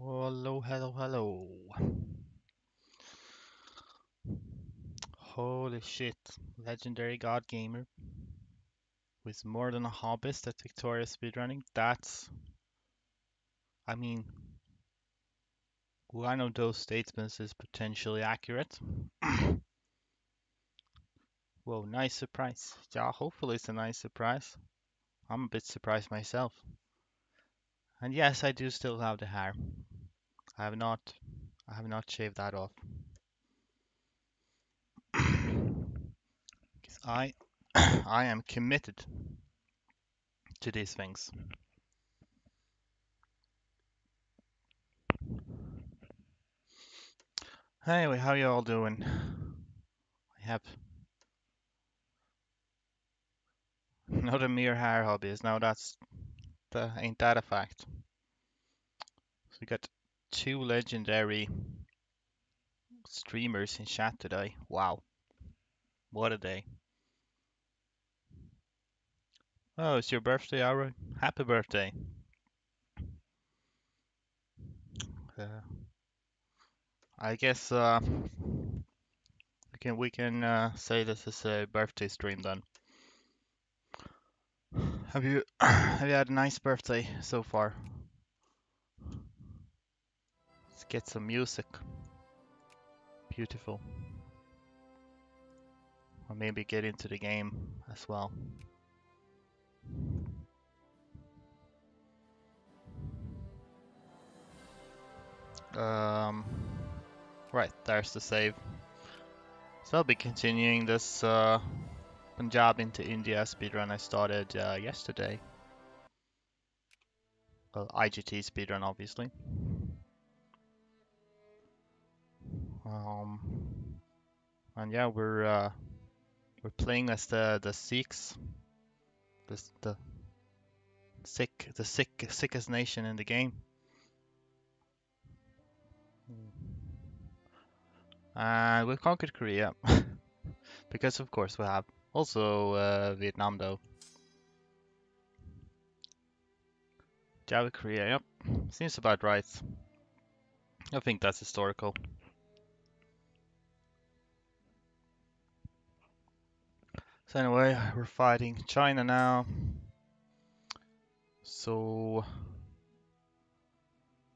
Hello, hello, hello. Holy shit. Legendary God Gamer with more than a hobbyist at Victoria speedrunning. I mean, one of those statements is potentially accurate. Whoa, nice surprise. Yeah, hopefully it's a nice surprise. I'm a bit surprised myself. And yes, I do still have the hair. I have not, I have not shaved that off. 'Cause I am committed to these things. Anyway, how you all doing? I have not a mere hair hobbyist. Now ain't that a fact? So we got two legendary streamers in chat today. Wow, what a day! Oh, it's your birthday, Ara. Happy birthday! Uh, I guess we can say this is a birthday stream then. Have you have you had a nice birthday so far? Let's get some music. Beautiful. Or maybe get into the game as well. Um, right, there's the save. So I'll be continuing this Punjab into India speedrun I started yesterday. Well, IGT speedrun, obviously. Um, and yeah, we're playing as the Sikhs, the sickest nation in the game. And we've conquered Korea because of course we have. Also Vietnam though. Java Korea, yep, seems about right. I think that's historical. So anyway, we're fighting China now. So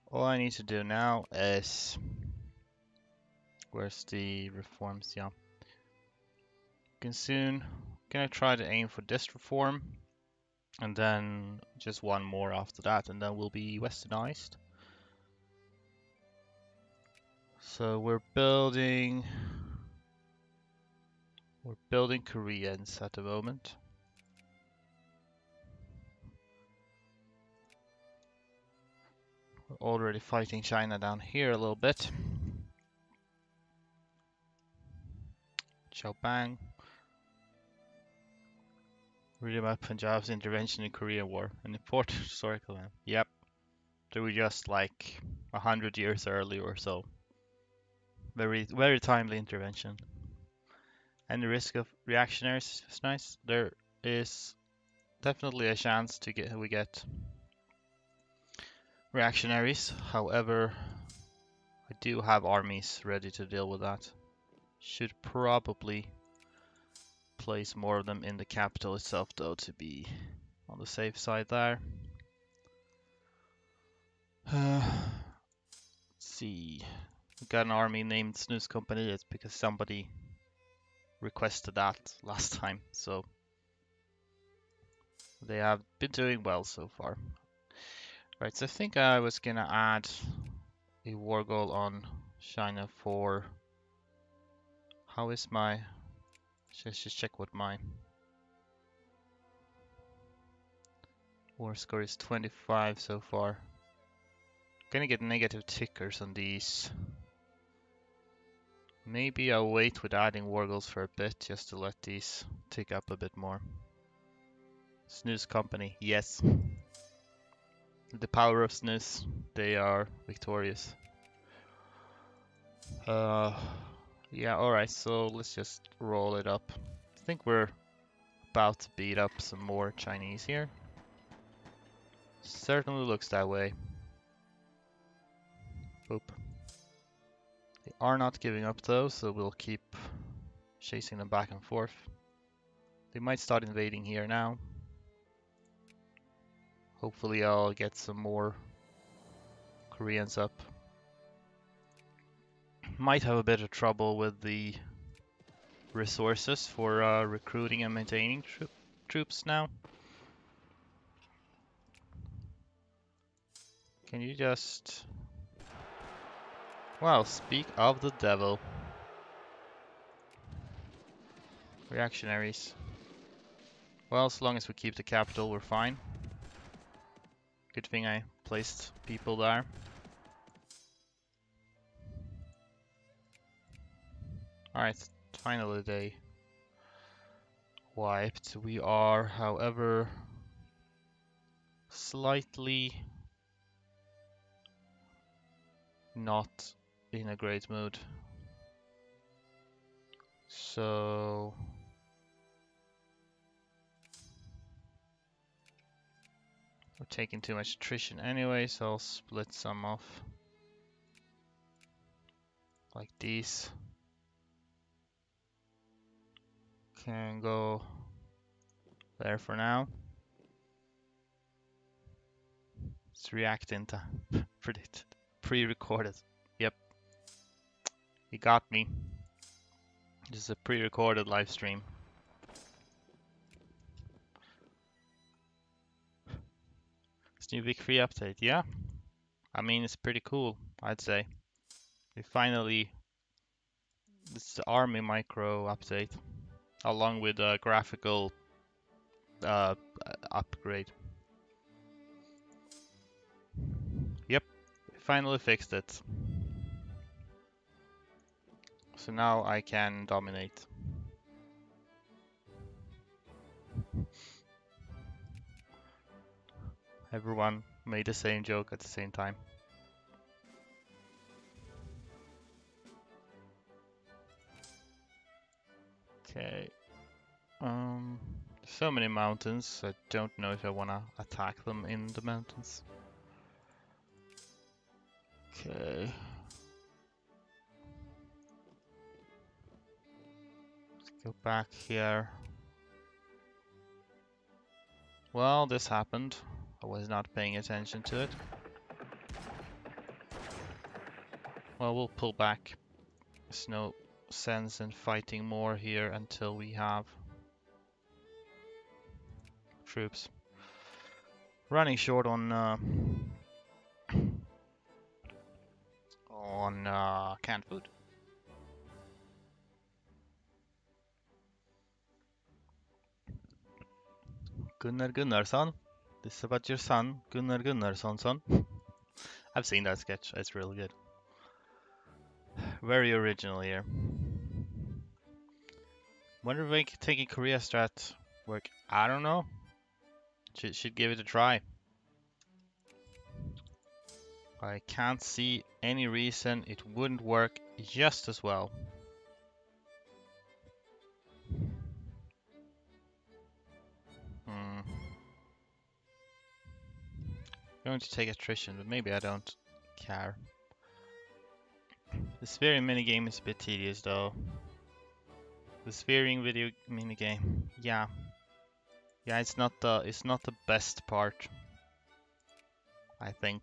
all I need to do now is, where's the reforms? Yeah, can soon gonna try to aim for this reform, and then just one more after that, and then we'll be westernized. So we're building Koreans at the moment. We're already fighting China down here a little bit. Bang. Read about Punjab's intervention in Korean War, an important historical event. Yep, they were just like 100 years early or so. Very, very timely intervention. And the risk of reactionaries is nice. There is definitely a chance we get reactionaries. However, I do have armies ready to deal with that. Should probably place more of them in the capital itself though to be on the safe side there. Let's see. We got an army named Snooze Company. It's because somebody requested that last time, so they have been doing well so far. Right, so I think I was gonna add a war goal on China for, how is my, let's just check what my war score is. 25 so far. Gonna get negative tickers on these. Maybe I'll wait with adding war goals for a bit just to let these tick up a bit more. Snooze Company, yes. The power of Snooze, they are victorious. Yeah, alright, so let's just roll it up. I think we're about to beat up some more Chinese here. Certainly looks that way. Oop. They are not giving up though, so we'll keep chasing them back and forth. They might start invading here now. Hopefully I'll get some more Koreans up. Might have a bit of trouble with the resources for recruiting and maintaining troops now. Can you just... Well, speak of the devil. Reactionaries. Well, as long as we keep the capital, we're fine. Good thing I placed people there. Alright, finally they wiped. We are, however, slightly not in a great mood. So we're taking too much attrition anyway, so I'll split some off. Like these. Can go there for now. It's reacting to predicted. Pre-recorded. Yep. He got me. This is a pre-recorded live stream. This new Vic Free update, yeah? I mean, it's pretty cool, I'd say. We finally... This is the army micro update, along with a graphical upgrade. Yep, we finally fixed it. So now I can dominate. Everyone made the same joke at the same time. Okay. So many mountains. I don't know if I want to attack them in the mountains. Okay. Let's go back here. Well, this happened. I was not paying attention to it. Well, we'll pull back. There's no sense in fighting more here until we have troops. Running short on canned food. Gunnar Gunnarsson. This is about your son, Gunnar Gunnarsson. I've seen that sketch. It's really good. Very original here. Wonder if taking Korea strat work. I don't know. Should give it a try. I can't see any reason it wouldn't work just as well. Going to take attrition, but maybe I don't care. The spearing minigame is a bit tedious though. The spearing video minigame, yeah. Yeah, it's not the best part, I think.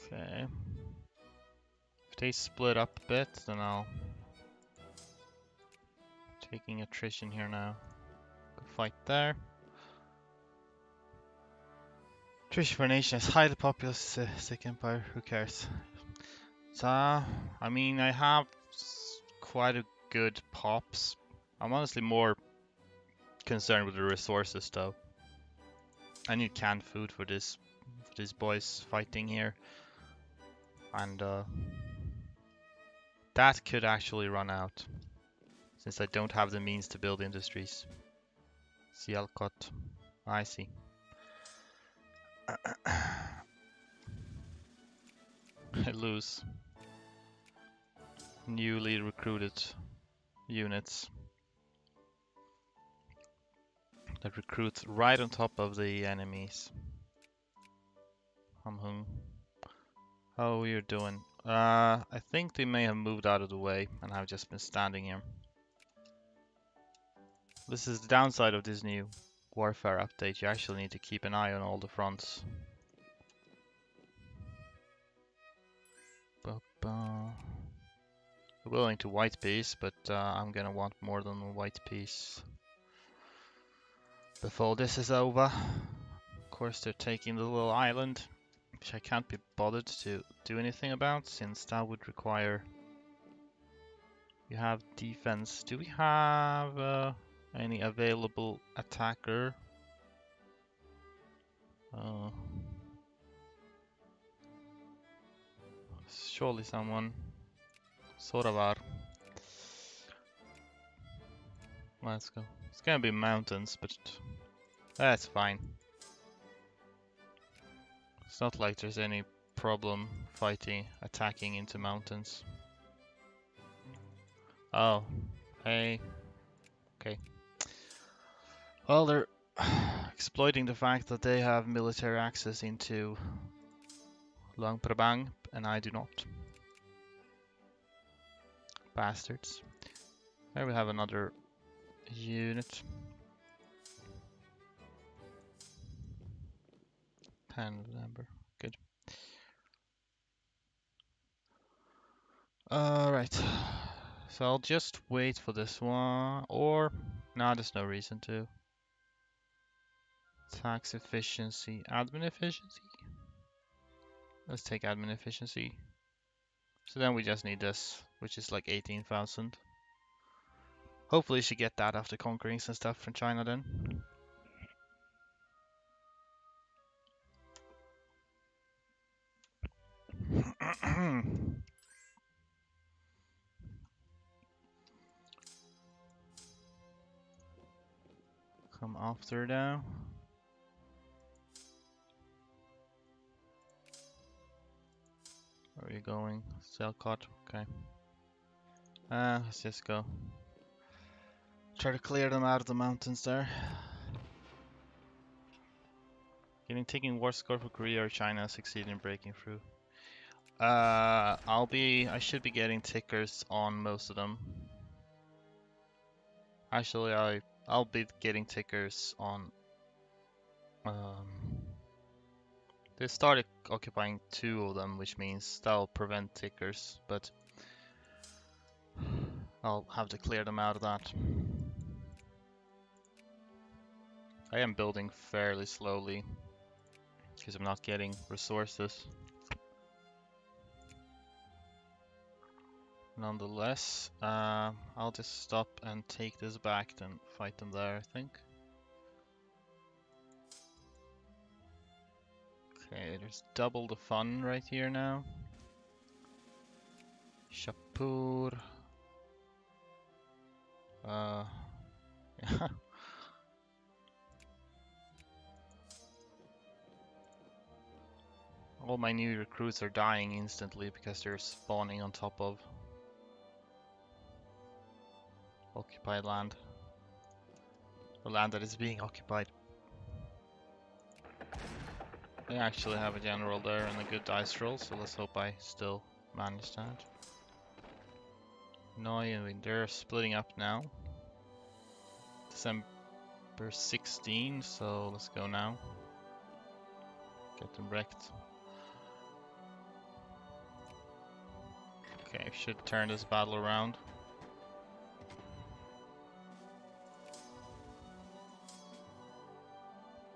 Okay. If they split up a bit, then I'll taking attrition here now. Go fight there. Attrition for a nation is highly populous, sick empire. Who cares? So, I mean, I have quite a good pops. I'm honestly more concerned with the resources though. I need canned food for these boys fighting here, and that could actually run out since I don't have the means to build industries. Sialcott, I see. I lose newly recruited units that recruit right on top of the enemies. I'm hung. How are you doing? I think they may have moved out of the way and I've just been standing here. This is the downside of this new warfare update. You actually need to keep an eye on all the fronts. We're willing to white peace, but I'm gonna want more than a white peace before this is over. Of course, they're taking the little island, which I can't be bothered to do anything about, since that would require you have defense. Do we have any available attacker? Surely someone. Soravar. Let's go. It's gonna be mountains, but that's fine. It's not like there's any problem attacking into mountains. Oh, hey. Okay. Well, they're exploiting the fact that they have military access into Luang Prabang, and I do not. Bastards. There we have another unit. 10 November. Good. Alright. So I'll just wait for this one, or... No, there's no reason to. Tax efficiency, admin efficiency? Let's take admin efficiency. So then we just need this, which is like 18,000. Hopefully she get that after conquering some stuff from China then. Come after now. Where are you going? Selcott, okay. Let's just go. Try to clear them out of the mountains there. Taking war score for Korea or China succeed in breaking through. I should be getting tickers on most of them. Actually, I'll be getting tickers on. They started occupying 2 of them, which means that'll prevent tickers, but I'll have to clear them out of that. I am building fairly slowly because I'm not getting resources. Nonetheless, I'll just stop and take this back, then fight them there, I think. Okay, there's double the fun right here now. Shapur. Yeah. All my new recruits are dying instantly because they're spawning on top of occupied land. The land that is being occupied. They actually have a general there and a good dice roll, so let's hope I still manage that. No, they're splitting up now. December 16, so let's go now. Get them wrecked. Okay, should turn this battle around.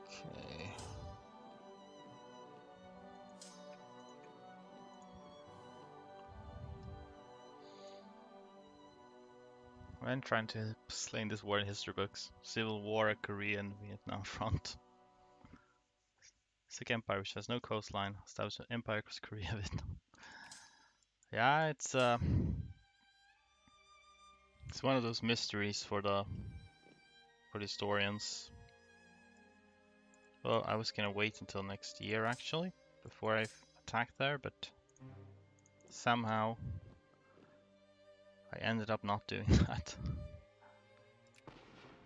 Okay. I'm trying to explain this war in history books. Civil War, Korea and Vietnam front. Sikh Empire, which has no coastline, established an empire across Korea, Vietnam. Yeah, it's one of those mysteries for the historians. Well, I was gonna wait until next year actually before I attacked there, but somehow I ended up not doing that.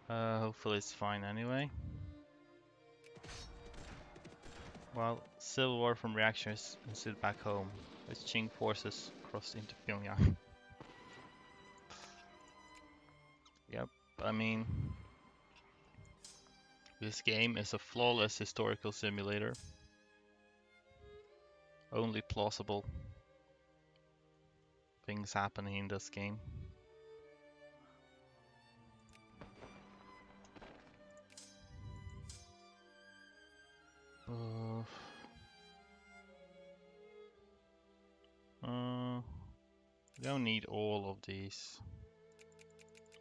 Hopefully it's fine anyway. While civil war from reactions ensued back home, as Qing forces crossed into Pyongyang. Yep, I mean, this game is a flawless historical simulator. Only plausible things happening in this game. We don't need all of these.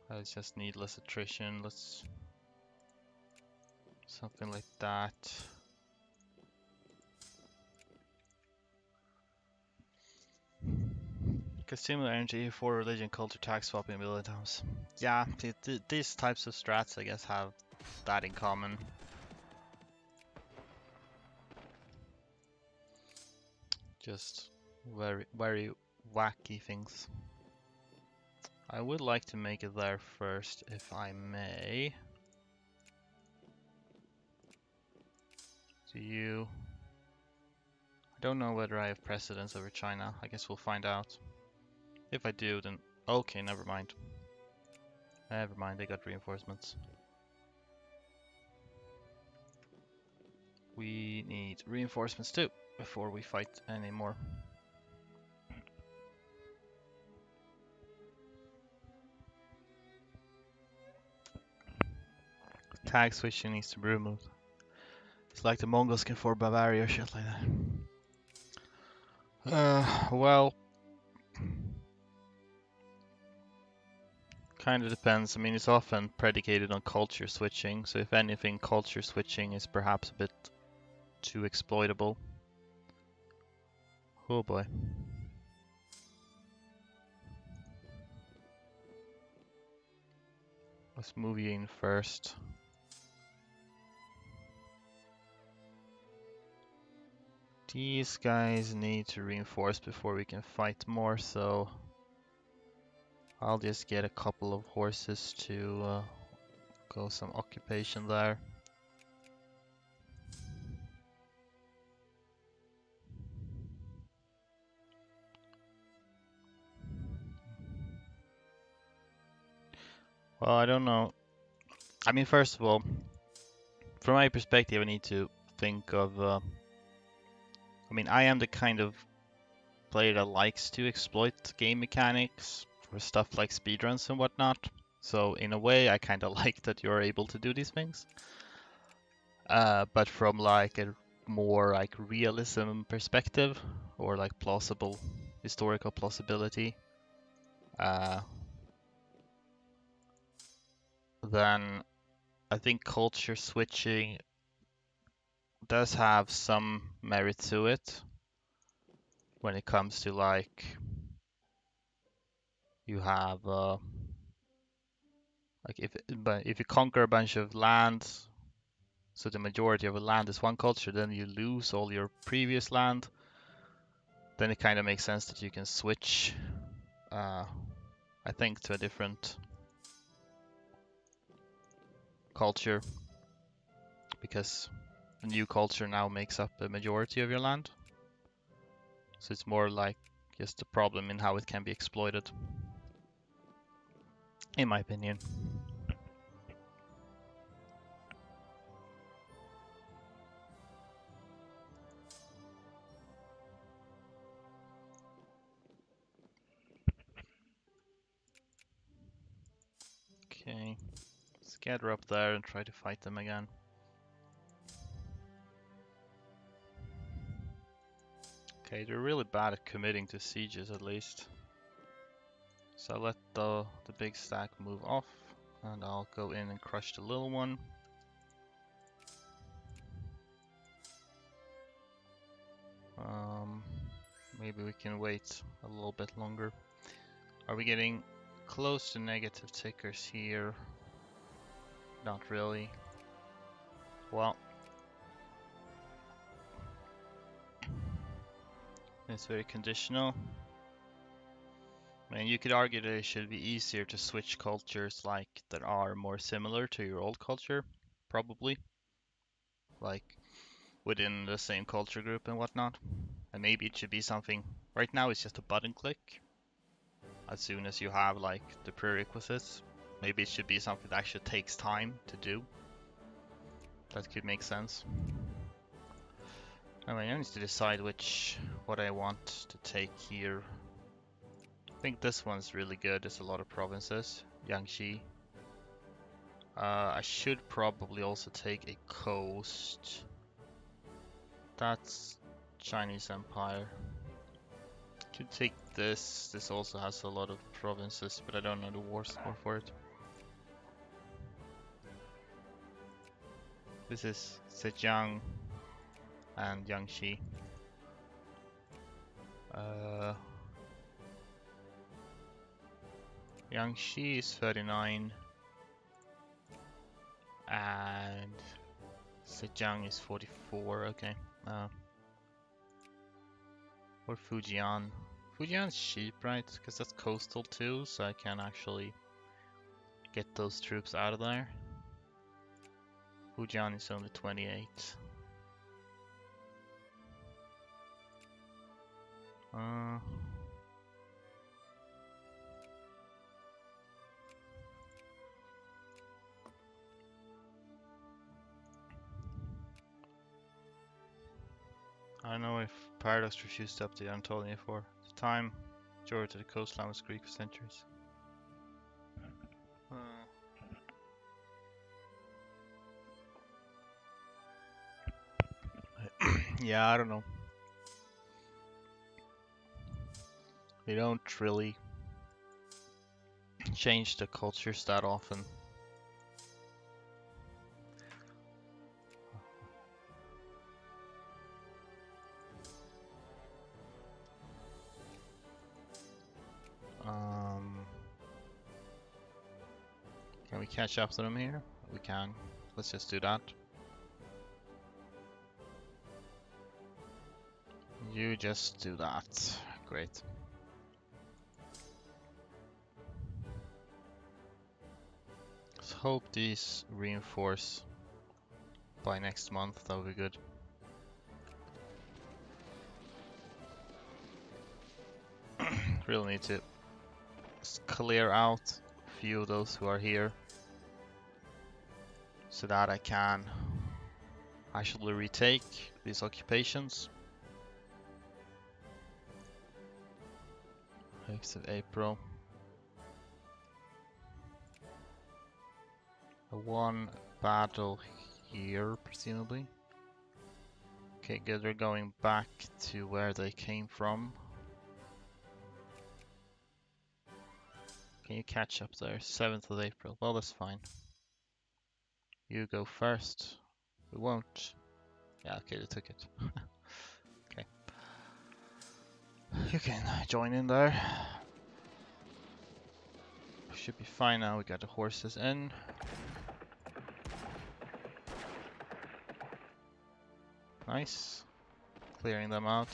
I just need less attrition. Let's something like that. Consumer energy for religion, culture, tax swapping, ability towns. Yeah, these types of strats, I guess, have that in common. Just very, very wacky things. I would like to make it there first, if I may. Do you? I don't know whether I have precedence over China. I guess we'll find out. If I do, then okay, never mind. Never mind, they got reinforcements. We need reinforcements too, before we fight anymore. Tag switching needs to be removed. It's like the Mongols can for Bavaria or shit like that. Well, kind of depends. I mean, it's often predicated on culture switching, so if anything, culture switching is perhaps a bit too exploitable. Oh boy. Let's move you in first. These guys need to reinforce before we can fight more, so I'll just get a couple of horses to go some occupation there. Well, I don't know. I mean, first of all, from my perspective, I need to think of. I mean, I am the kind of player that likes to exploit game mechanics for stuff like speedruns and whatnot. So in a way, I kind of like that you're able to do these things. But from like a more like realism perspective or like plausible historical plausibility, then I think culture switching does have some merit to it when it comes to like you have like if you conquer a bunch of lands, so the majority of a land is one culture, then you lose all your previous land. Then it kind of makes sense that you can switch, I think, to a different culture because the new culture now makes up the majority of your land. So it's more like just a problem in how it can be exploited, in my opinion. Okay, let's gather up there and try to fight them again. Okay, they're really bad at committing to sieges at least. So I'll let the big stack move off and I'll go in and crush the little one. Maybe we can wait a little bit longer. Are we getting close to negative tickers here? Not really. Well, it's very conditional. I mean, you could argue that it should be easier to switch cultures like that are more similar to your old culture, probably. Like, within the same culture group and whatnot. And maybe it should be something. Right now it's just a button click. As soon as you have like the prerequisites, maybe it should be something that actually takes time to do. That could make sense. I mean, I need to decide what I want to take here. I think this one's really good. There's a lot of provinces. Yangtze. I should probably also take a coast. That's Chinese Empire. Could take this. This also has a lot of provinces, but I don't know the war score for it. This is Zhejiang and Jiangxi. Jiangxi is 39 and Zhejiang is 44. Okay. Or Fujian. Fujian's cheap, right? Because that's coastal too, so I can actually get those troops out of there. Fujian is only 28. I don't know if Paradox refused to update Anatolia for the time. Majority of the coastline was Greek for centuries. Yeah, I don't know. They don't really change the cultures that often. Can we catch up to them here? We can. Let's just do that. You just do that. Great. Let's hope these reinforce by next month. That would be good. Really need to clear out a few of those who are here so that I can actually retake these occupations. 6th of April. One battle here, presumably. Okay, good. They're going back to where they came from. Can you catch up there? 7th of April. Well, that's fine. You go first. We won't. Yeah, okay, they took it. Okay. You can join in there. Should be fine now. We got the horses in. Nice. Clearing them out.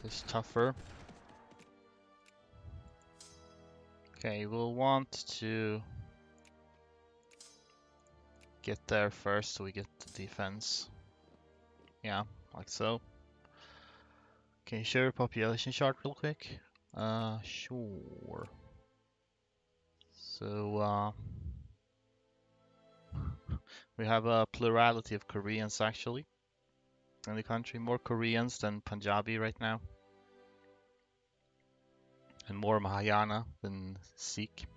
This is tougher. Okay, we'll want to get there first so we get the defense. Yeah, like so. Can you share a population chart real quick? Sure. So, we have a plurality of Koreans actually in the country. More Koreans than Punjabi right now. And more Mahayana than Sikh.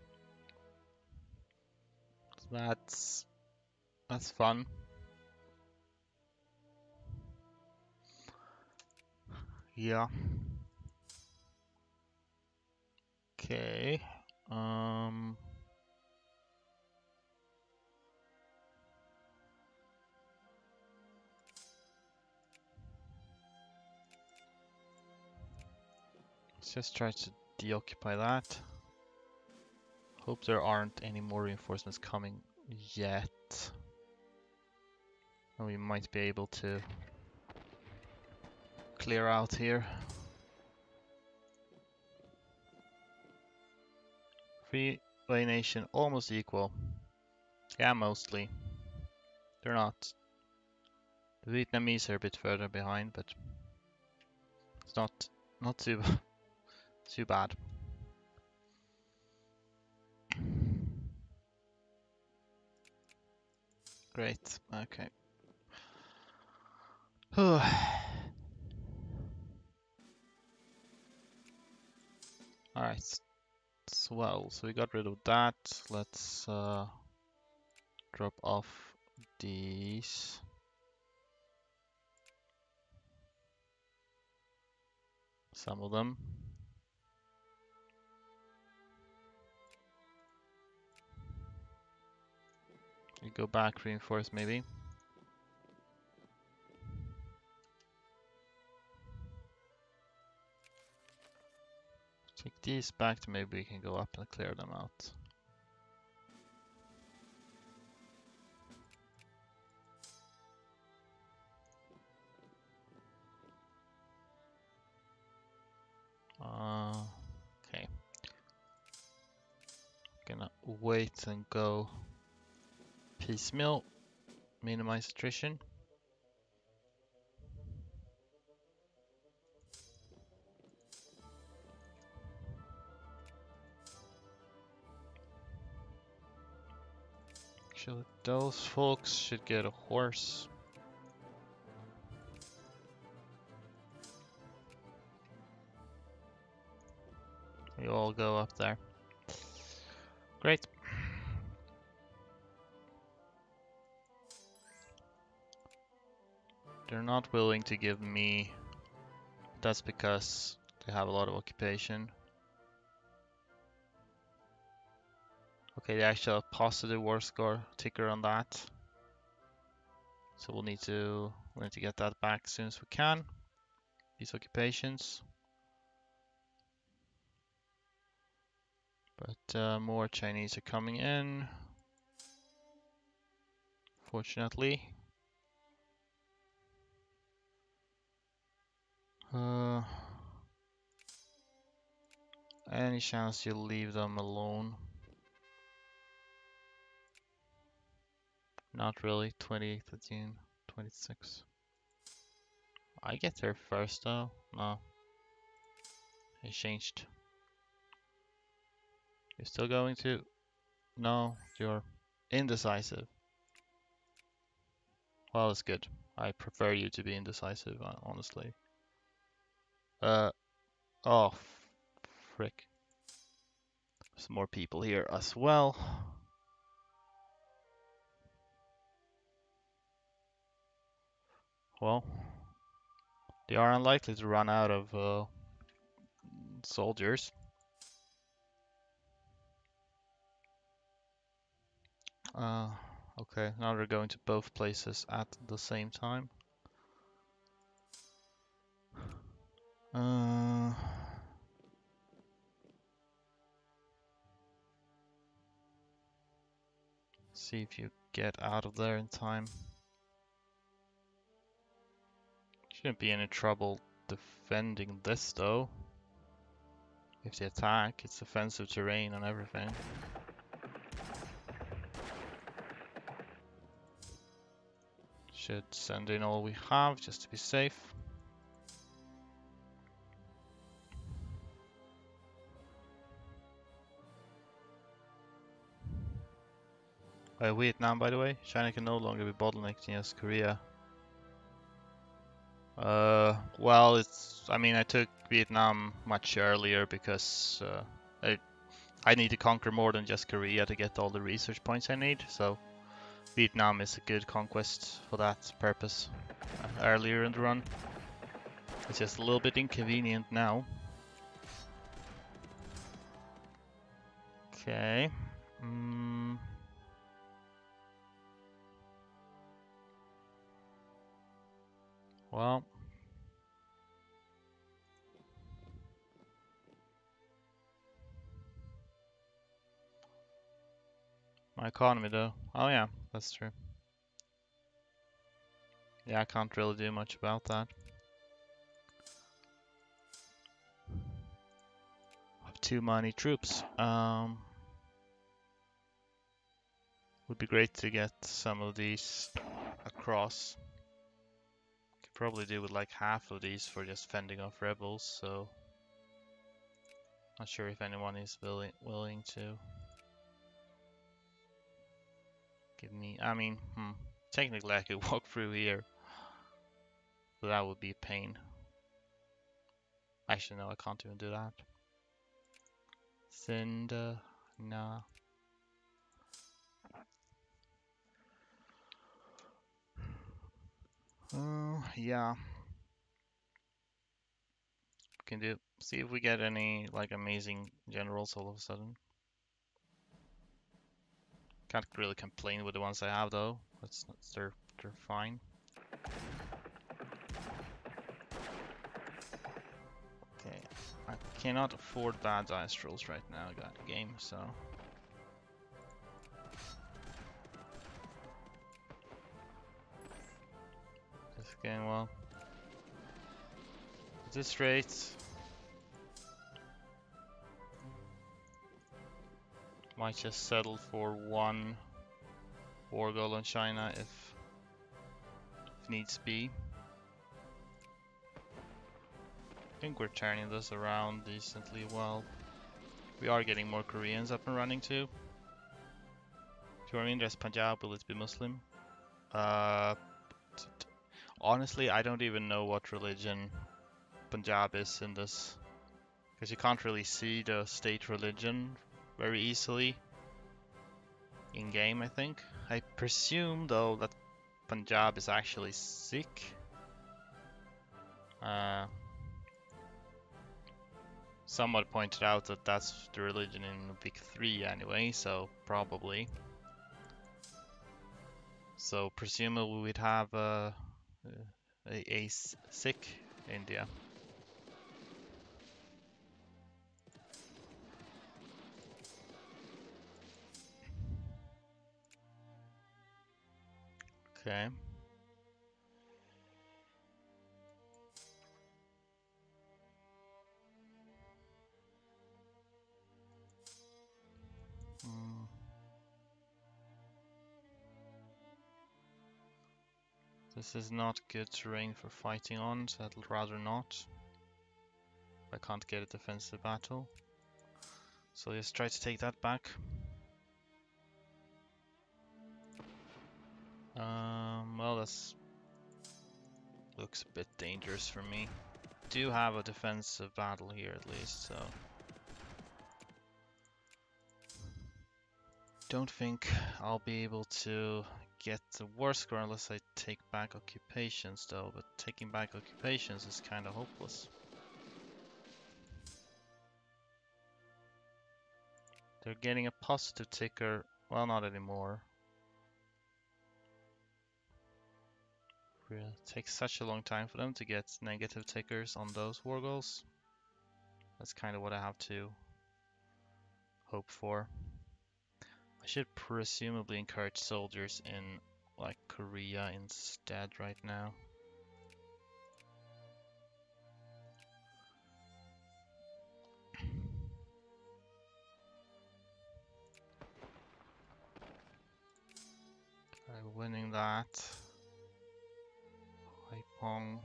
So that's fun. Yeah. Okay. Let's just try to deoccupy that. Hope there aren't any more reinforcements coming yet. And we might be able to clear out here. Free Lay Nation almost equal. Yeah, mostly. They're not. The Vietnamese are a bit further behind, but it's not too too bad. Great. Okay. Alright. Swell. So we got rid of that. Let's drop off these. Some of them. We go back, reinforce maybe. Take these back to maybe we can go up and clear them out. Okay. Gonna wait and go piecemeal. Minimize attrition. Actually, those folks should get a horse. We all go up there. Great. They're not willing to give me. That's because they have a lot of occupation. Okay, they actually have a positive war score ticker on that. So we'll need to get that back as soon as we can. These occupations. But more Chinese are coming in. Fortunately. Any chance you leave them alone? Not really. 28th of June, 26. I get there first though. No. It changed. You're still going to? No, you're indecisive. Well, it's good. I prefer you to be indecisive, honestly. Oh, frick. There's more people here as well. Well, they are unlikely to run out of soldiers. Okay, now they're going to both places at the same time. See if you get out of there in time. Shouldn't be any trouble defending this though. If they attack, it's offensive terrain and everything. Should send in all we have just to be safe. Vietnam, by the way, China can no longer be bottlenecking as Korea. Well, I mean, I took Vietnam much earlier because I need to conquer more than just Korea to get all the research points I need. So Vietnam is a good conquest for that purpose earlier in the run. It's just a little bit inconvenient now. Okay. Well. My economy though. Oh yeah, that's true. Yeah, I can't really do much about that. I have too many troops. Would be great to get some of these across. Could probably do with like half of these for just fending off rebels, so not sure if anyone is willing to give me. I mean, technically I could walk through here, but that would be a pain. Actually, no, I can't even do that. Cinder, nah. Yeah. Can do. See if we get any like amazing generals all of a sudden. Can't really complain with the ones I have though. They're fine. Okay, I cannot afford bad dice rolls right now. Got the game, so this game well. At this rate, might just settle for one war goal on China if needs be. I think we're turning this around decently well. We are getting more Koreans up and running too. To our interest, Punjab, will it be Muslim? Honestly, I don't even know what religion Punjab is in this, because you can't really see the state religion very easily in game, I think. I presume though that Punjab is actually Sikh. Someone pointed out that that's the religion in Big 3 anyway, so probably. So presumably we'd have a Sikh India. Okay. This is not good terrain for fighting on, so I'd rather not. I can't get a defensive battle. So let's try to take that back. Well, this looks a bit dangerous for me. Do have a defensive battle here at least, so don't think I'll be able to get the war score unless I take back occupations though, but taking back occupations is kind of hopeless. They're getting a positive ticker, well, not anymore. It takes such a long time for them to get negative tickers on those war goals. That's kind of what I have to hope for. I should presumably encourage soldiers in like Korea instead right now. Okay, winning that. Haipong.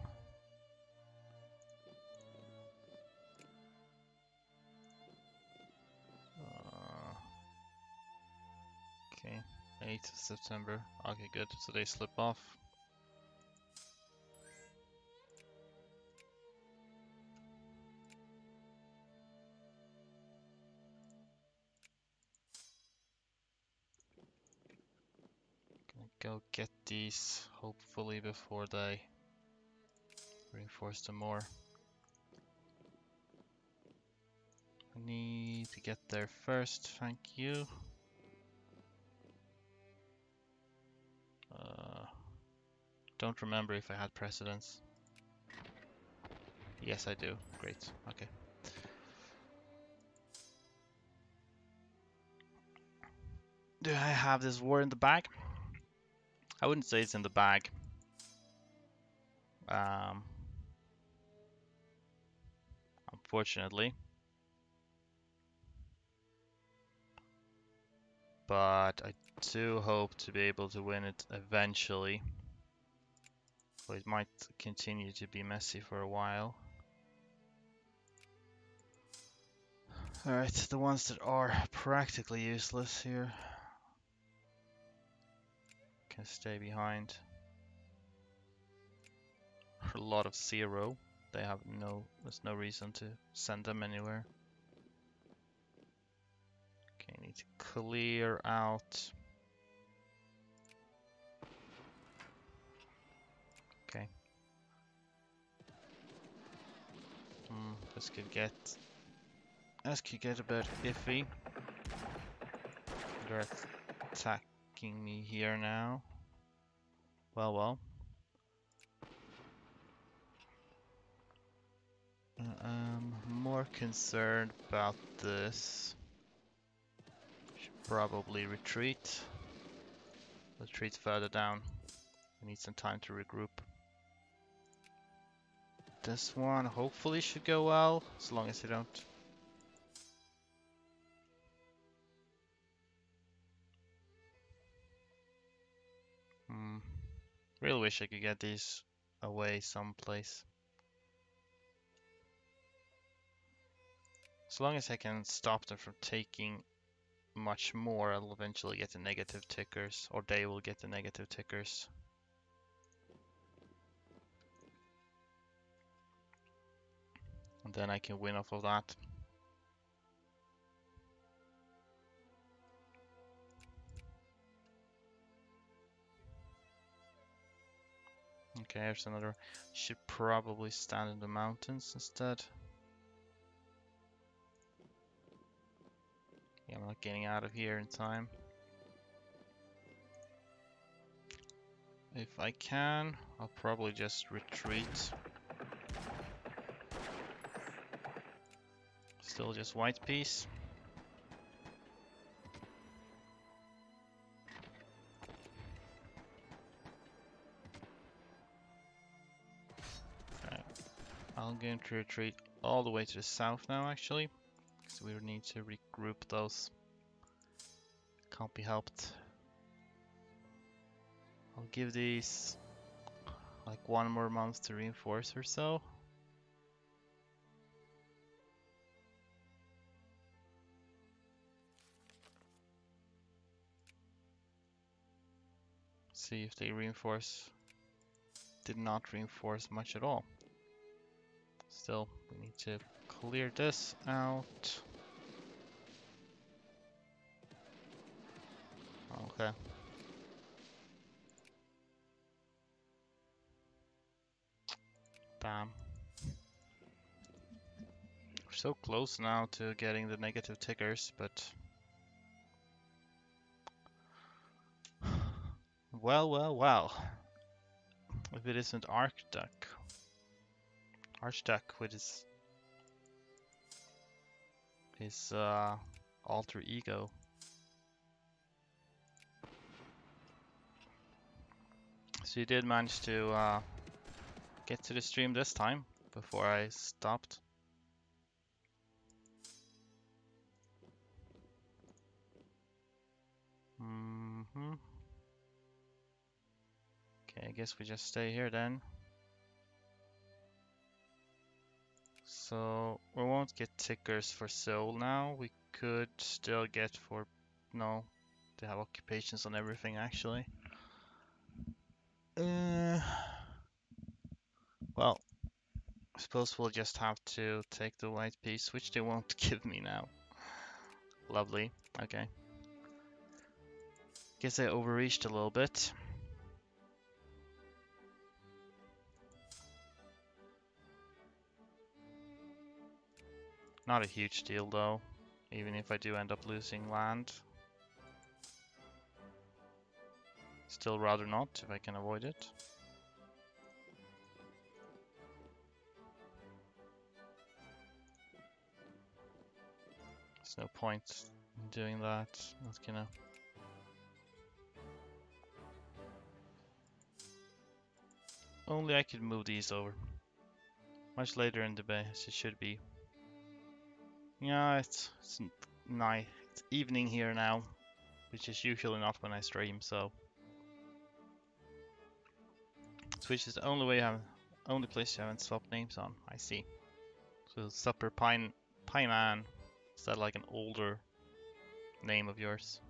Okay, 8th of September. Okay, good. So they slip off. Gonna go get these hopefully before they reinforce them more. I need to get there first, thank you. Don't remember if I had precedence. Yes, I do. Great. Okay. Do I have this war in the bag? I wouldn't say it's in the bag. Unfortunately. But I do hope to be able to win it eventually. So it might continue to be messy for a while. Alright, the ones that are practically useless here can stay behind. A lot of zero. There's no reason to send them anywhere. Okay, need to clear out. Okay. This could get a bit iffy. They're attacking me here now. Well. I'm more concerned about this. Should probably retreat. Retreat further down. I need some time to regroup. This one hopefully should go well, as long as I don't. Really wish I could get these away someplace. As long as I can stop them from taking much more, I'll eventually get the negative tickers, or they will get the negative tickers. And then I can win off of that. Okay, here's another. Should probably stand in the mountains instead. Yeah, I'm not getting out of here in time. If I can, I'll probably just retreat. Still just white piece. Okay. I'm going to retreat all the way to the south now, actually, because we need to regroup those. Can't be helped. I'll give these like 1 more month to reinforce or so. See if they reinforce. Did not reinforce much at all. Still, we need to clear this out. Okay. Damn. We're so close now to getting the negative tickers, but... Well. If it isn't Archduck with his alter ego. So you did manage to get to the stream this time before I stopped. Okay, I guess we just stay here then. So we won't get tickers for Seoul now. We could still get for... No, they have occupations on everything actually. Well, I suppose we'll just have to take the white piece, which they won't give me now. Lovely, okay. Guess I overreached a little bit. Not a huge deal though, even if I do end up losing land. Still rather not, if I can avoid it. There's no point in doing that. Not gonna... Only I could move these over. Much later in the day, as it should be. Yeah, it's night. It's evening here now, which is usually not when I stream, so Switch is the only way only place you haven't swapped names on. I see. So Supper Pie Man. Is that like an older name of yours?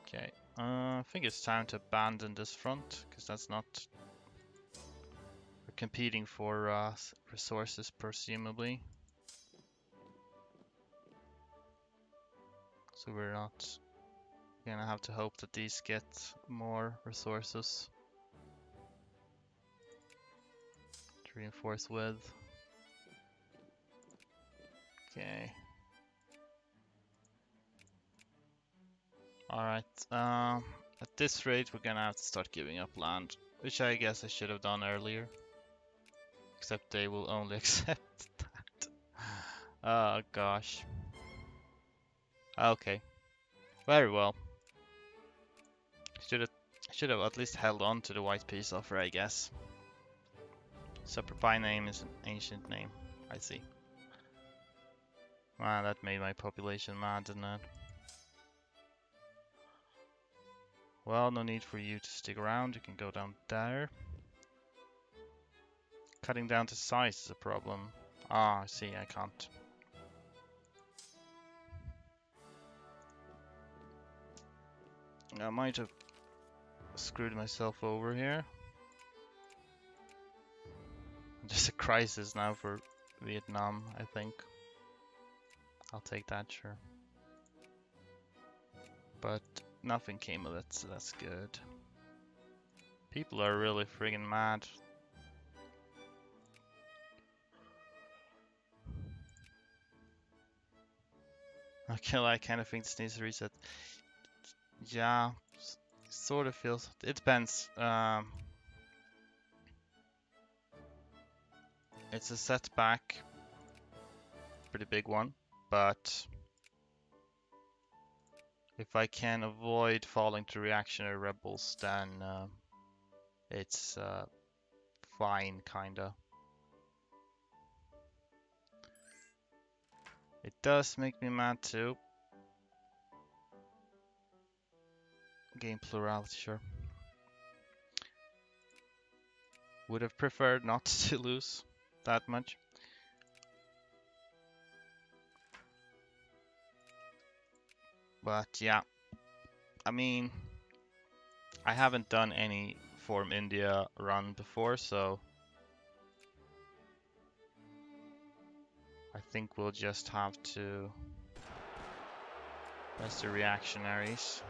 Okay. I think it's time to abandon this front because that's not. We're competing for resources, presumably. So we're not gonna have to hope that these get more resources to reinforce with. Okay. Alright. At this rate, we're gonna have to start giving up land, which I guess I should have done earlier. Except they will only accept that. Oh gosh. Okay. Very well. Should have at least held on to the white peace offer, I guess. Supper pie name is an ancient name. I see. Wow, that made my population mad, didn't it? Well, no need for you to stick around. You can go down there. Cutting down to size is a problem. Ah, I see, I can't. I might have screwed myself over here. There's a crisis now for Vietnam, I think. I'll take that, sure. But nothing came of it, so that's good. People are really friggin' mad. Okay, I kind of think this needs a reset. Yeah, sort of feels. It depends. It's a setback, pretty big one, but if I can avoid falling to reactionary rebels, then it's fine, kinda. It does make me mad too. Game plurality, sure. Would have preferred not to lose that much. But yeah, I mean, I haven't done any Form India run before, so I think we'll just have to press the reactionaries.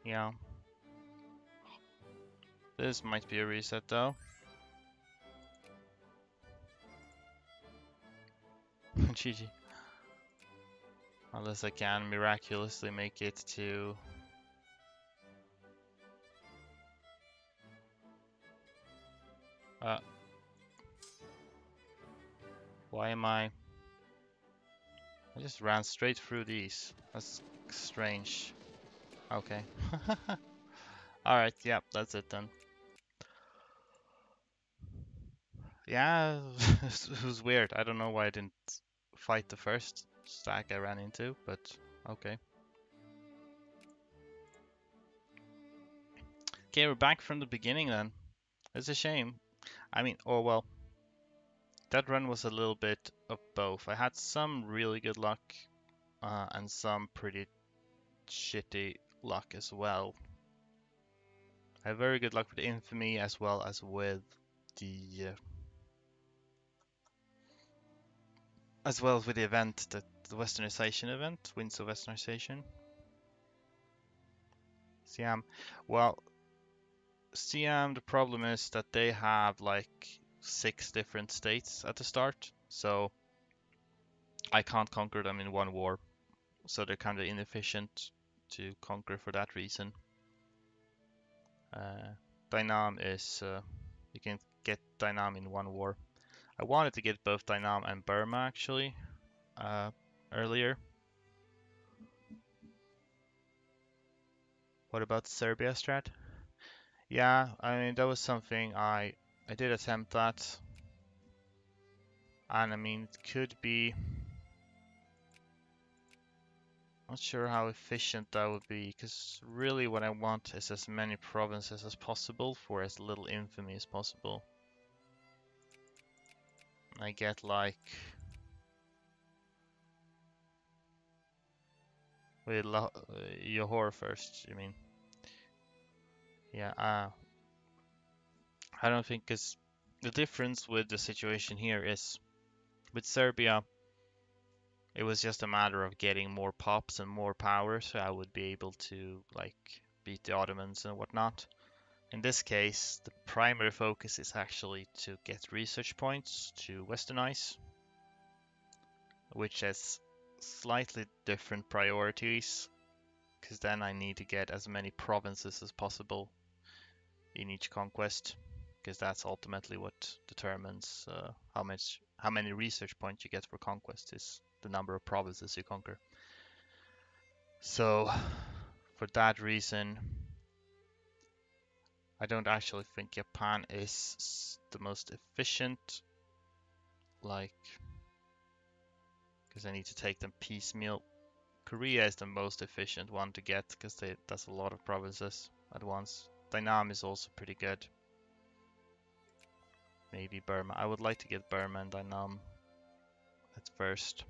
Yeah. This might be a reset though. GG. Unless I can miraculously make it to... why am I just ran straight through these. That's strange. Okay. Alright, yeah, that's it then. Yeah, it was weird. I don't know why I didn't fight the first stack I ran into, but okay. Okay, we're back from the beginning then. It's a shame. I mean, oh well. That run was a little bit of both. I had some really good luck and some pretty shitty luck as well. I have very good luck with Infamy as well as with the event, the Westernization event, Winds of Westernization. Siam. Well, Siam, the problem is that they have like 6 different states at the start, so I can't conquer them in one war. So they're kind of inefficient to conquer for that reason. Dynam is, you can get Dynam in one war. I wanted to get both Dynam and Burma actually, earlier. What about Serbia strat? Yeah, I mean that was something I did attempt that, and I mean it could be Not sure how efficient that would be, because really what I want is as many provinces as possible for as little infamy as possible. I get like... Wait, Johor first, you mean? Yeah, I don't think, because the difference with the situation here is with Serbia, it was just a matter of getting more pops and more power, so I would be able to like beat the Ottomans and whatnot. In this case, the primary focus is actually to get research points to westernize, which has slightly different priorities, because then I need to get as many provinces as possible in each conquest, because that's ultimately what determines how many research points you get for conquest is the number of provinces you conquer. So for that reason, I don't actually think Japan is the most efficient, like, because I need to take them piecemeal. Korea is the most efficient one to get because that's a lot of provinces at once. Dainam is also pretty good. Maybe Burma. I would like to get Burma and Dainam at first,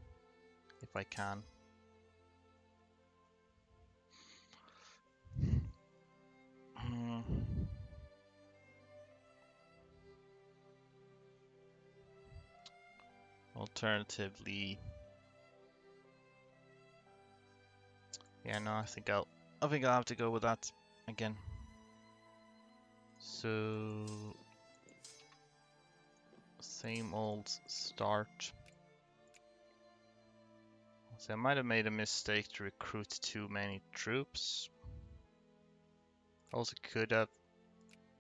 if I can. Alternatively, yeah, no, I think I'll have to go with that again. So, same old start. So I might have made a mistake to recruit too many troops. Also could have,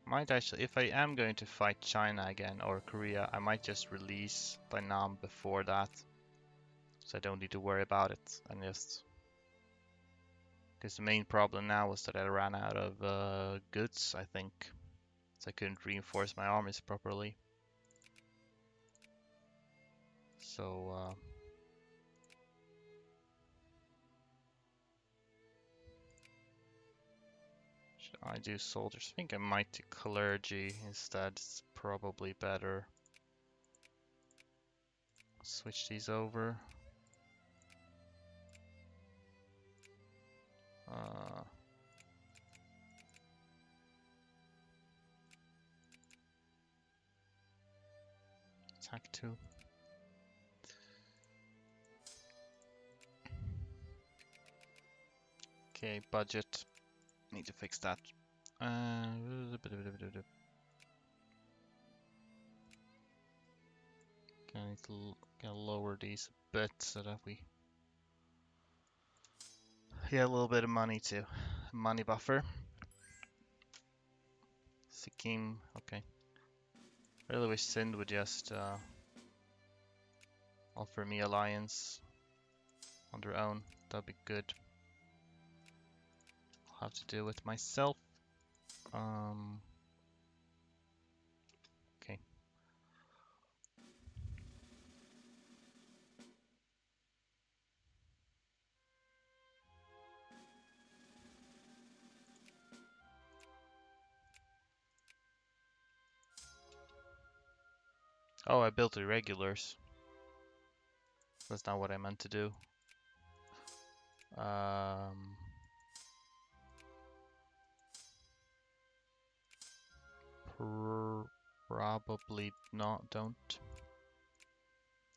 might actually, if I am going to fight China again or Korea, I might just release Dainam before that. So I don't need to worry about it. And just, because the main problem now was that I ran out of goods, I think. So I couldn't reinforce my armies properly. So, should I do soldiers? I think I might do clergy instead. It's probably better. Switch these over. Attack 2. Okay, budget. Need to fix that. Gonna lower these a bit so that we get a little bit of money too. Money buffer. Sikkim, okay. I really wish Sind would just offer me alliance on their own. That'd be good. I'll have to deal with myself. Okay. Oh, I built irregulars. That's not what I meant to do. Probably not, don't.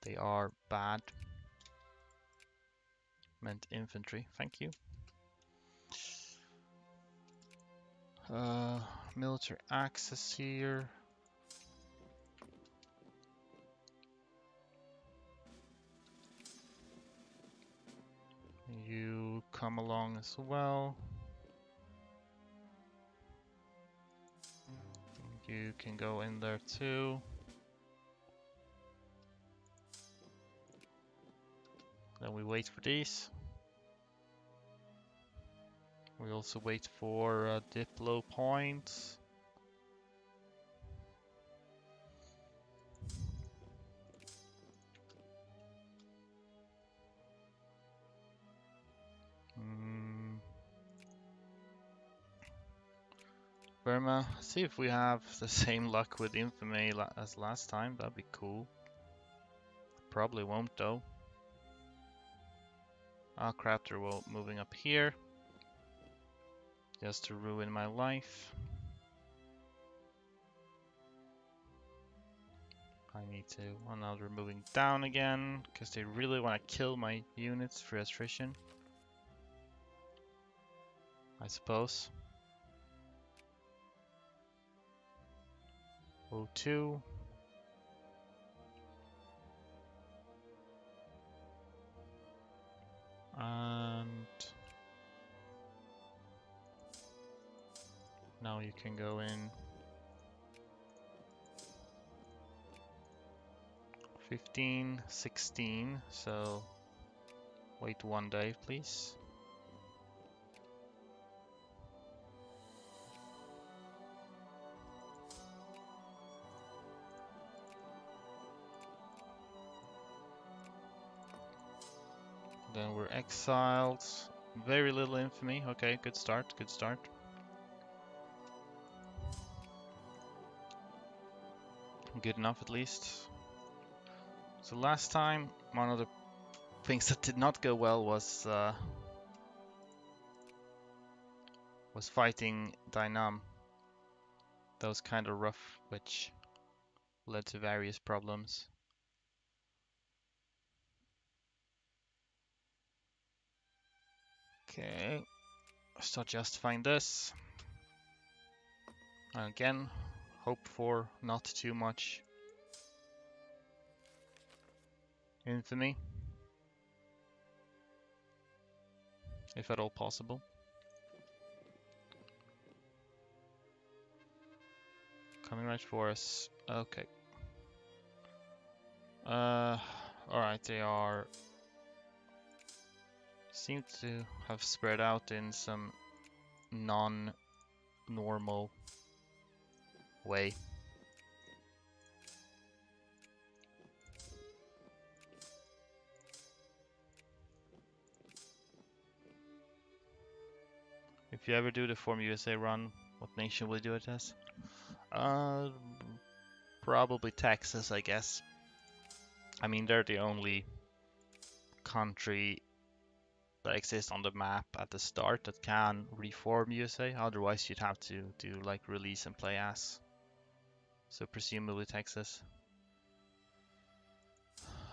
They are bad. Meant infantry, thank you. Military access here. You come along as well. You can go in there too. Then we wait for these. We also wait for Diplo points. Burma. See if we have the same luck with infamy as last time. That'd be cool. Probably won't though. Ah, crap, they're moving up here. Just to ruin my life. I need to. Oh, now they're moving down again because they really want to kill my units for attrition. I suppose. 02. And now you can go in 15, 16. So wait 1 day, please. Then we're exiled. Very little infamy. Okay, good start, good start. Good enough at least. So last time, one of the things that did not go well was fighting Dynam. That was kind of rough, which led to various problems. Okay, start justifying this. And again, hope for not too much infamy, if at all possible. Coming right for us. Okay. Alright, they seem to have spread out in some non-normal way. If you ever do the Form USA run, what nation will you do it as? Probably Texas, I guess. I mean, they're the only country that exists on the map at the start that can reform USA. Otherwise, you'd have to do like release and play as. So presumably Texas.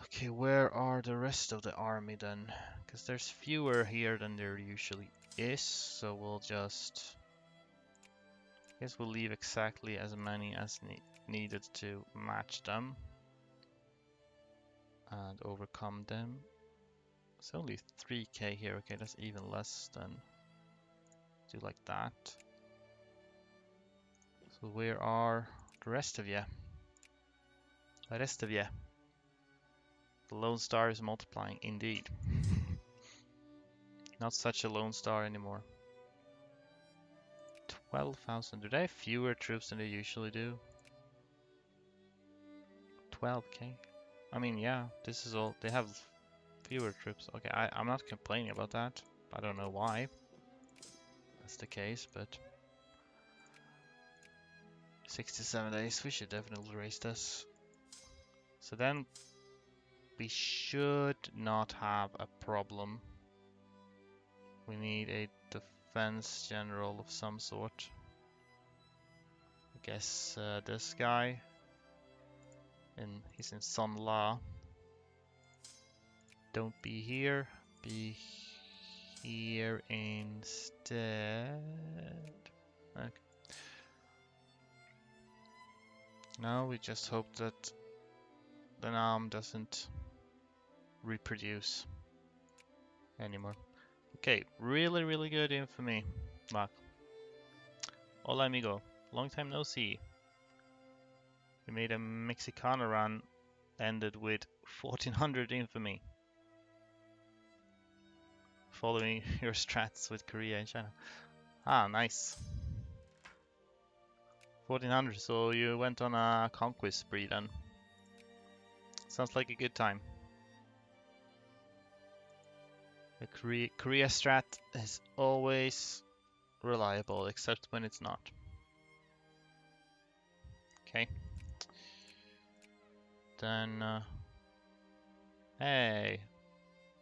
Okay, where are the rest of the army then? Because there's fewer here than there usually is. So we'll just... I guess we'll leave exactly as many as needed to match them. And overcome them. It's only 3k here. Okay, that's even less than... Do like that. So where are the rest of you? The rest of you. The Lone Star is multiplying, indeed. Not such a Lone Star anymore. 12,000. Do they have fewer troops than they usually do? 12k. I mean, yeah, this is all. They have fewer troops. Okay, I'm not complaining about that. I don't know why that's the case, but 67 days. We should definitely raise this. So then we should not have a problem. We need a defense general of some sort. I guess this guy. And he's in Son La. Don't be here. Be here instead. Okay. Now we just hope that the Nam doesn't reproduce anymore. Okay, really, really good infamy. Mark. Hola amigo. Long time no see. We made a Mexicana run, ended with 1400 infamy. Following your strats with Korea and China. Ah, nice. 1400, so you went on a conquest spree then. Sounds like a good time. The Korea strat is always reliable, except when it's not. Okay. Then, hey,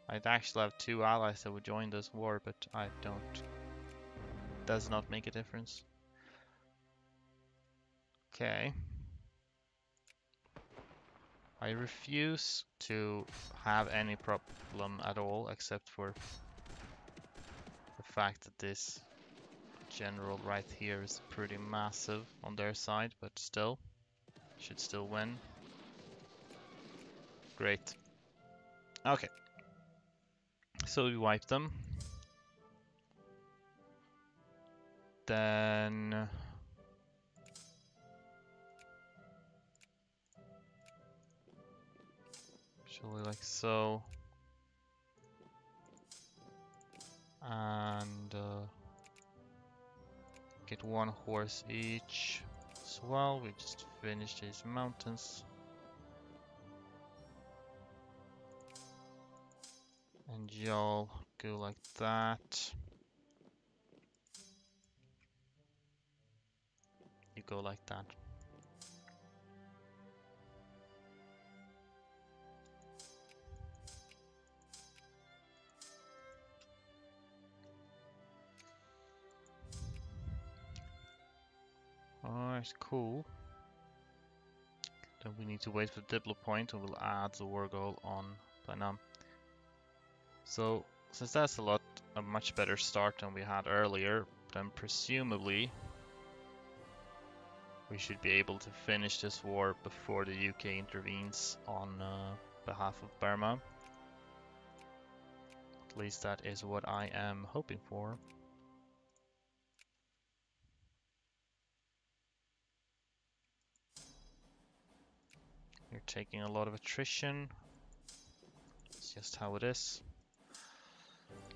I'd actually have 2 allies that would join this war, but I don't. Does not make a difference. Okay. I refuse to have any problem at all, except for the fact that this general right here is pretty massive on their side, but still, should still win. Great. Okay. So we wipe them. Then actually like so. And get 1 horse each as well. We just finished these mountains. And y'all go like that. You go like that. Alright, cool. Then we need to wait for the diplo point and we'll add the war goal on Planam. So, since that's a much better start than we had earlier, then presumably we should be able to finish this war before the UK intervenes on behalf of Burma. At least that is what I am hoping for. You're taking a lot of attrition. It's just how it is.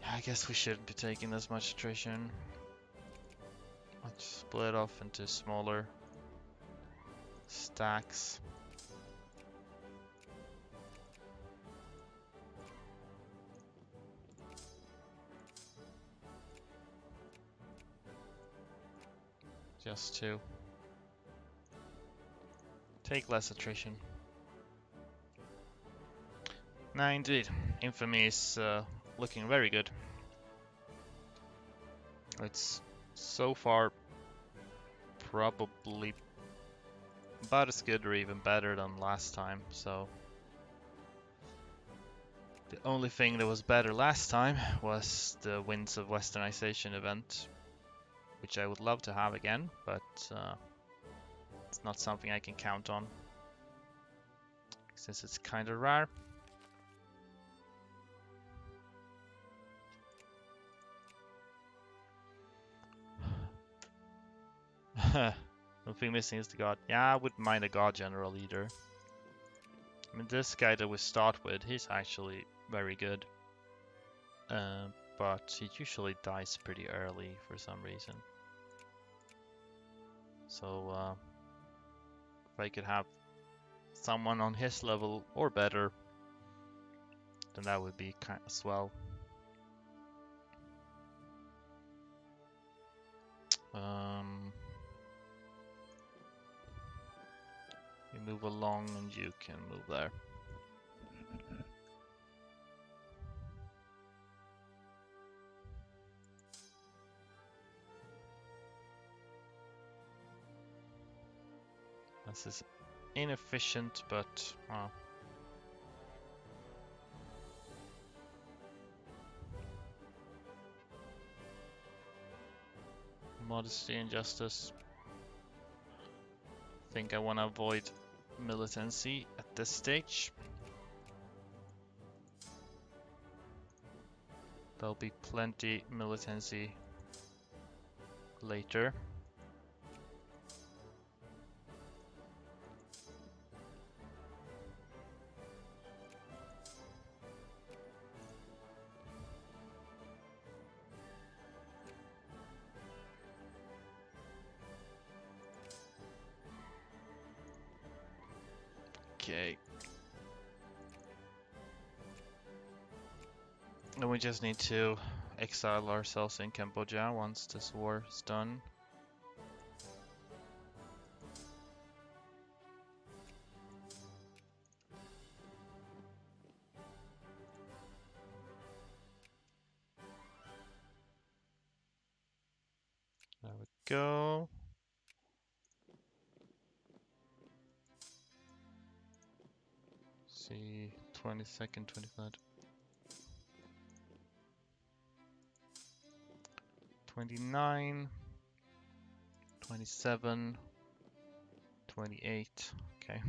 I guess we shouldn't be taking this much attrition. Let's split off into smaller stacks. Just to take less attrition. Nah, indeed. Infamy is looking very good. It's so far probably about as good or even better than last time, so the only thing that was better last time was the Winds of Westernization event, which I would love to have again, but it's not something I can count on since it's kind of rare. The thing missing is the god. Yeah, I wouldn't mind a god general either. I mean, this guy that we start with, he's actually very good. But he usually dies pretty early for some reason. So, if I could have someone on his level or better, then that would be kind of swell. You move along and you can move there. This is inefficient, but modesty and justice. I think I want to avoid militancy at this stage. There'll be plenty militancy later. Okay. Then we just need to exile ourselves in Cambodia once this war is done. we go. See, 22nd, 23rd. 29, 27, 28, okay.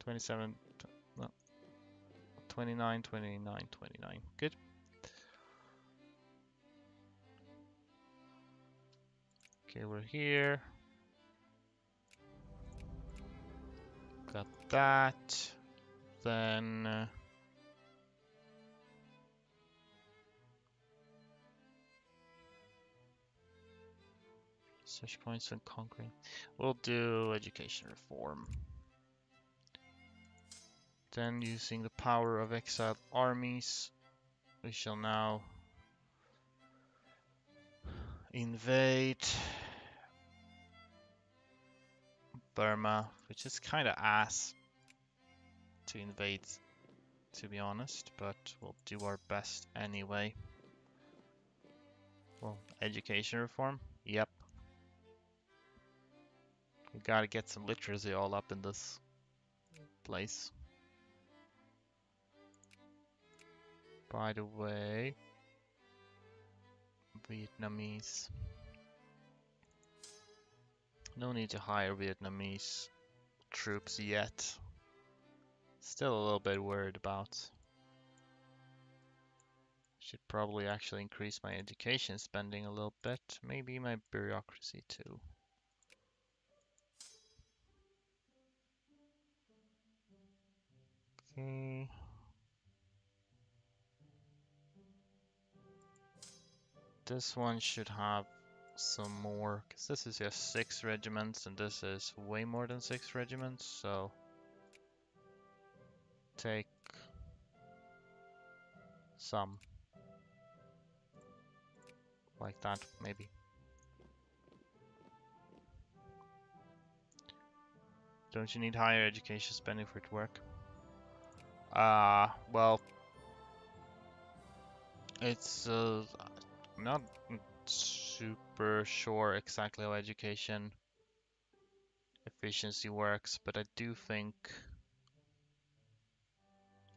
27, no, 29, 29, 29, good. Okay, we're here. Got that. Then search points and conquering. We'll do education reform. Then using the power of exiled armies, we shall now invade Burma, which is kind of ass to invade, to be honest, but we'll do our best anyway. Well, education reform? Yep. We gotta get some literacy all up in this place. By the way, Vietnamese. No need to hire Vietnamese troops yet. Still a little bit worried about. Should probably actually increase my education spending a little bit. Maybe my bureaucracy too. Okay. This one should have some more, because this is just 6 regiments and this is way more than 6 regiments, so take some. Like that, maybe. Don't you need higher education spending for it to work? Well, it's not super sure exactly how education efficiency works, but I do think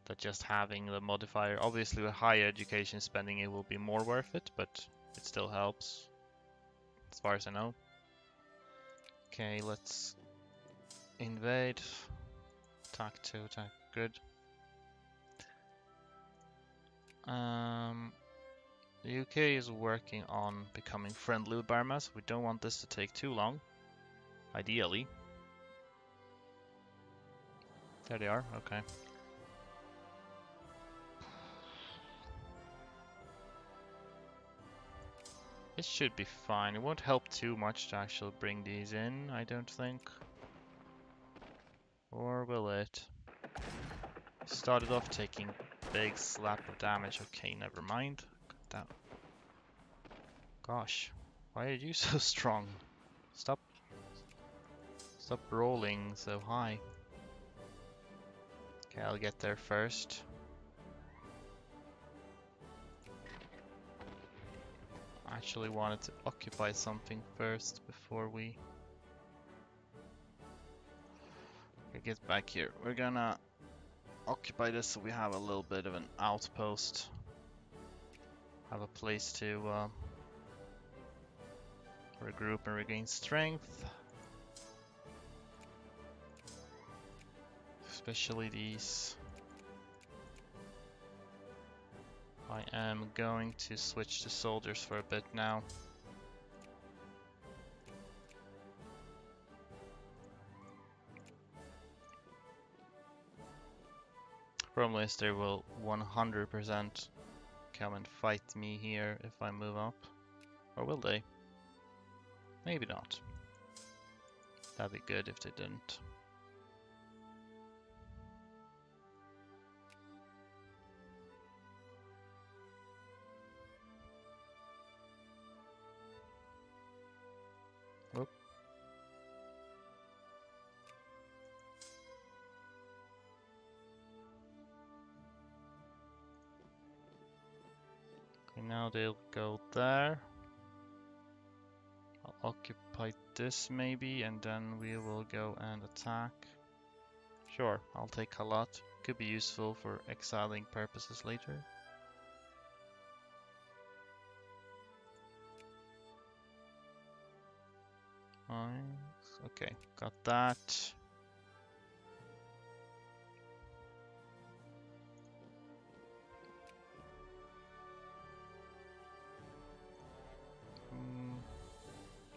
that just having the modifier, obviously with higher education spending it will be more worth it, but it still helps, as far as I know. Okay, let's invade. Attack 2, attack, good. The UK is working on becoming friendly with Burma, so we don't want this to take too long, ideally. There they are, okay. This should be fine. It won't help too much to actually bring these in, I don't think. Or will it? Started off taking big slap of damage. Okay, never mind. Got that. Gosh, why are you so strong? Stop rolling so high. Okay, I'll get there first. I actually wanted to occupy something first before we get back here. We're gonna occupy this so we have a little bit of an outpost. Have a place to regroup and regain strength. Especially these. I am going to switch to soldiers for a bit now. Problem is they will 100% come and fight me here if I move up. Or will they? Maybe not. That'd be good if they didn't. Whoop. Now they'll go there. I'll occupy this maybe, and then we will go and attack. Sure, I'll take a lot. Could be useful for exiling purposes later. Okay, got that.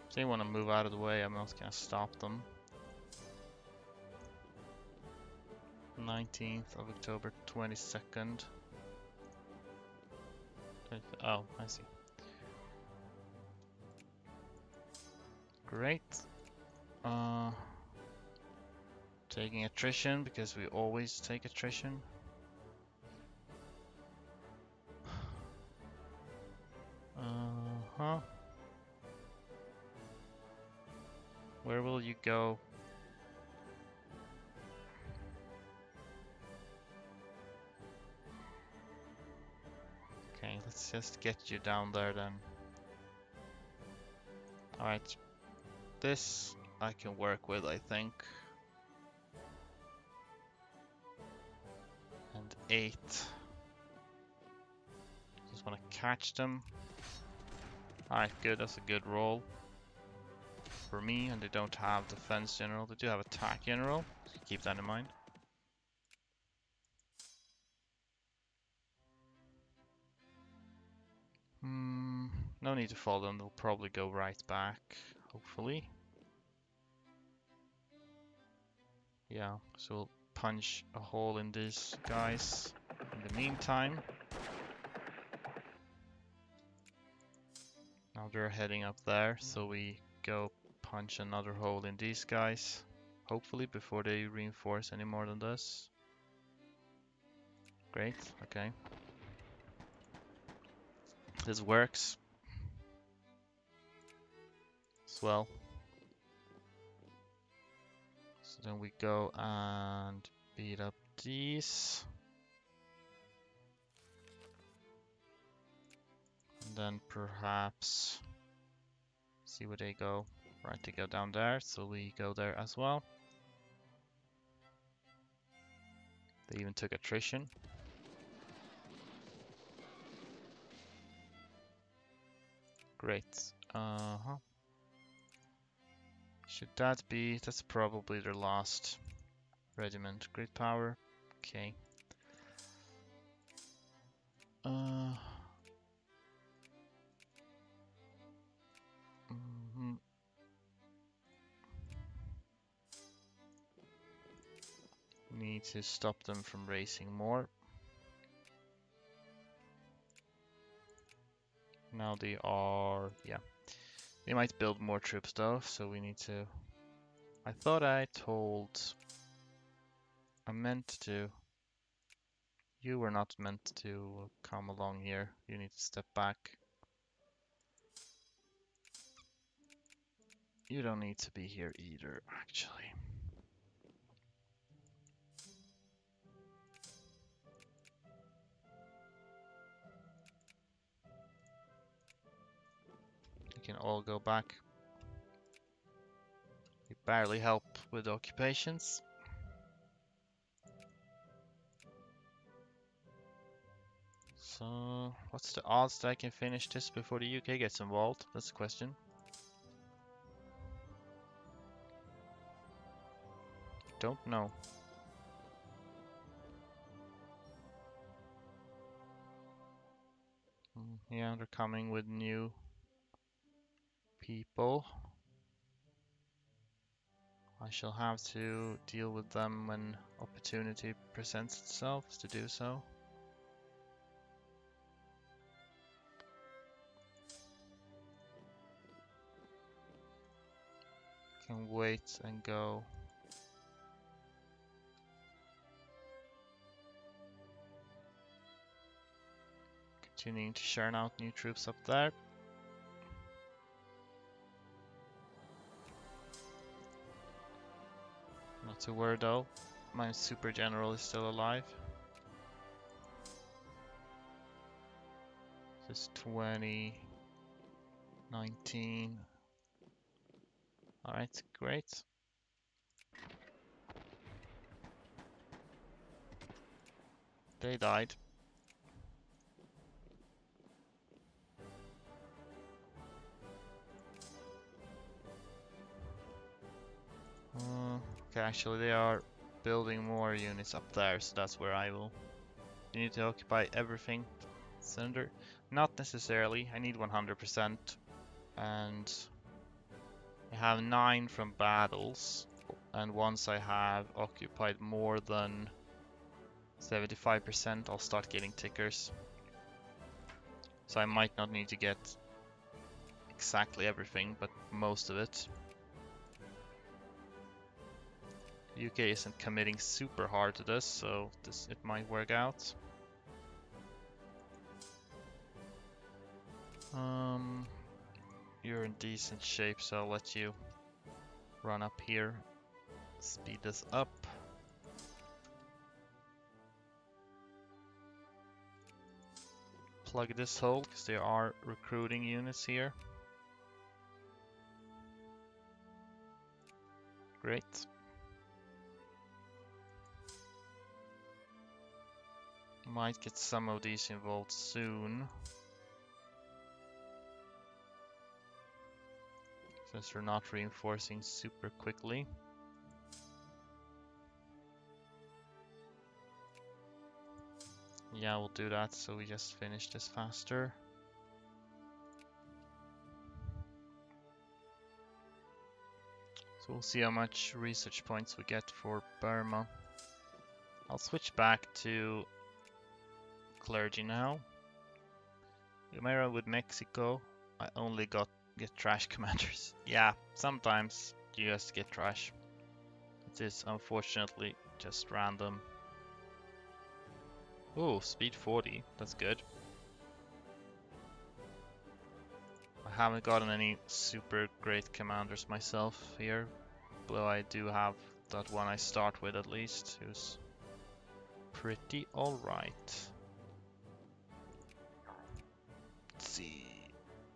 If they want to move out of the way, I'm not gonna stop them. 19th of October, 22nd. Oh, I see. Great. Taking attrition because we always take attrition. Where will you go? Okay, let's just get you down there then. Alright, this I can work with, I think. And 8. Just want to catch them. Alright, good, that's a good roll for me, and they don't have defense general. They do have attack general, so keep that in mind. No need to follow them, they'll probably go right back, hopefully. Yeah, so we'll punch a hole in these guys in the meantime. Now they're heading up there, so we go punch another hole in these guys, hopefully before they reinforce any more than this. Great, okay. This works as well. So then we go and beat up these. And then perhaps see where they go. Right, they go down there, so we go there as well. They even took attrition. Great. Should that be? That's probably their last regiment. Great power. Okay. Need to stop them from racing more. Now they are, yeah. They might build more troops though, so we need to... I thought I meant to. You were not meant to come along here. You need to step back. You don't need to be here either, actually. You can all go back. You barely help with occupations. So, what's the odds that I can finish this before the UK gets involved? That's the question. Don't know. Yeah, they're coming with new people. I shall have to deal with them when opportunity presents itself to do so. Can wait and go. Continuing to churn out new troops up there. Not too worried though. My super general is still alive. So is 20, 19. Alright, great. They died. Okay, actually they are building more units up there, so that's where I will. You need to occupy everything. Center? Not necessarily. I need 100%. And I have 9 from battles. And once I have occupied more than 75%, I'll start getting tickers. So I might not need to get exactly everything, but most of it. UK isn't committing super hard to this, so it might work out. You're in decent shape, so I'll let you run up here. Speed this up. Plug this hole, because there are recruiting units here. Great. Might get some of these involved soon. Since we're not reinforcing super quickly. Yeah, we'll do that so we just finish this faster. So we'll see how much research points we get for Burma. I'll switch back to clergy now. Umera with Mexico, I only get trash commanders. Yeah, sometimes you just get trash. It is unfortunately just random. Oh, speed 40, that's good. I haven't gotten any super great commanders myself here, though I do have that one I start with at least, who's pretty alright. Let's see.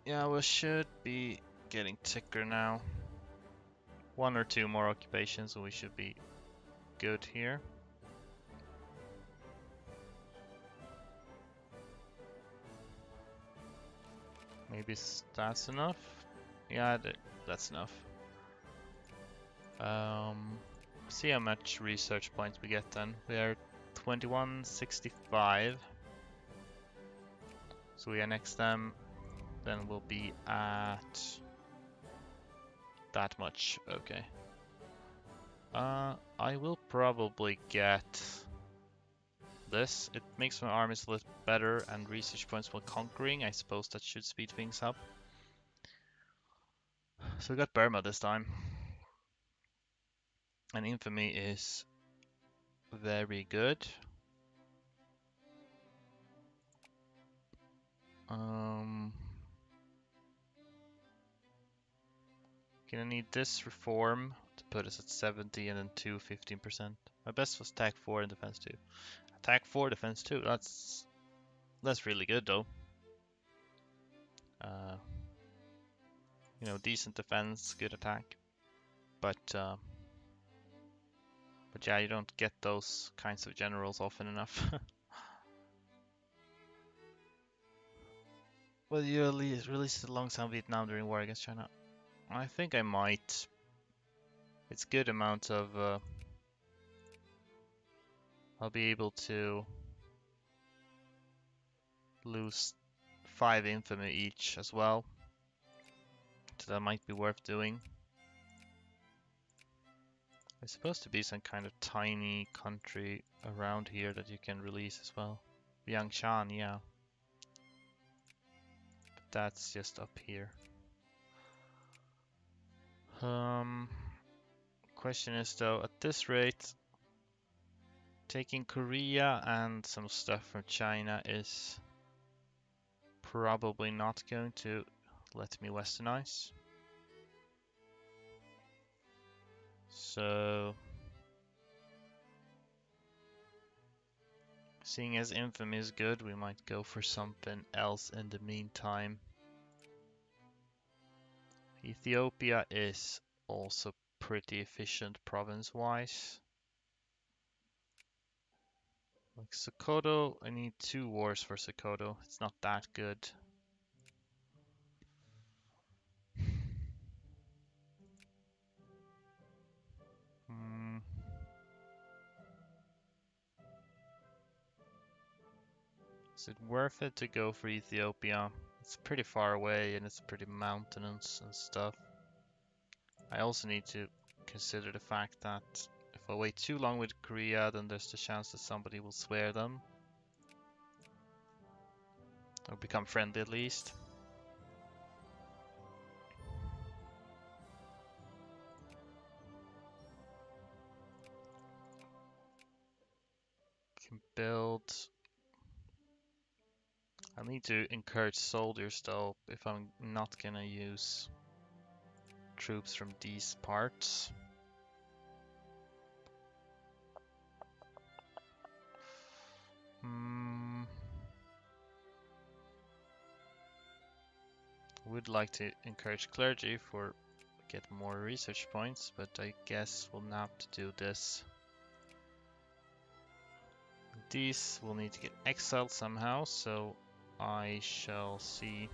Yeah, we should be getting ticker now. 1 or 2 more occupations, so we should be good here. Maybe that's enough? Yeah, that's enough. See how much research points we get then. We are 2165. So we annex them, then we'll be at that much. Okay. I will probably get this. It makes my armies a little better and research points while conquering. I suppose that should speed things up. So we got Burma this time. And infamy is very good. Gonna need this reform to put us at 70 and then 2 15%. My best was attack 4 and defense 2. Attack 4, defense 2. That's really good though. You know, decent defense, good attack. But yeah, you don't get those kinds of generals often enough. Well, you released it alongside Vietnam during war against China. I think I might. It's good amount of. I'll be able to lose 5 infamy each as well. So that might be worth doing. There's supposed to be some kind of tiny country around here that you can release as well. Yangshan, yeah. But that's just up here. Question is though, at this rate, taking Korea and some stuff from China is probably not going to let me westernize. So Seeing as infamy is good, we might go for something else in the meantime. Ethiopia is also pretty efficient province-wise. Like Sokoto, I need 2 wars for Sokoto. It's not that good. Hmm. Is it worth it to go for Ethiopia? It's pretty far away and it's pretty mountainous and stuff. I also need to consider the fact that if I wait too long with Korea, then there's the chance that somebody will swear them. Or become friendly at least. Can build. I need to encourage soldiers though if I'm not gonna use troops from these parts. Would like to encourage clergy for get more research points, but I guess we'll not have to do this. These will need to get exiled somehow, so I shall see.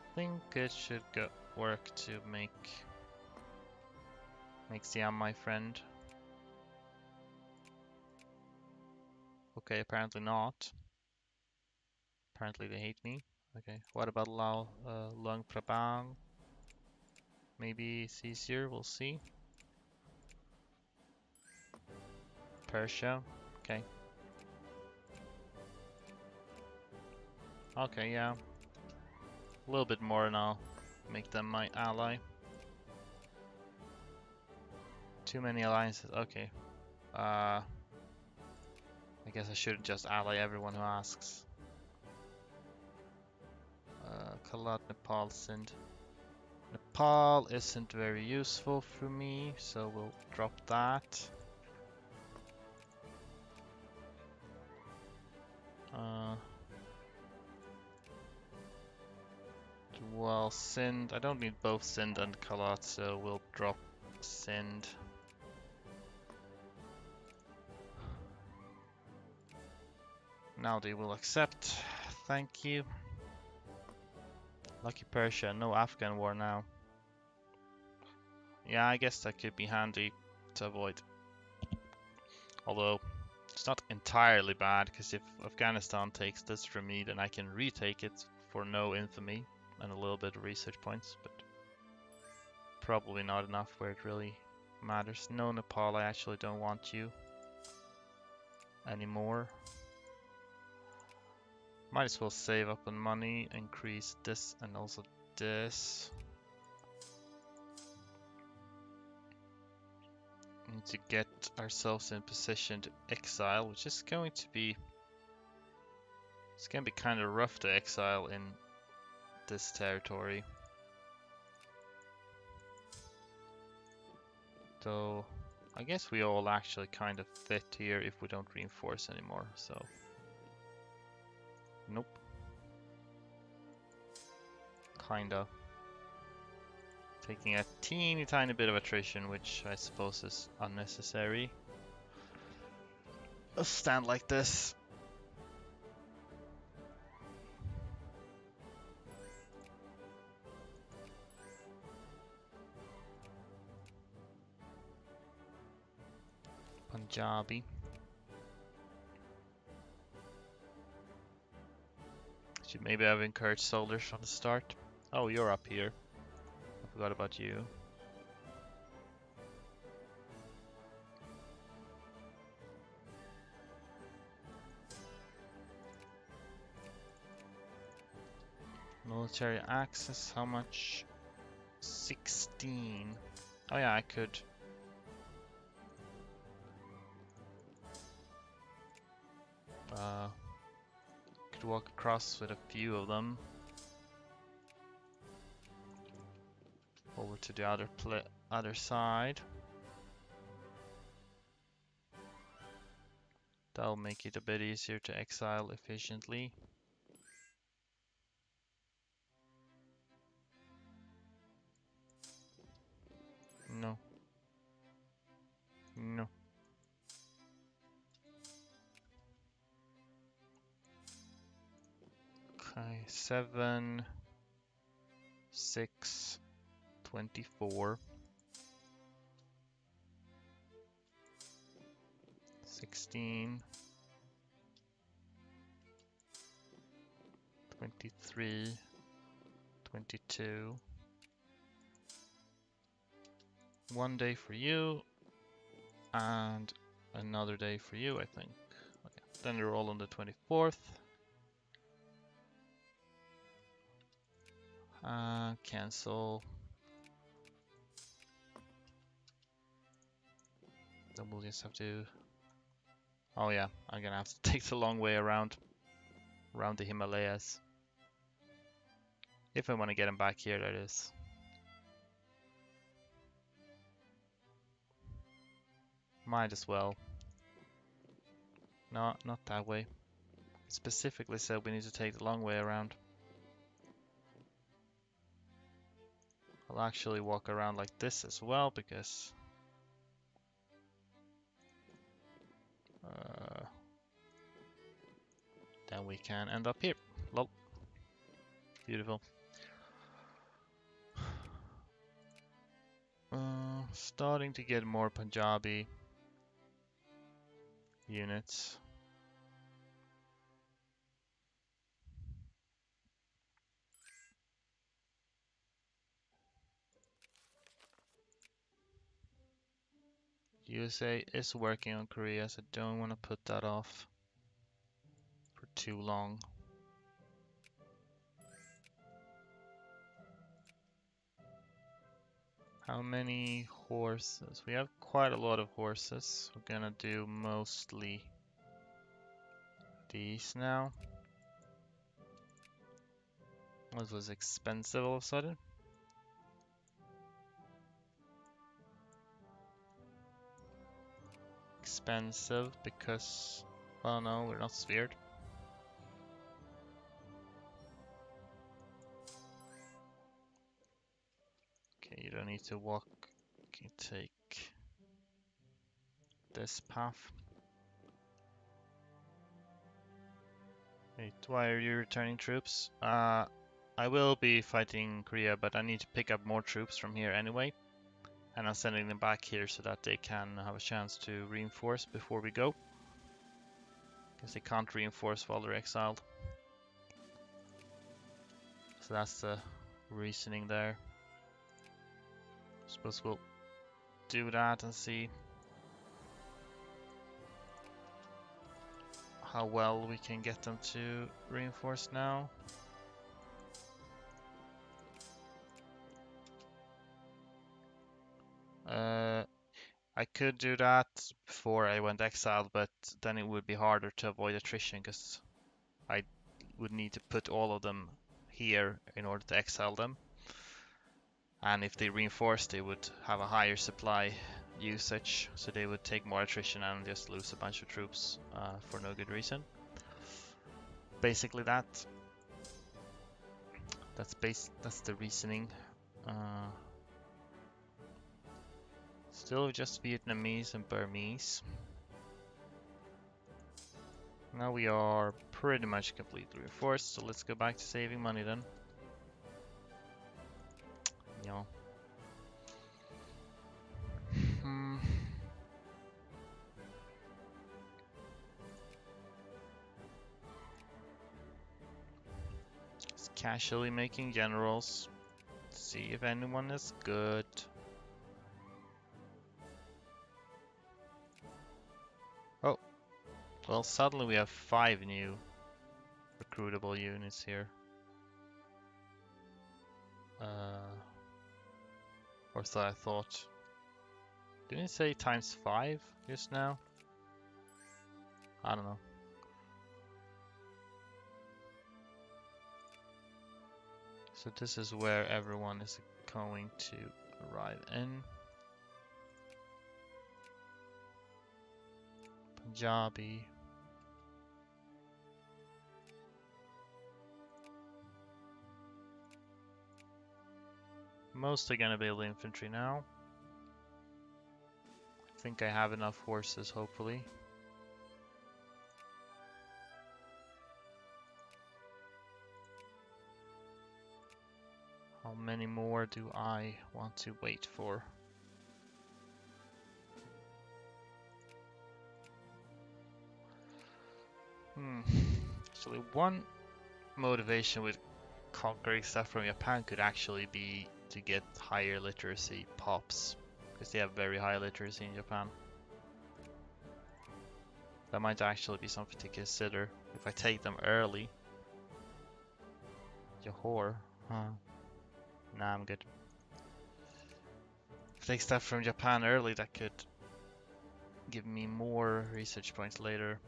I think it should work to make Siam my friend. Okay, apparently not. Apparently they hate me. Okay, what about Luang Prabang? Maybe it's easier, we'll see. Persia, okay. Okay, yeah. A little bit more and I'll make them my ally. Too many alliances, okay. I guess I should just ally everyone who asks. Kalat, Nepal, Sindh. Nepal isn't very useful for me, so we'll drop that. Well, Sindh, I don't need both Sindh and Kalat, so we'll drop Sindh. Now they will accept. Thank you. Lucky Persia, no Afghan war now. Yeah, I guess that could be handy to avoid. Although, it's not entirely bad, because if Afghanistan takes this from me, then I can retake it for no infamy and a little bit of research points, but probably not enough where it really matters. No, Nepal, I actually don't want you anymore. Might as well save up on money, increase this and also this. Need to get ourselves in position to exile, which is going to be... It's going to be kind of rough to exile in this territory. Though, I guess we all actually kind of fit here if we don't reinforce anymore, so... Nope. Kinda. Taking a teeny tiny bit of attrition, which I suppose is unnecessary. A stand like this. Punjabi. Should maybe have encouraged soldiers from the start. Oh, you're up here. I forgot about you. Military access, how much? 16. Oh yeah, I could. Could walk across with a few of them. Over to the other side. That'll make it a bit easier to exile efficiently. No. No. Okay, 7, 6, 24, 16, 23, 22. 1 day for you, and another day for you, I think. Okay. Then you're all on the 24th. Cancel. Then we'll just have to... Oh yeah, I'm gonna have to take the long way around the Himalayas. If I want to get him back here, that is. Might as well. No, not that way. It specifically said we need to take the long way around. I'll actually walk around like this as well, because then we can end up here. Lol. Beautiful. Starting to get more Punjabi units. USA is working on Korea, so don't want to put that off for too long. How many horses? We have quite a lot of horses. We're gonna do mostly these now. This was expensive all of a sudden. Expensive because, well, no, we're not sphered. Okay, you don't need to walk. You can take this path. Wait, why are you returning troops? I will be fighting Korea, but I need to pick up more troops from here anyway. And I'm sending them back here so that they can have a chance to reinforce before we go. Because they can't reinforce while they're exiled. So that's the reasoning there. I suppose we'll do that and see how well we can get them to reinforce now. I could do that before I went exiled, but then it would be harder to avoid attrition because I would need to put all of them here in order to exile them. And if they reinforce, they would have a higher supply usage, so they would take more attrition and just lose a bunch of troops for no good reason. Basically that's the reasoning. Still just Vietnamese and Burmese. Now we are pretty much completely reinforced, so let's go back to saving money then. Yeah. Just casually making generals. See if anyone is good. Oh, well, suddenly we have 5 new recruitable units here. Or so I thought. Didn't it say times 5 just now? I don't know. So this is where everyone is going to arrive in. Punjabi. Mostly gonna build infantry now. I think I have enough horses, hopefully. How many more do I want to wait for? Actually, one motivation with conquering stuff from Japan could actually be to get higher literacy pops, because they have very high literacy in Japan. That might actually be something to consider if I take them early. Johor, huh? Nah, I'm good. If I take stuff from Japan early, that could give me more research points later.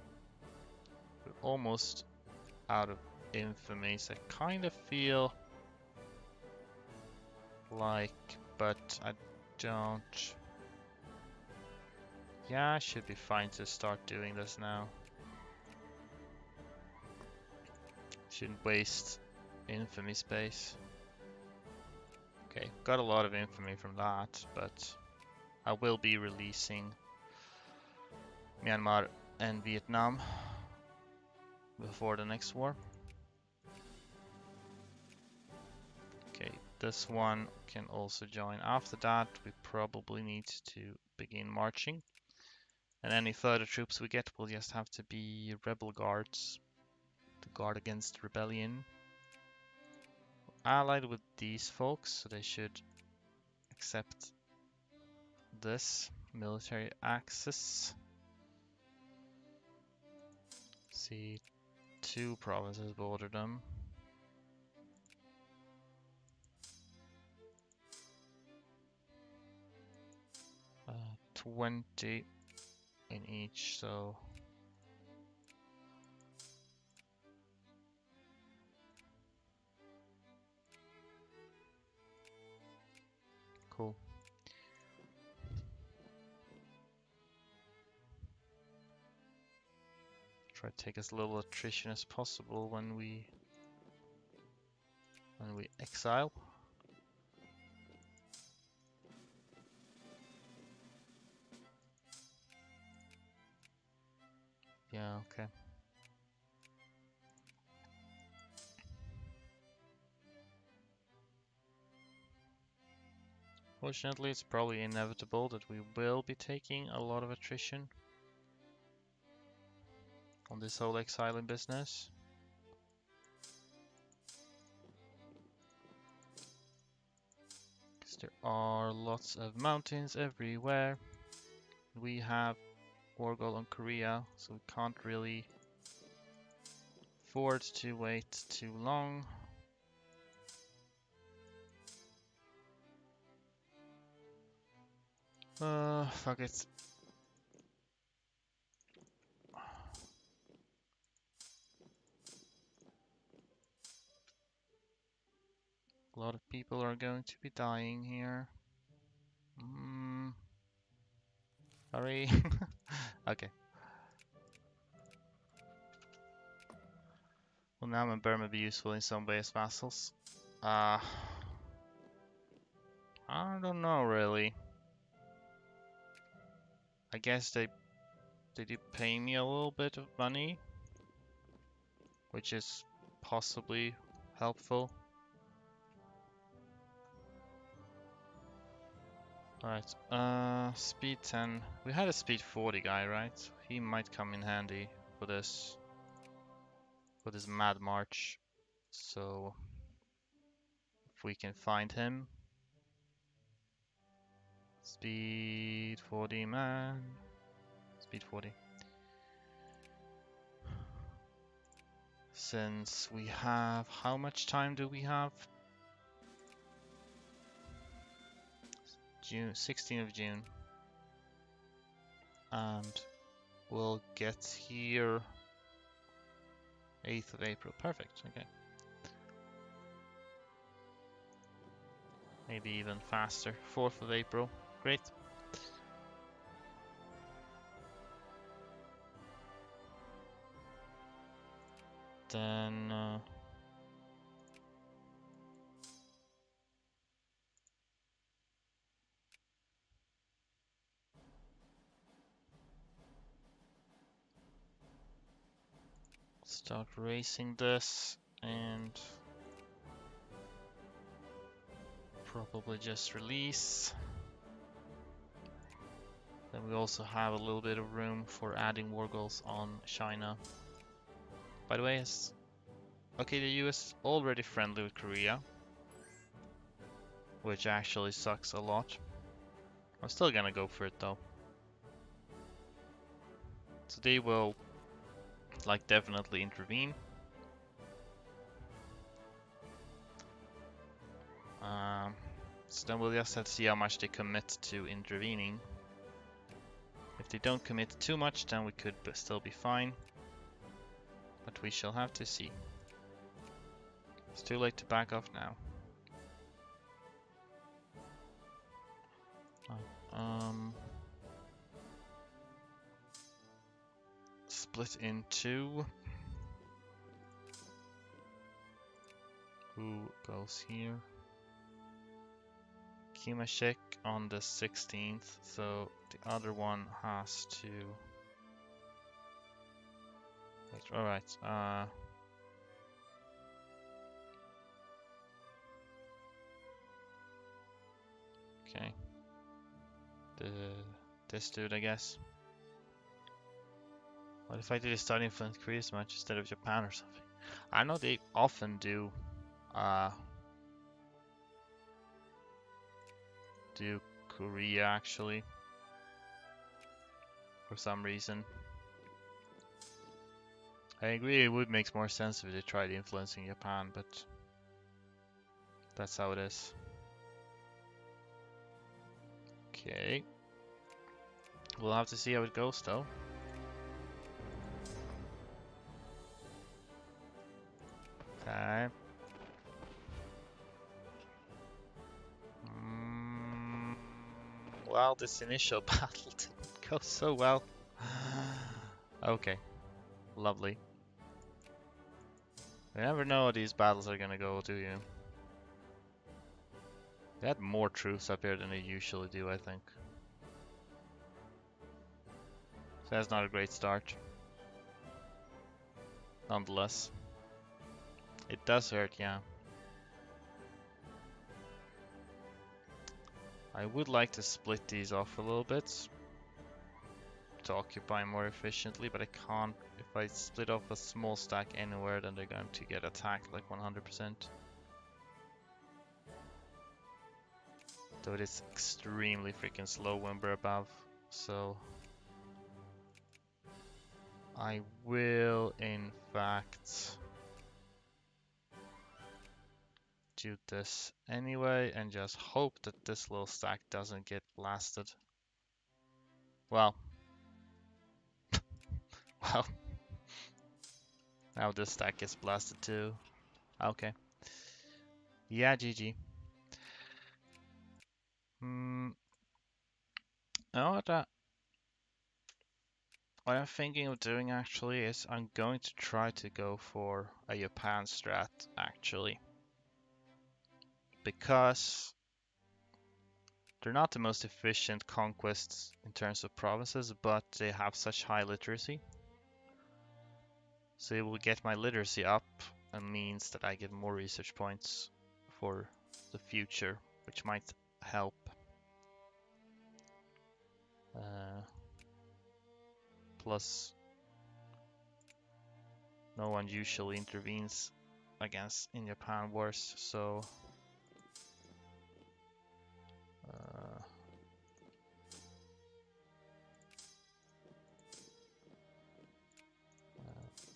We're almost out of infamy, so I kind of feel like, but I don't. Yeah, I should be fine to start doing this now. Shouldn't waste infamy space. Okay, got a lot of infamy from that, but I will be releasing Myanmar and Vietnam before the next war. Okay, this one can also join. After that, we probably need to begin marching. And any further troops we get will just have to be rebel guards to guard against rebellion. Allied with these folks, so they should accept this military access. See, 2 provinces border them. 20 in each, so cool. Try to take as little attrition as possible when we exile. Yeah, okay. Fortunately, it's probably inevitable that we will be taking a lot of attrition on this whole exiling business. Because there are lots of mountains everywhere. We have war goal on Korea, so we can't really afford to wait too long. Fuck it. A lot of people are going to be dying here. Hurry. Okay. Will Nam and Burma be useful in some way as vassals? I don't know really. I guess they do pay me a little bit of money, which is possibly helpful. Alright, speed 10. We had a speed 40 guy, right? He might come in handy for this mad march. So if we can find him. Speed 40 man. Speed 40. Since we have, how much time do we have? June, 16th of June. And we'll get here 8th of April. Perfect, okay. Maybe even faster. 4th of April. Great. Then Start racing this and probably just release. Then we also have a little bit of room for adding war goals on China. By the way, okay, the US is already friendly with Korea, which actually sucks a lot. I'm still gonna go for it though. So they will like definitely intervene. So then we'll just have to see how much they commit to intervening. If they don't commit too much, then we could still be fine. But we shall have to see. It's too late to back off now. Split in two. Who goes here? Kimashek on the 16th, so the other one has to... Alright, okay. This dude, I guess. What if I did a start influence Korea so much instead of Japan or something? I know they often do Korea actually for some reason. I agree it would make more sense if they tried influencing Japan, but that's how it is. Okay. We'll have to see how it goes though. Okay. Well, this initial battle didn't go so well. Okay. Lovely. You never know how these battles are gonna go, do you? They had more troops up here than they usually do, I think. So that's not a great start. Nonetheless. It does hurt, yeah. I would like to split these off a little bit to occupy more efficiently, but I can't. If I split off a small stack anywhere, then they're going to get attacked like 100%. Though it is extremely freaking slow when we're above, so I will in fact do this anyway and just hope that this little stack doesn't get blasted. Well, well, now this stack gets blasted too. Okay. Yeah, GG. Now what I'm thinking of doing actually is I'm going to try to go for a Japan strat actually. Because they're not the most efficient conquests in terms of provinces, but they have such high literacy. So it will get my literacy up and means that I get more research points for the future, which might help. Plus, no one usually intervenes against in Japan wars, so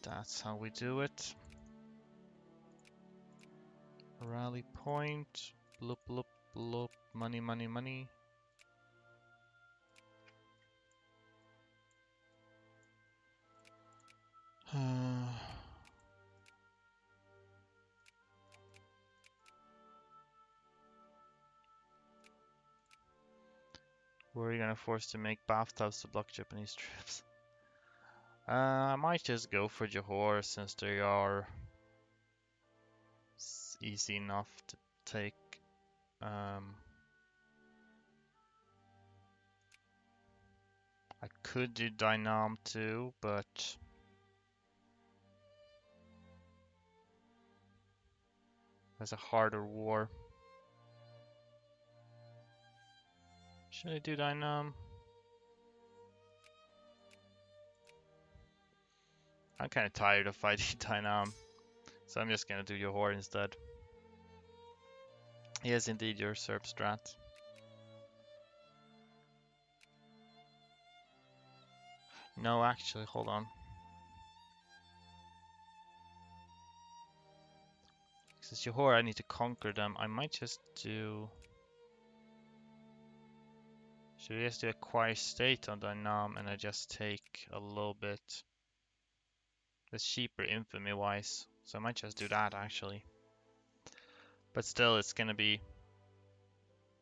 that's how we do it. Rally point, bloop bloop bloop, money money money. Where are you gonna force to make bathtubs to block Japanese troops? I might just go for Johor since they are easy enough to take. I could do Dynam too, but Has a harder war. Should I do Dynam? I'm kind of tired of fighting Dynam, so I'm just gonna do Johor instead. Yes, indeed, your Serb strat. No, actually, hold on. Since Johor, I need to conquer them. I might just do. Should I just do acquire state on Dynam and I just take a little bit? It's cheaper infamy wise, so I might just do that actually. But still, it's gonna be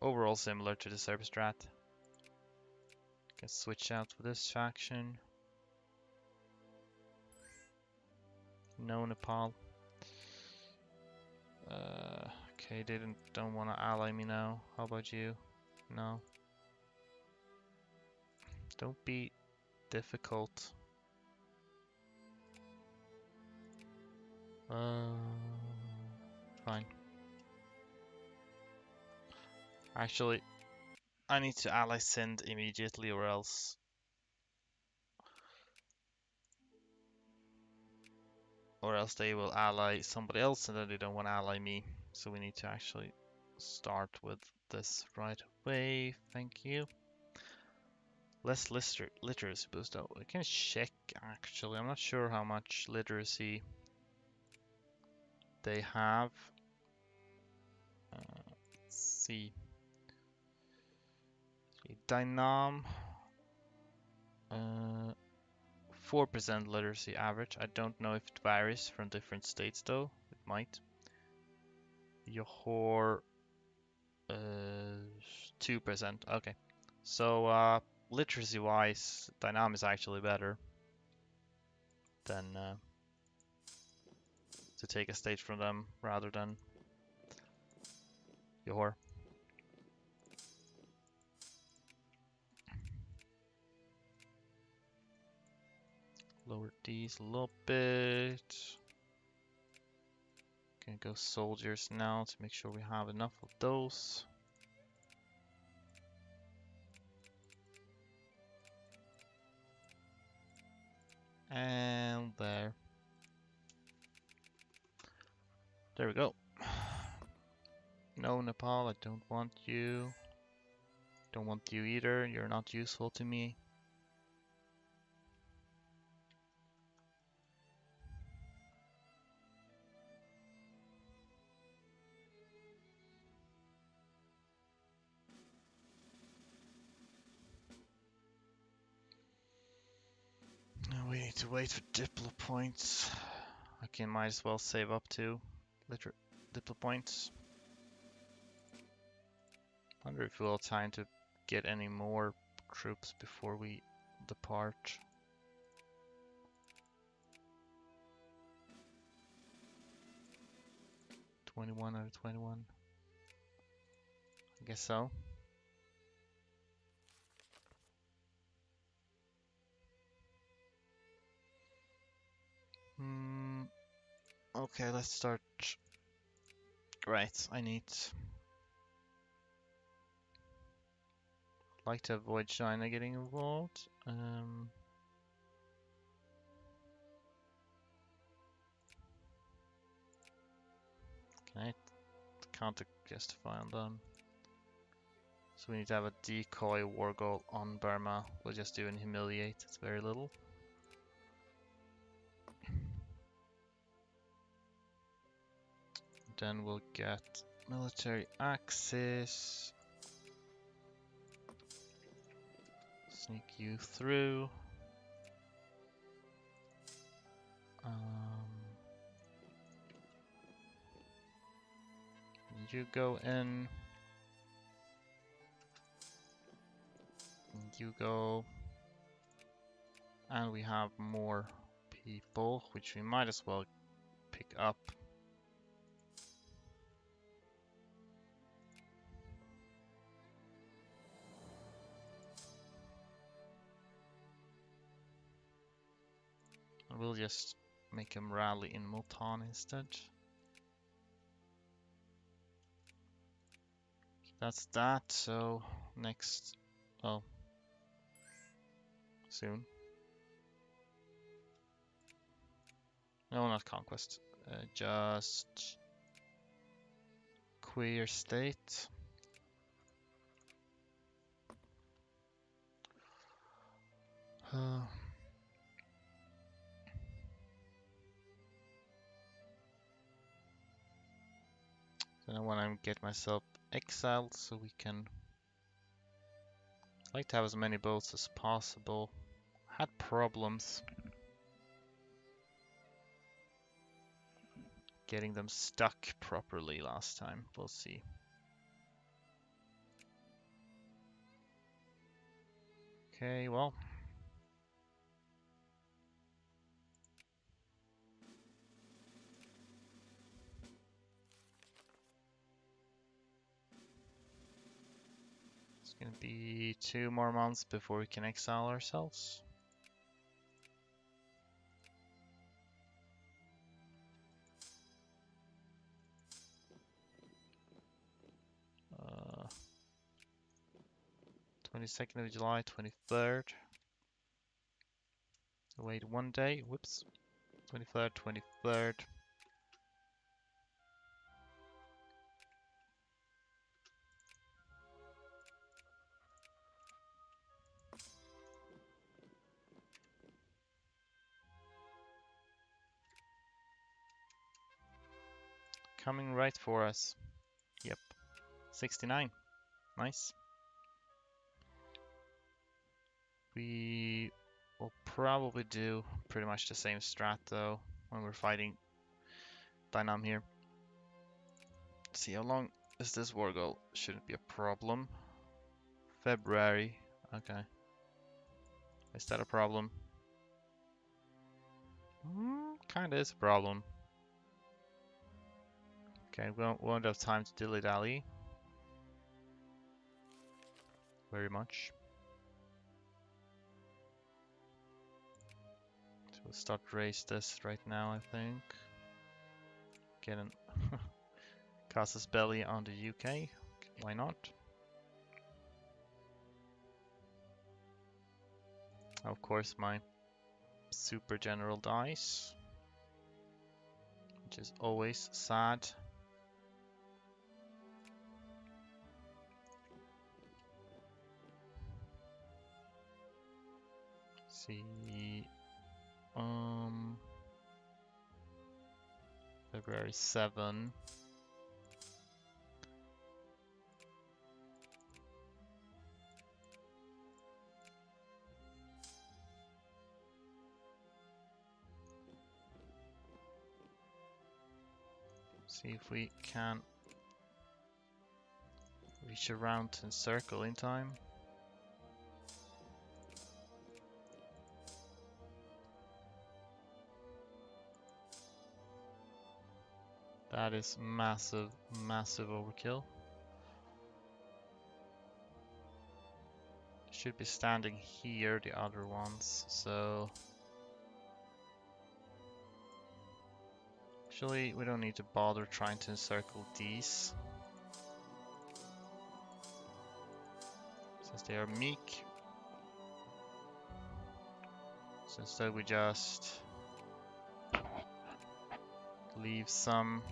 overall similar to the Serb strat. Can switch out for this faction. No Nepal. Okay, they don't want to ally me now. How about you? No. Don't be difficult. Fine. Actually, I need to ally Sind immediately or else they will ally somebody else and then they don't want to ally me. So we need to actually start with this right away. Thank you. Less literacy boost though. I can check actually. I'm not sure how much literacy they have. Let's see. Dynam. 4% literacy average. I don't know if it varies from different states though. It might. Johor 2%. Okay. So literacy wise, Dynam is actually better than to take a state from them rather than Johor. Lower these a little bit. Gonna go soldiers now to make sure we have enough of those. And there. There we go. No, Nepal, I don't want you. Don't want you either. You're not useful to me. Now we need to wait for diplo points. I might as well save up to diplo points. Wonder if we'll have time to get any more troops before we depart. $21 out of 21. I guess so. Okay, let's start. Right, I need. Like to avoid China getting involved. Can I counter justify on them? So we need to have a decoy war goal on Burma. We'll just do and humiliate. It's very little. Then we'll get military access. Sneak you through. You go in. You go. And we have more people, which we might as well pick up. We'll just make him rally in Multan instead. That's that. So next, oh, soon. No, not conquest. Just queer state. Then I want to get myself exiled so we can. I like to have as many boats as possible. Had problems getting them stuck properly last time. We'll see. Okay, well. It's gonna be 2 more months before we can exile ourselves. Uh, 22nd of July, 23rd. Wait 1 day. Whoops. 23rd, 23rd. Coming right for us. Yep. 69. Nice. We will probably do pretty much the same strat though when we're fighting Dynam here. See how long is this war goal? Shouldn't be a problem. February. Okay. Is that a problem? Kinda is a problem. Okay, we won't have time to dilly-dally. Very much. So we'll start race this right now, I think. Get an Casus Belli on the UK. Why not? Of course, my super general dies, which is always sad. See, February 7. See if we can reach around and circle in time. That is massive, massive overkill. Should be standing here, the other ones, so... Actually, we don't need to bother trying to encircle these. Since they are meek. So instead we just leave some.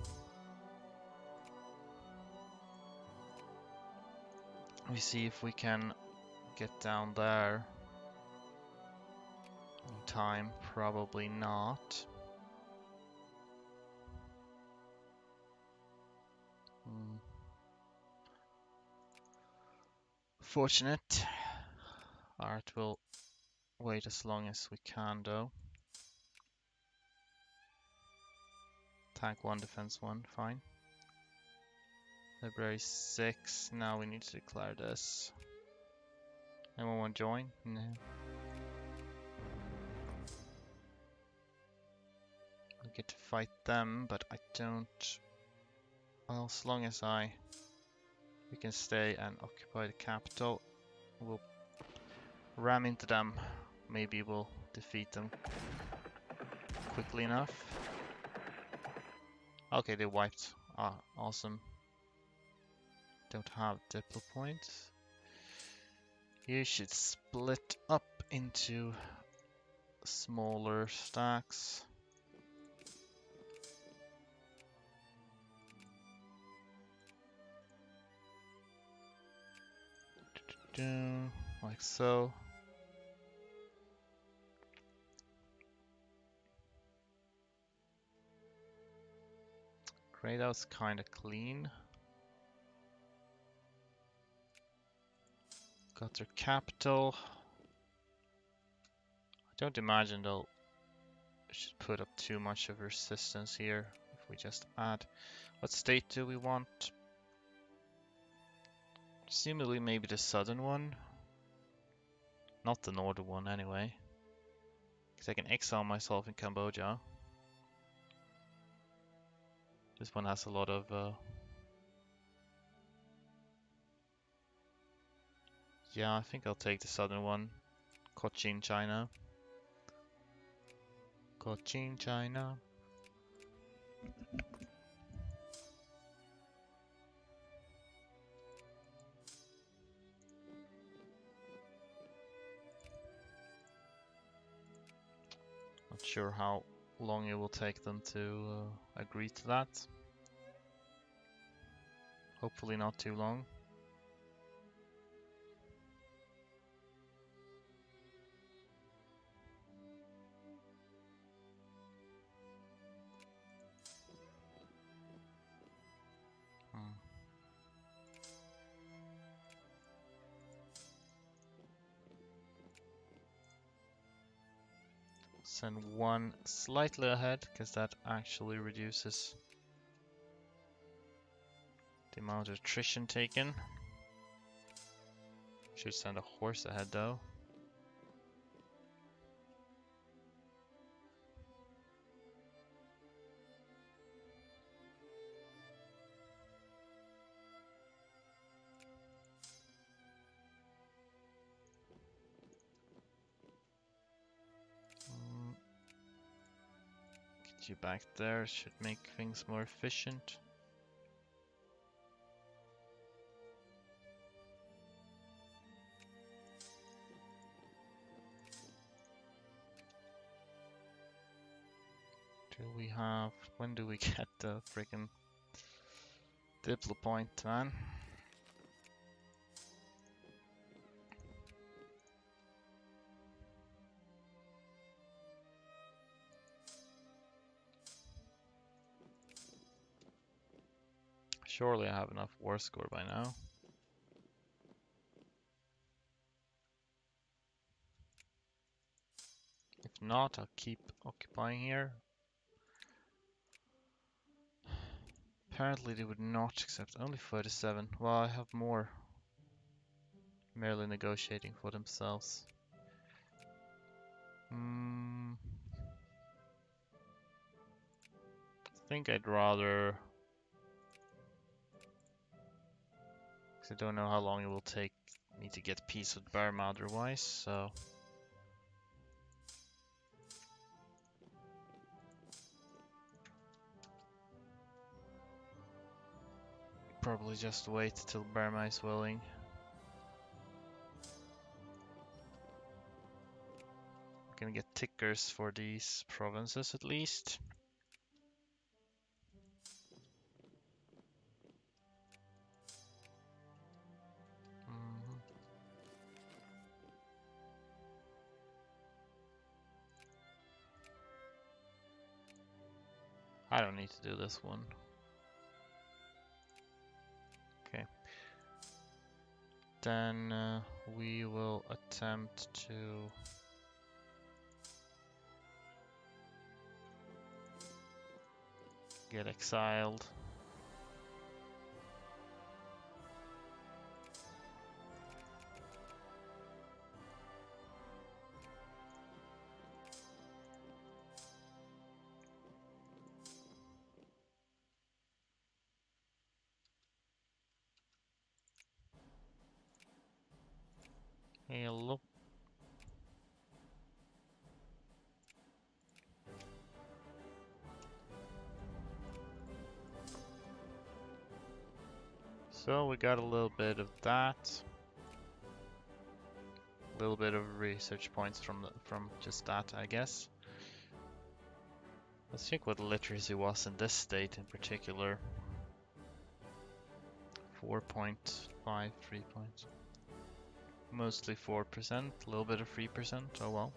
We see if we can get down there in time. Probably not. Fortunate. Alright, we'll wait as long as we can though. Tank 1, defense 1, fine. February 6, now we need to declare this. Anyone want to join? No. I get to fight them, but I don't... Well, as long as we can stay and occupy the capital, we'll ram into them. Maybe we'll defeat them quickly enough. Okay, they wiped. Ah, awesome. Don't have diplo points. You should split up into smaller stacks. Like so. Great, that was kind of clean. Got their capital. I don't imagine they'll should put up too much of resistance here if we just add. What state do we want? Presumably maybe the southern one. Not the northern one anyway. Because I can exile myself in Cambodia. This one has a lot of yeah, I think I'll take the southern one. Cochin, China. Cochin, China. Not sure how long it will take them to agree to that. Hopefully not too long. Send one slightly ahead, because that actually reduces the amount of attrition taken. Should send a horse ahead though. Get you back there, should make things more efficient. Do we have... when do we get the freaking diplo point, man? Surely I have enough war score by now. If not, I'll keep occupying here. Apparently they would not accept only 37. Well, I have more. Merely negotiating for themselves. I think I'd rather... because I don't know how long it will take me to get peace with Burma otherwise, so... probably just wait till Burma is willing. I'm gonna get tickers for these provinces at least. I don't need to do this one. Okay. Then we will attempt to get exiled. Hello. So we got a little bit of that. A little bit of research points from just that, I guess. Let's check what literacy was in this state in particular. 4.5, 3 points. Mostly 4%, a little bit of 3%, oh well.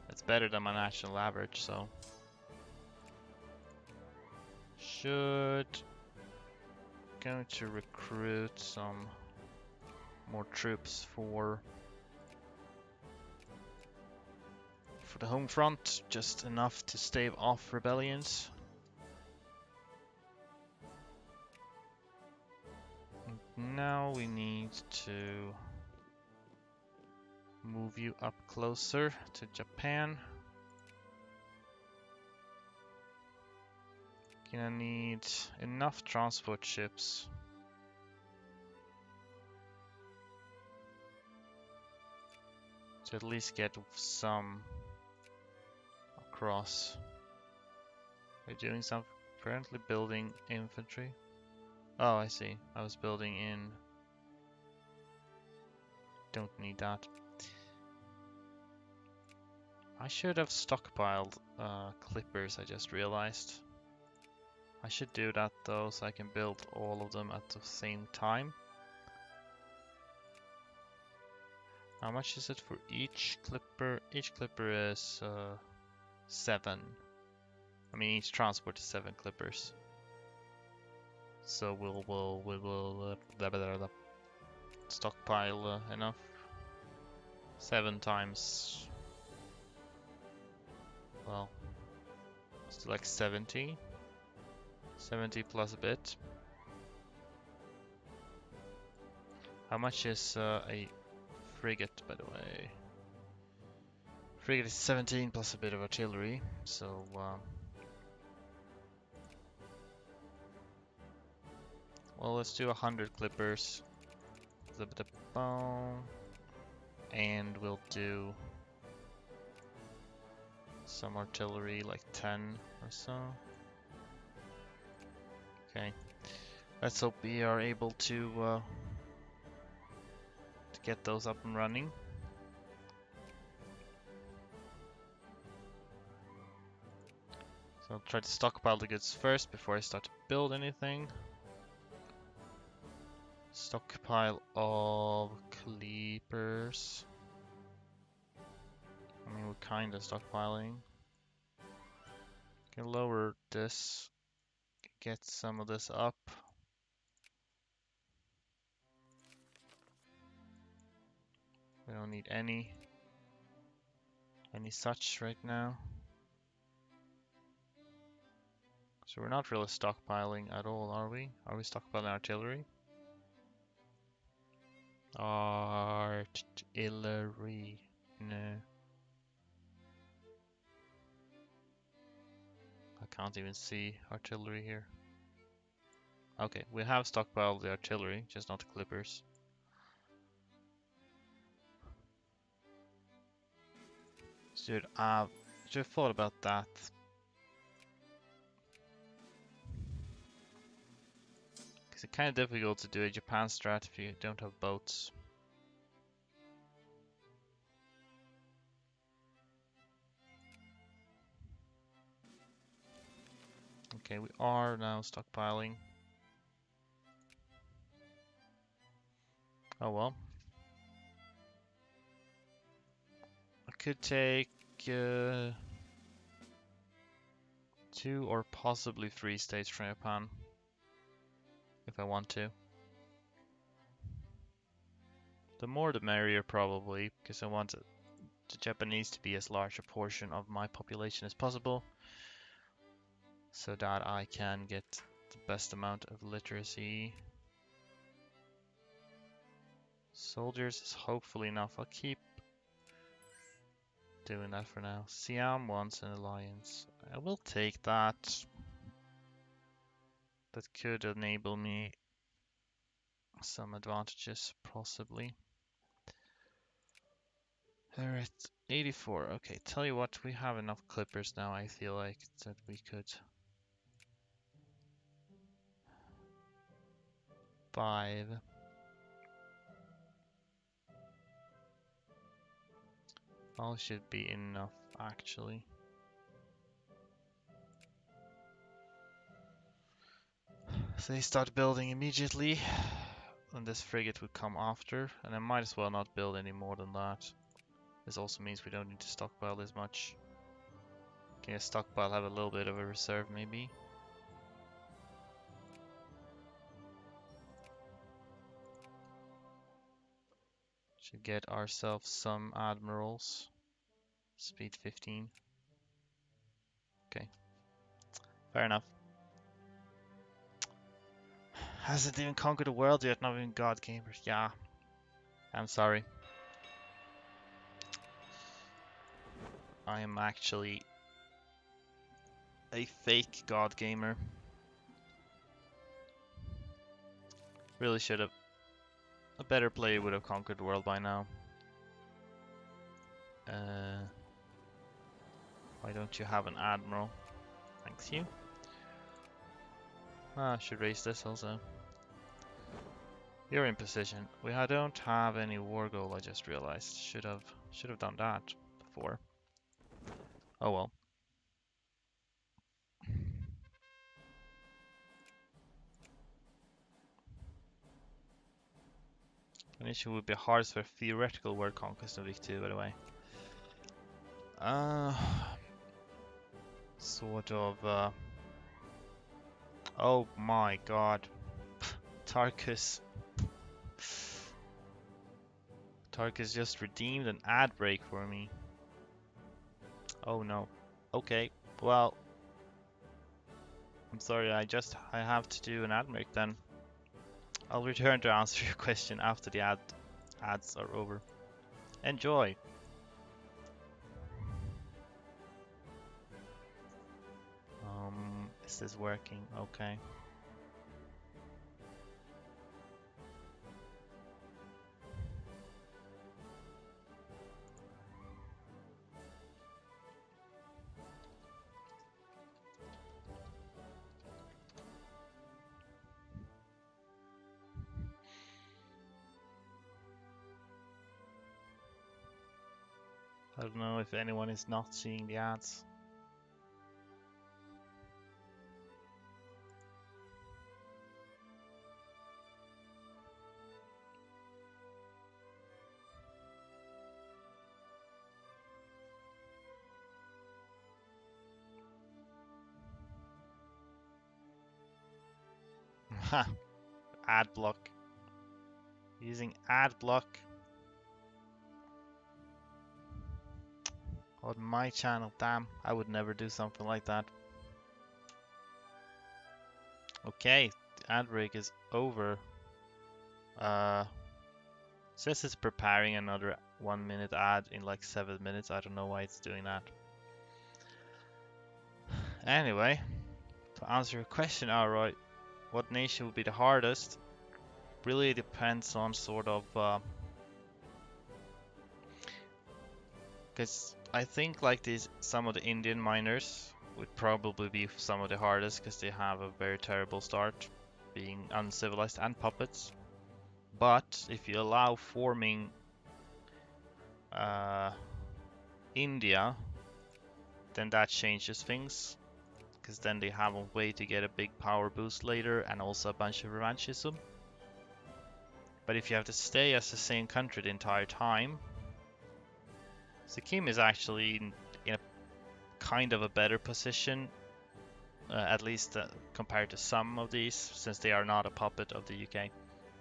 It's better than my national average, so. Should going to recruit some more troops for the home front, just enough to stave off rebellions. And now we need to move you up closer to Japan. Gonna need enough transport ships to at least get some across. We're doing some, apparently building infantry. Oh, I see. I was building in. Don't need that. I should have stockpiled clippers, I just realized. I should do that though, so I can build all of them at the same time. How much is it for each clipper? Each clipper is 7. I mean, each transport is 7 clippers. So we will stockpile enough. 7 times. Well, it's like 70. 70 plus a bit. How much is a frigate, by the way? Frigate is 17 plus a bit of artillery, so well, let's do 100 clippers. And we'll do some artillery, like 10 or so. Okay, let's hope we are able to get those up and running. So I'll try to stockpile the goods first before I start to build anything. Stockpile of clippers. I mean, we're kind of stockpiling. Can lower this. Get some of this up. We don't need any such right now. So we're not really stockpiling at all, are we? Are we stockpiling artillery? Artillery. No. I can't even see artillery here. Okay, we have stockpiled the artillery, just not the clippers. Should have thought about that. Because it's kind of difficult to do a Japan strat if you don't have boats. Okay, we are now stockpiling. Oh well. I could take 2 or possibly 3 states from Japan if I want to. The more the merrier probably, because I want the Japanese to be as large a portion of my population as possible so that I can get the best amount of literacy. Soldiers is hopefully enough. I'll keep doing that for now. Siam wants an alliance. I will take that. That could enable me some advantages, possibly. Alright, 84. Okay, tell you what, we have enough clippers now, I feel like, that we could 5. All should be enough, actually. So they start building immediately, and this frigate would come after, and I might as well not build any more than that. This also means we don't need to stockpile as much. Can a stockpile have a little bit of a reserve, maybe? Should get ourselves some admirals. Speed 15. Okay, fair enough. Hasn't even conquered the world yet, not even God Gamers. Yeah, I'm sorry. I am actually a fake God Gamer. Really should have. A better player would have conquered the world by now. Why don't you have an admiral? Thanks you. I should raise this also. You're in position. I don't have any war goal, I just realized. Should have done that before. Oh well. An issue would be hard for theoretical world conquest of Week 2, by the way. Sort of, oh my god. Tarkus. Tarkus just redeemed an ad break for me. Oh no. Okay, well. I'm sorry, I have to do an ad break then. I'll return to answer your question after the ads are over. Enjoy! Is this working? Okay. I don't know if anyone is not seeing the ads. Ha! Ad block. Using ad block on my channel. Damn, I would never do something like that. Okay, the ad break is over. Says it's preparing another 1 minute ad in like 7 minutes. I don't know why it's doing that. Anyway, to answer your question, alright, what nation would be the hardest? Really depends on sort of, because I think like some of the Indian miners would probably be some of the hardest because they have a very terrible start, being uncivilized and puppets. But if you allow forming India, then that changes things, because then they have a way to get a big power boost later and also a bunch of revanchism. But if you have to stay as the same country the entire time, Sikkim is actually in a kind of a better position, at least compared to some of these, since they are not a puppet of the UK.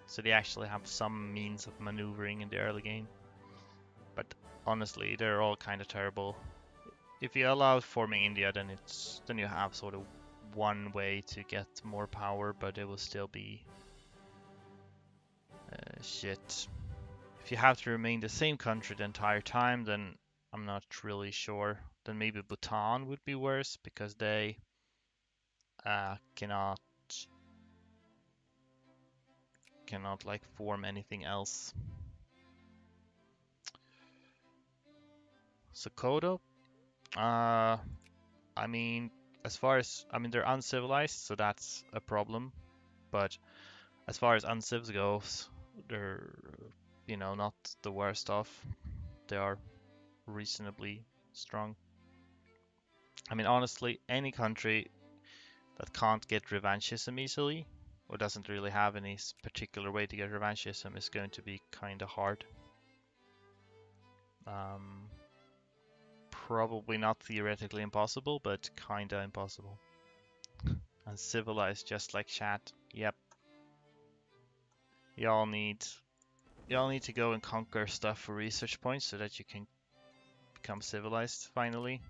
So they actually have some means of maneuvering in the early game. But honestly, they're all kind of terrible. If you allow forming India, then you have sort of one way to get more power, but it will still be shit. If you have to remain the same country the entire time, then I'm not really sure. Then maybe Bhutan would be worse because they cannot like form anything else. Sokoto, I mean, they're uncivilized, so that's a problem. But As far as uncivs goes, they're, not the worst off. They are reasonably strong. I mean, honestly, any country that can't get revanchism easily, or doesn't really have any particular way to get revanchism, is going to be kind of hard. Probably not theoretically impossible, but kinda impossible. And civilized just like chat. Yep. Y'all need to go and conquer stuff for research points so that you can become civilized finally.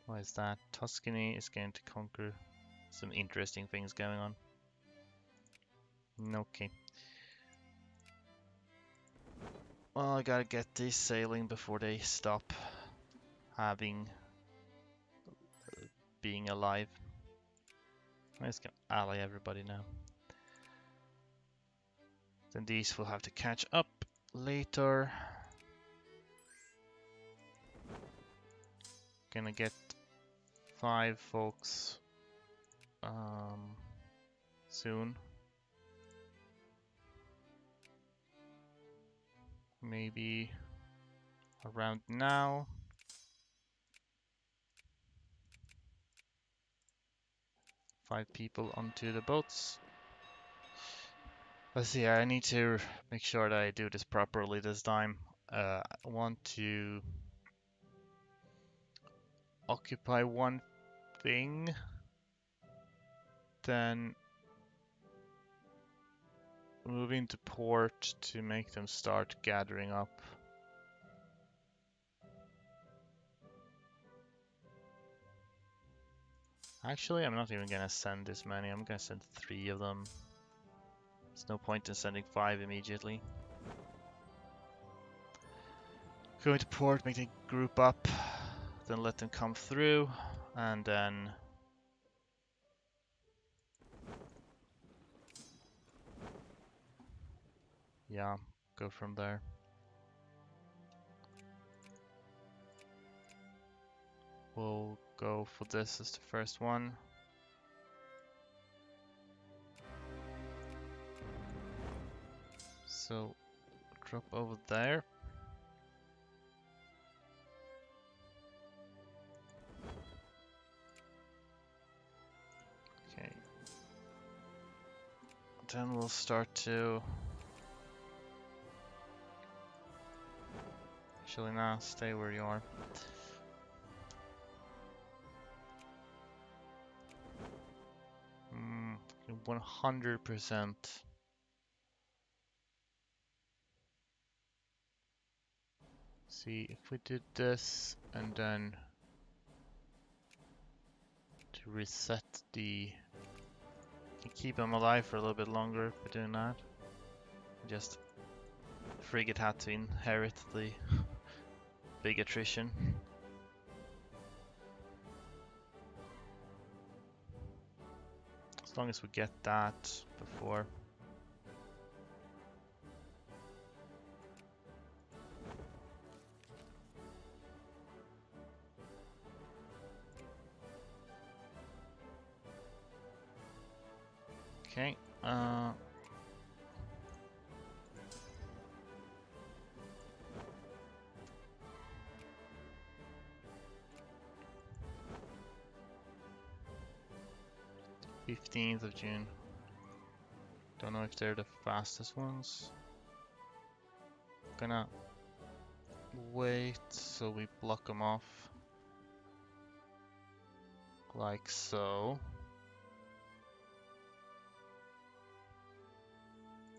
Why is that? Tuscany is going to conquer some interesting things going on. Okay. Well, I gotta get this sailing before they stop being alive. I'm just gonna ally everybody now. Then these will have to catch up later. Gonna get 5 folks soon. Maybe around now. Five people onto the boats. Let's see, I need to make sure that I do this properly this time. I want to occupy one thing, then move into port to make them start gathering up. Actually, I'm not even gonna send this many. I'm gonna send 3 of them. There's no point in sending 5 immediately. Go into port, make them group up, then let them come through, and then yeah, go from there. We'll go for this as the first one. So drop over there. Okay. Then we'll start to... Actually, nah, stay where you are. Mm, 100%. See, if we did this and then to reset the... Can keep them alive for a little bit longer if we're doing that. Just frigate had to inherit the big attrition. As long as we get that before. Okay. 15th of June. Don't know if they're the fastest ones. Gonna wait so we block them off. Like so.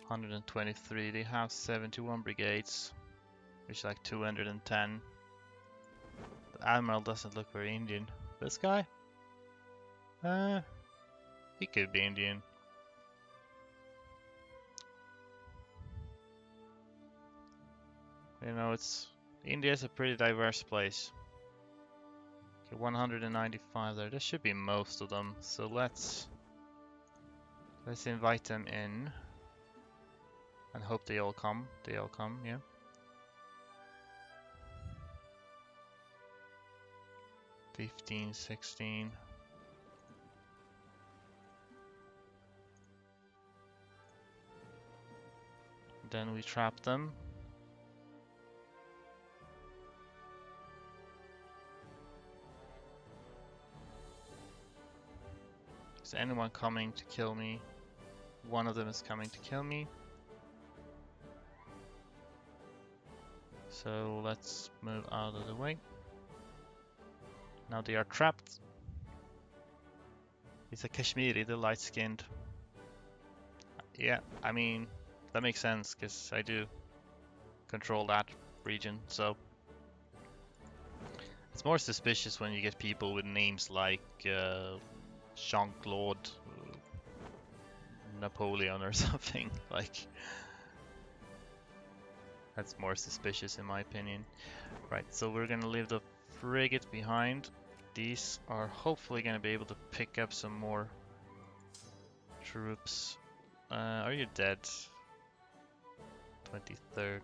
123. They have 71 brigades, which is like 210. The admiral doesn't look very Indian. This guy? He could be Indian. You know, India's a pretty diverse place. Okay, 195 there. There should be most of them. So let's invite them in and hope they all come. They all come, yeah. $15, $16. then we trap them. Is anyone coming to kill me? One of them is coming to kill me. So let's move out of the way. Now they are trapped. It's a Kashmiri, the light-skinned. Yeah, I mean, that makes sense, because I do control that region, so... It's more suspicious when you get people with names like Jean-Claude Napoleon or something, like... That's more suspicious in my opinion. Right, so we're gonna leave the frigate behind. These are hopefully gonna be able to pick up some more troops. Are you dead? 23rd.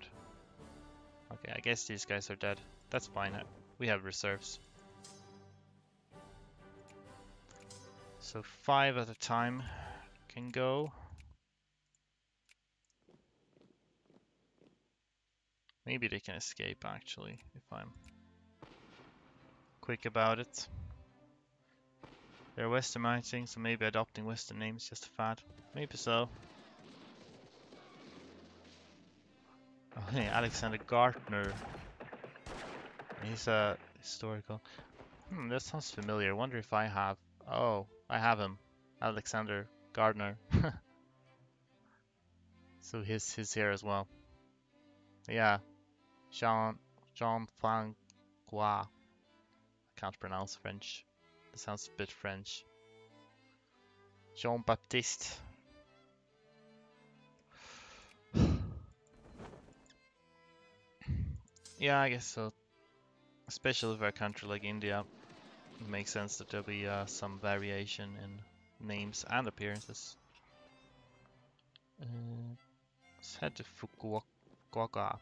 Okay, I guess these guys are dead. That's fine. We have reserves. So 5 at a time can go. Maybe they can escape actually, if I'm quick about it. They're westernizing, so maybe adopting western names is just a fad. Maybe so. Oh, hey, Alexander Gartner. He's a historical. That sounds familiar. I wonder if I have. Oh, I have him. Alexander Gardner. So he's here as well. Yeah, Jean Francois. I can't pronounce French. It sounds a bit French. Jean Baptiste. Yeah, I guess so. Especially for a country like India, it makes sense that there'll be some variation in names and appearances. Let's head to Fukuoka.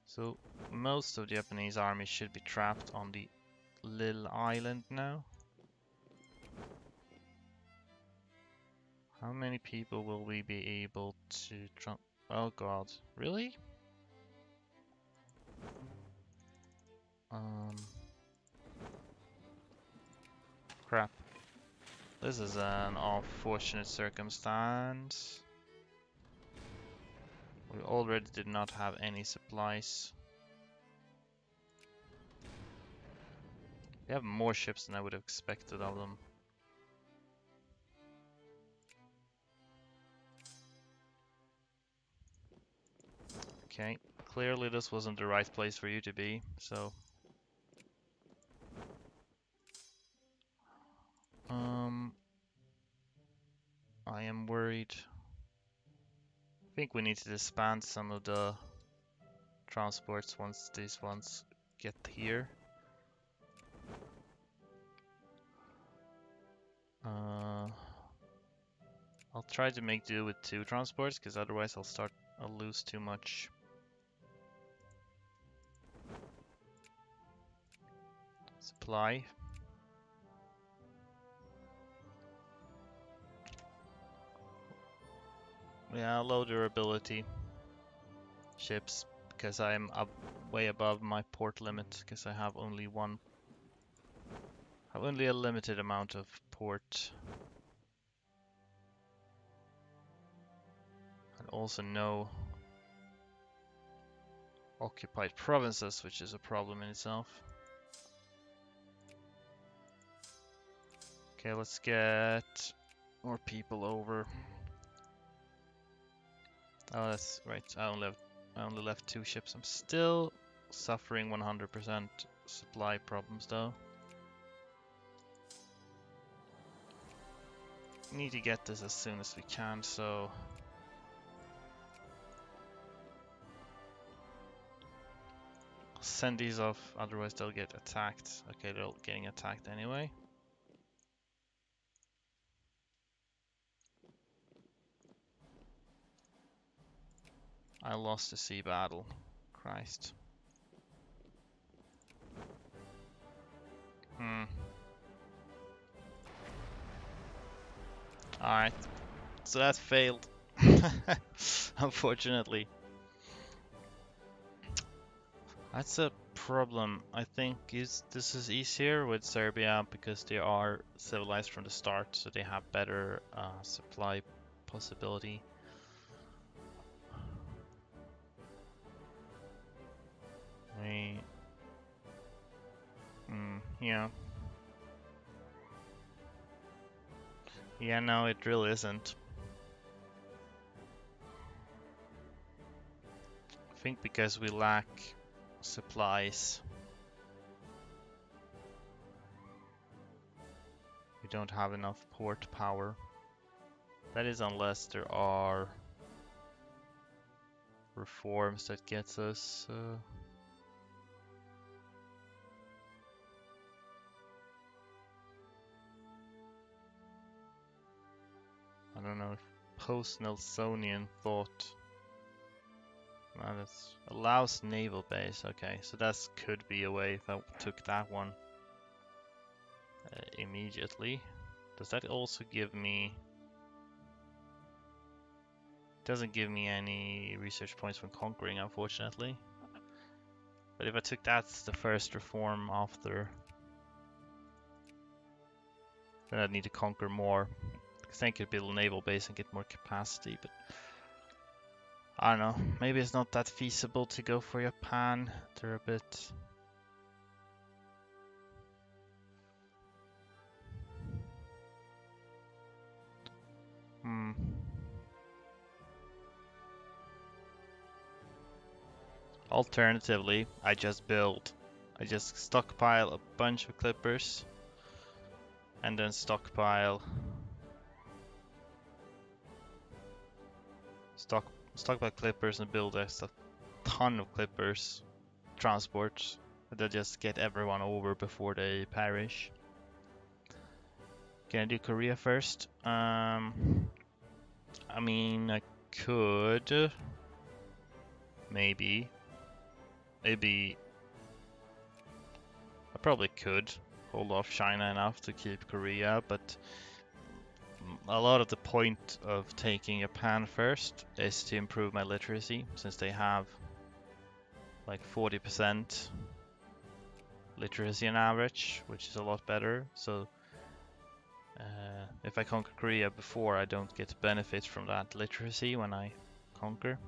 So most of the Japanese army should be trapped on the little island now. How many people will we be able to oh god, really? Crap. This is an unfortunate circumstance. We already did not have any supplies. We have more ships than I would have expected of them. Okay, clearly this wasn't the right place for you to be, so... I am worried. I think we need to disband some of the transports once these ones get here. I'll try to make do with 2 transports, because otherwise I'll lose too much. Supply. Yeah, low durability ships, because I'm up way above my port limit, because I have only a limited amount of port. And also no occupied provinces, which is a problem in itself. Okay, let's get more people over. Oh, that's right. I only left 2 ships. I'm still suffering 100% supply problems though. Need to get this as soon as we can, so I'll send these off, otherwise they'll get attacked. Okay, they're getting attacked anyway. I lost the sea battle. Christ. Alright. So that failed. Unfortunately. That's a problem. I think this is easier with Serbia because they are civilized from the start, so they have better supply possibility. We, yeah, yeah. No, it really isn't. I think because we lack supplies, we don't have enough port power. That is unless there are reforms that gets us. I don't know if post-Nelsonian thought. That allows naval base. Okay, so that could be a way if I took that one immediately. Does that also give me? Doesn't give me any research points from conquering, unfortunately. But if I took that as the first reform after, then I'd need to conquer more. Because then I could build a naval base and get more capacity. But I don't know. Maybe it's not that feasible to go for Japan. They're a bit. Hmm. Alternatively, I just stockpile a bunch of clippers and then stockpile clippers and build a ton of clippers transports that just get everyone over before they perish. Can I do Korea first? I mean, I could maybe I probably could hold off China enough to keep Korea, but a lot of the point of taking Japan first is to improve my literacy, since they have like 40% literacy on average, which is a lot better. So if I conquer Korea before, I don't get benefits from that literacy when I conquer.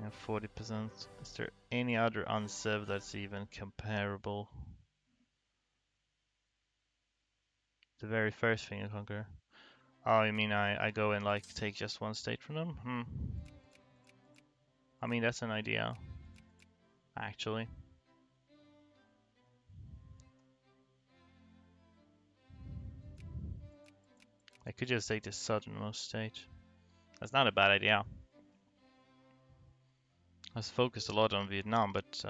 Yeah, 40%. Is there any other unciv that's even comparable? The very first thing I conquer. Oh, you mean I go and like take just one state from them? I mean, that's an idea, actually. I could just take the southernmost state. That's not a bad idea. I was focused a lot on Vietnam, but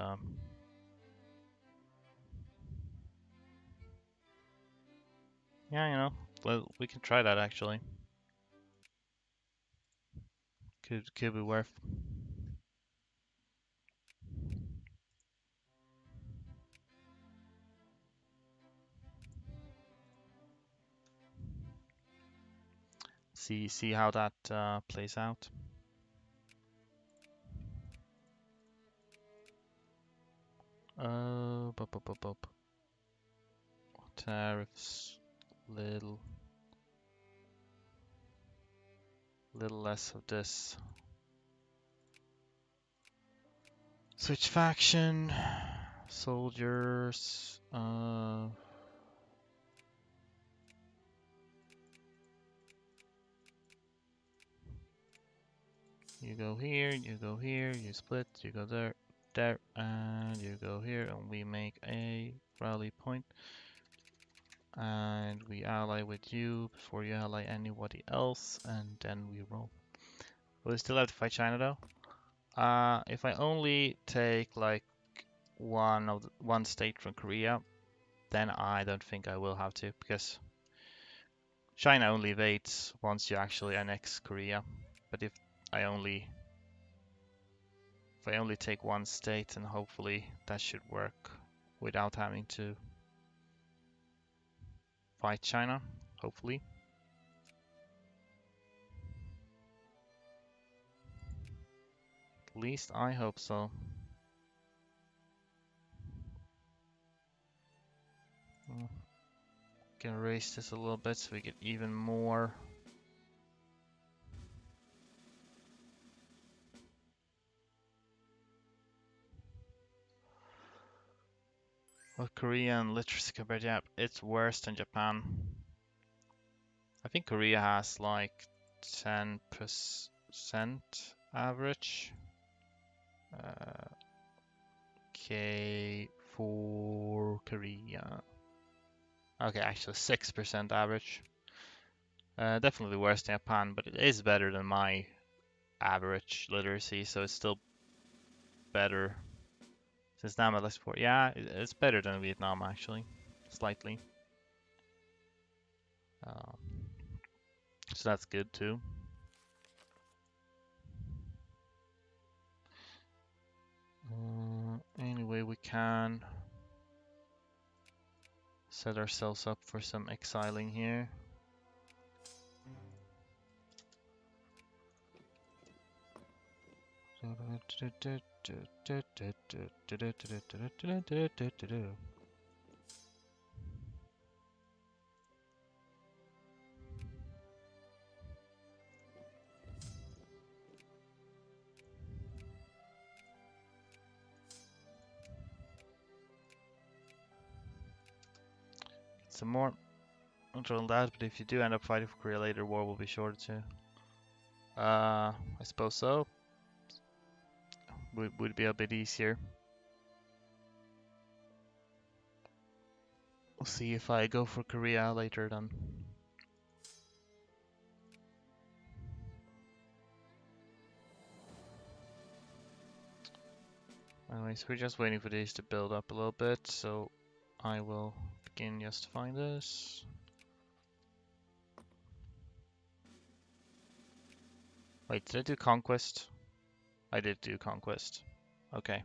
yeah, well, we can try that actually. Could be worth. See how that plays out. Bup. Tariffs, little less of this. Switch faction, soldiers. You go here, you split, you go there, and you go here, and we make a rally point. And we ally with you before you ally anybody else, and then we roll. We still have to fight China though. If I only take like one state from Korea, then I don't think I will have to, because China only invades once you actually annex Korea. But if I only take one state, then hopefully that should work without having to fight China, hopefully. At least I hope so. Can raise this a little bit so we get even more. Well, Korean literacy compared to Japan, it's worse than Japan. I think Korea has like 10% average. Okay, for Korea. Okay, actually 6% average. Definitely worse than Japan, but it is better than my average literacy, so it's still better. Since now I'm at least 4. Yeah, it's better than Vietnam actually, slightly. Um, so that's good too. Anyway, we can set ourselves up for some exiling here. Some more. Not on that, but if you do end up fighting for Korea later, war will be shorter too. I suppose so. Would be a bit easier. We'll see if I go for Korea later then. Anyways, we're just waiting for these to build up a little bit, so I will begin justifying this. Wait, did I do conquest? I did do conquest. Okay,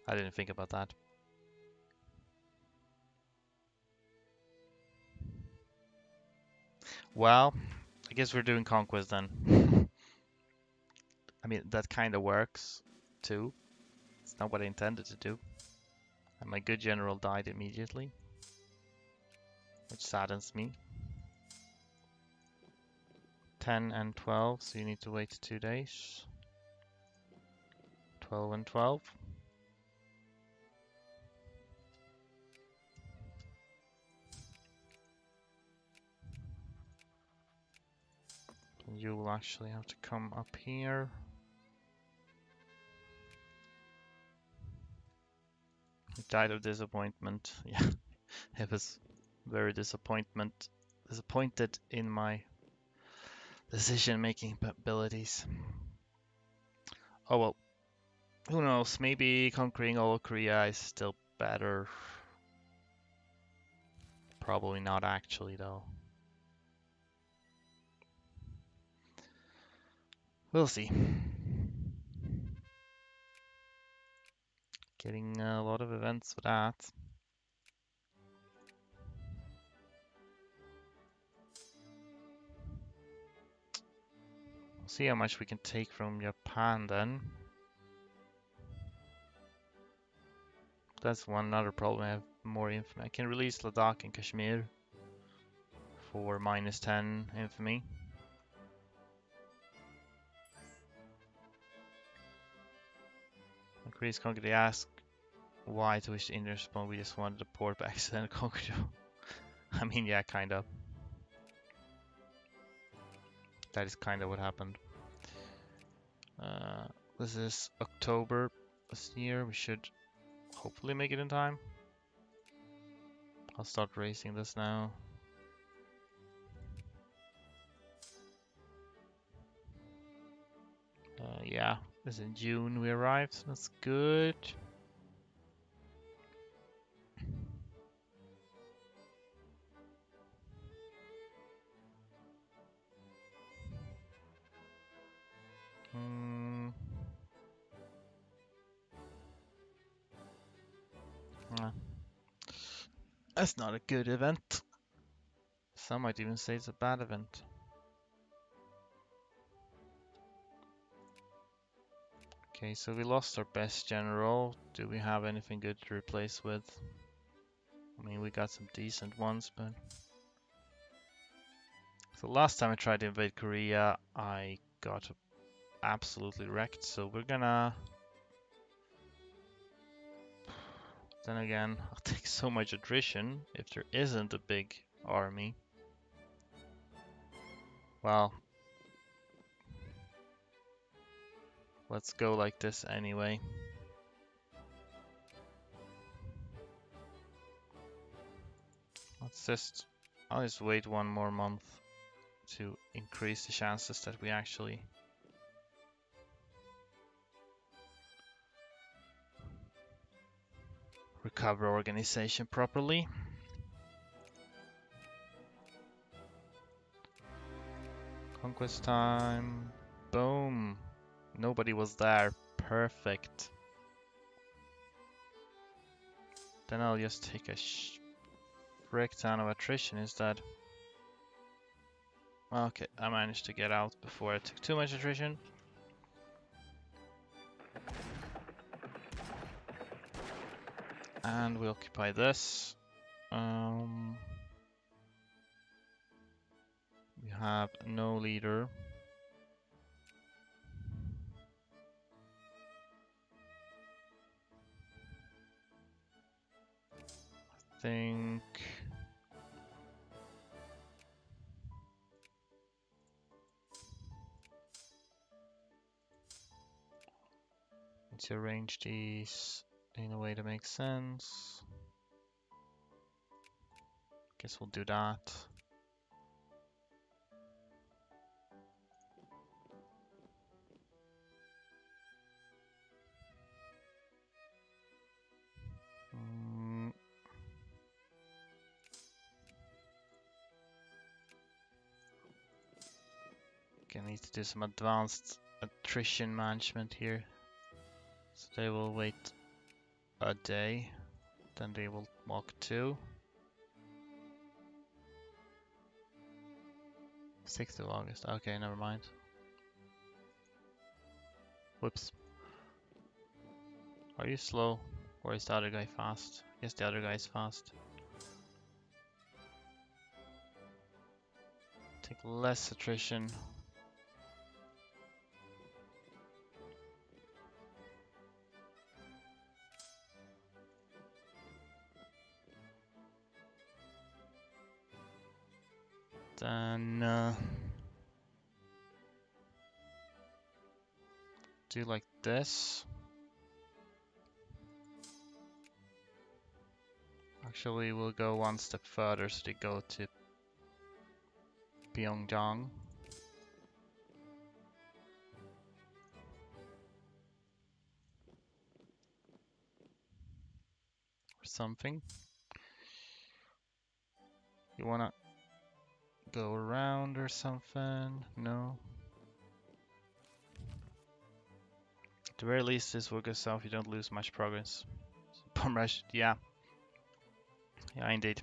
I didn't think about that. Well, I guess we're doing conquest then. I mean, that kind of works too. It's not what I intended to do. And my good general died immediately, which saddens me. 10 and 12, so you need to wait 2 days. 12 and 12. And you will actually have to come up here. He died of disappointment. Yeah, it was very disappointed in my decision-making abilities. Oh well, who knows? Maybe conquering all of Korea is still better. Probably not actually, though. We'll see. Getting a lot of events for that. We'll see how much we can take from Japan then. That's one other problem. I have more infamy. I can release Ladakh and Kashmir for -10 infamy. Increase conquer. They ask why to wish to Indian respond. We just wanted to port by accident conquer. I mean, yeah, kind of. That is kind of what happened. This is October this year. We should hopefully make it in time. I'll start racing this now. Yeah, this is in June we arrived, so that's good. That's not a good event. Some might even say it's a bad event. Okay, so we lost our best general. Do we have anything good to replace with? I mean, we got some decent ones, but... So last time I tried to invade Korea, I got absolutely wrecked, so we're gonna... Then again, I'll take so much attrition if there isn't a big army. Well, let's go like this anyway. I'll just wait one more month to increase the chances that we actually recover organization properly. Conquest time. Boom. Nobody was there. Perfect. Then I'll just take a frick ton of attrition instead. Okay, I managed to get out before I took too much attrition. And we occupy this. We have no leader. I think... Let's arrange these in a way that makes sense. Guess we'll do that. Okay, I need to do some advanced attrition management here. So they will wait a day, then they will walk 2. 6th of August. Okay, never mind. Whoops. Are you slow? Or is the other guy fast? Yes, the other guy is fast. Take less attrition. Then do like this. Actually, we'll go one step further, so they go to Pyongyang. Or something. You wanna go around or something? No. At the very least, this will go south. You don't lose much progress. Bomb rush, yeah. Yeah, indeed.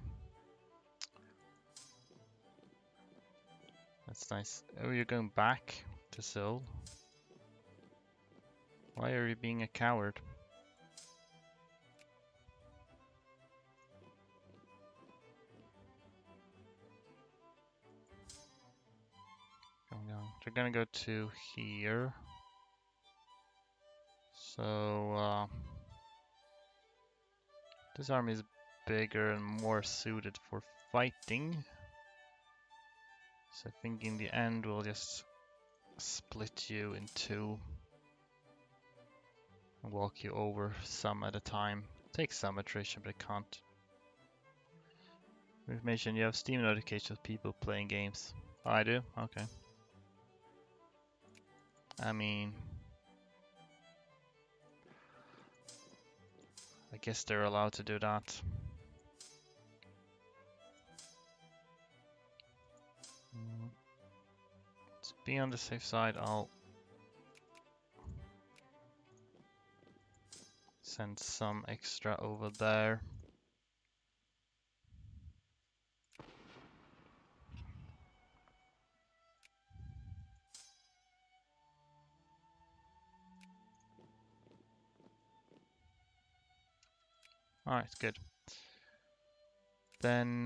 That's nice. Oh, you're going back to Seoul? Why are you being a coward? Going down. They're gonna go to here. So, this army is bigger and more suited for fighting. So I think in the end we'll just split you in 2 and walk you over some at a time. Take some attrition, but I can't. Information, you have Steam notifications of people playing games. Oh, I do? Okay. I mean... I guess they're allowed to do that. To be on the safe side, I'll send some extra over there. Alright, good. Then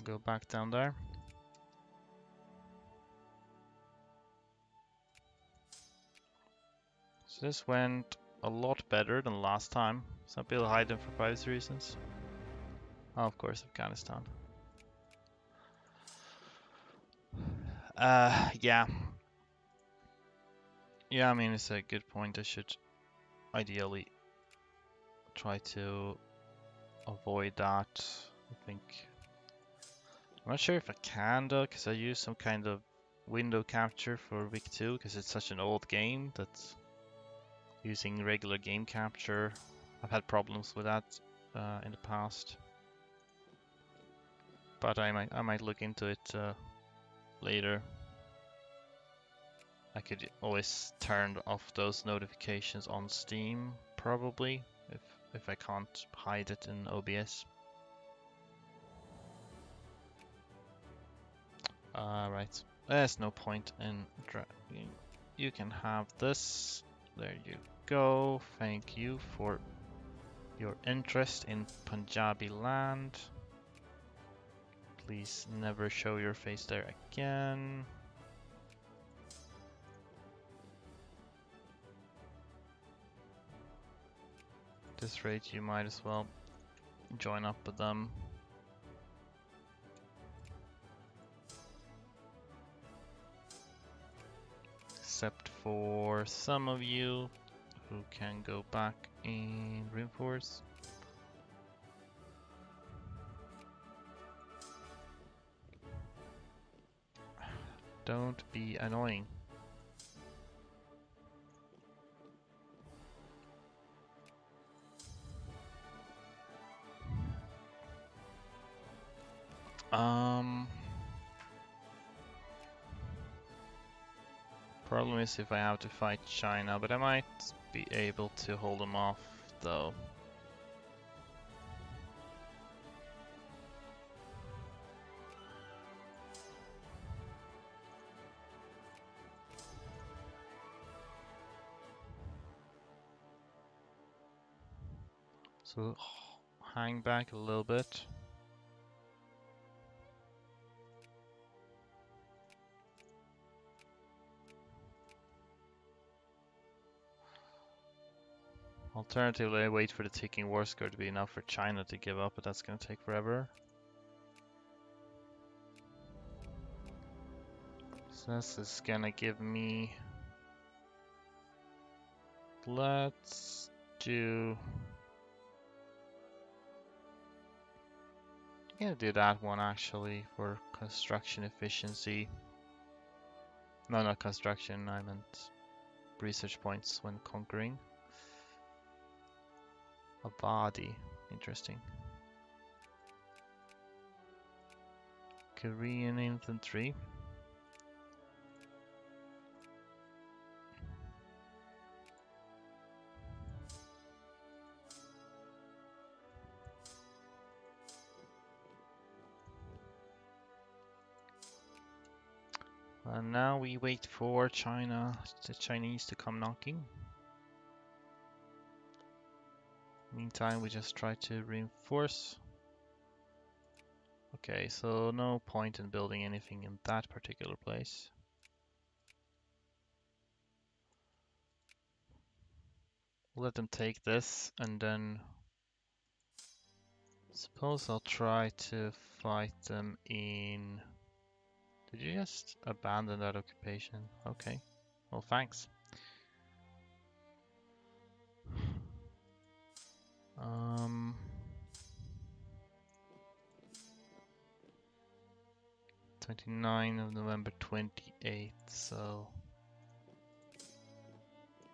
go back down there. So this went a lot better than last time. Some people hide them for privacy reasons. Oh, of course, Afghanistan. Yeah. Yeah, I mean, it's a good point. I should ideally try to avoid that. I think. I'm not sure if I can though, because I use some kind of window capture for week 2, because it's such an old game that using regular game capture, I've had problems with that in the past. But I might look into it later. I could always turn off those notifications on Steam, probably, if I can't hide it in OBS. Right. There's no point in dragging. You can have this. There you go. Thank you for your interest in Punjabi land. Please never show your face there again. At this rate, you might as well join up with them. Except for some of you who can go back and reinforce. Don't be annoying. Problem is if I have to fight China, but I might be able to hold them off though. So hang back a little bit. Alternatively, I wait for the ticking war score to be enough for China to give up, but that's going to take forever. So this is going to give me... Let's do... I'm going to do that one actually for construction efficiency. No, not construction, I meant research points when conquering. Abadi, interesting. Korean infantry. And now we wait for the Chinese to come knocking. Meantime, we just try to reinforce. Okay, so no point in building anything in that particular place. We'll let them take this, and then suppose I'll try to fight them in... Did you just abandon that occupation? Okay, well thanks. 29 of November 28th, so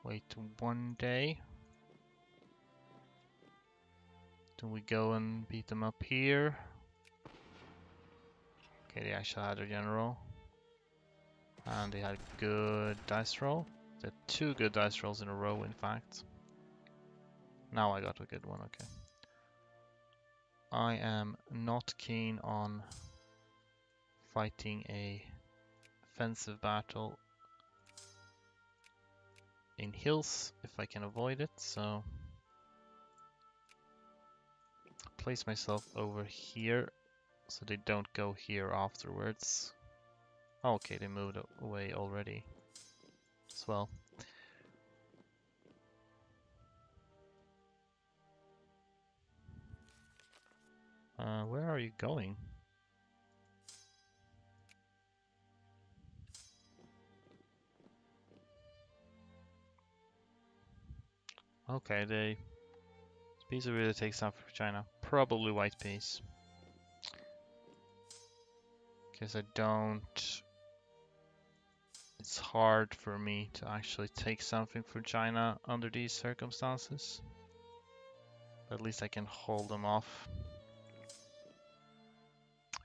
wait 1 day. Then we go and beat them up here. Okay, they actually had a general. And they had good dice roll. They had 2 good dice rolls in a row, in fact. Now I got a good one, okay. I am not keen on fighting a offensive battle in hills if I can avoid it, so place myself over here so they don't go here afterwards. Okay, they moved away already as well. Where are you going? Okay, this piece really takes time for China. Probably white piece. Because I don't... It's hard for me to actually take something from China under these circumstances. But at least I can hold them off.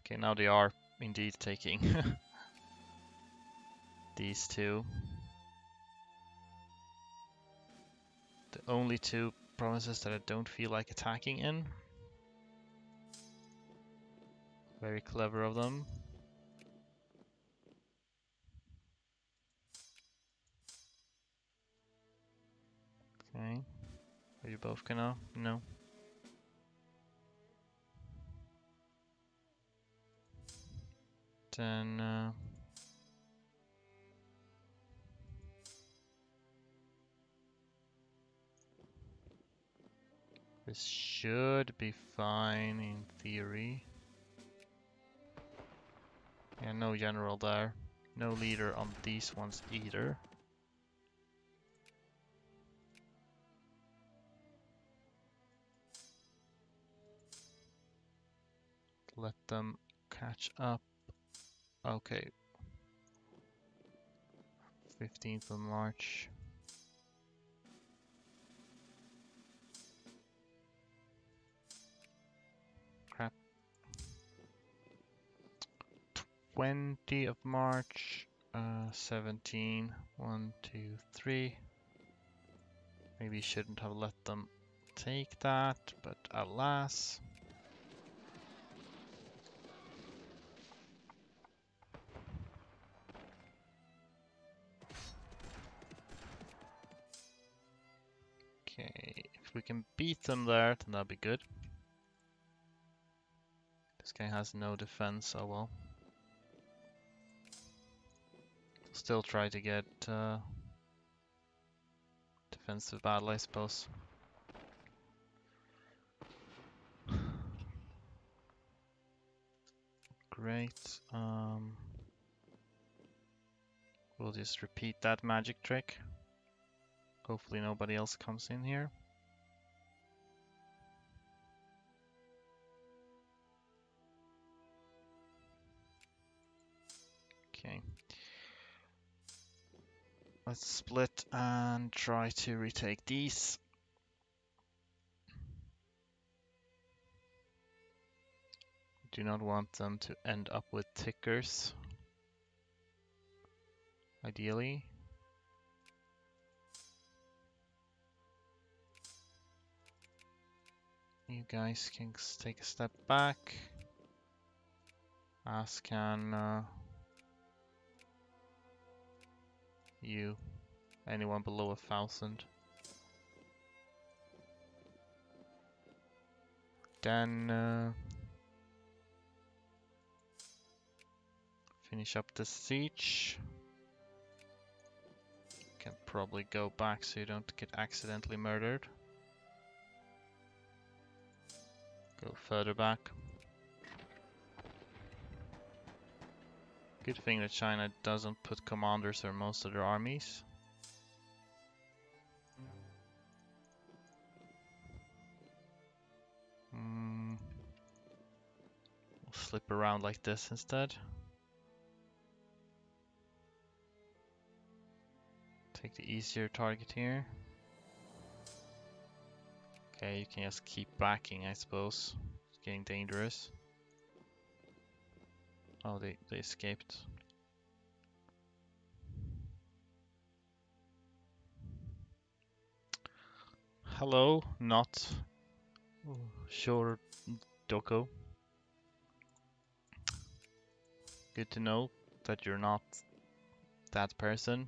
Okay, now they are indeed taking these two. The only two provinces that I don't feel like attacking in. Very clever of them. Okay. Are you both gonna? No. Then this should be fine in theory. Yeah, no general there. No leader on these ones either. Let them catch up. Okay. 15th of March. Crap. 20th of March. 17. 1, 2, 3. Maybe shouldn't have let them take that, but alas. Okay, if we can beat them there, then that'd be good. This guy has no defense, oh well. Still try to get defensive battle, I suppose. Great. We'll just repeat that magic trick. Hopefully nobody else comes in here. Okay. Let's split and try to retake these. Do not want them to end up with tickers. Ideally. You guys can take a step back. As can you. Anyone below 1,000. Then finish up the siege. Can probably go back so you don't get accidentally murdered. Go further back. Good thing that China doesn't put commanders or most of their armies. We'll slip around like this instead. Take the easier target here. Okay, you can just keep backing, I suppose. It's getting dangerous. Oh, they escaped. Hello, not sure Doko. Good to know that you're not that person.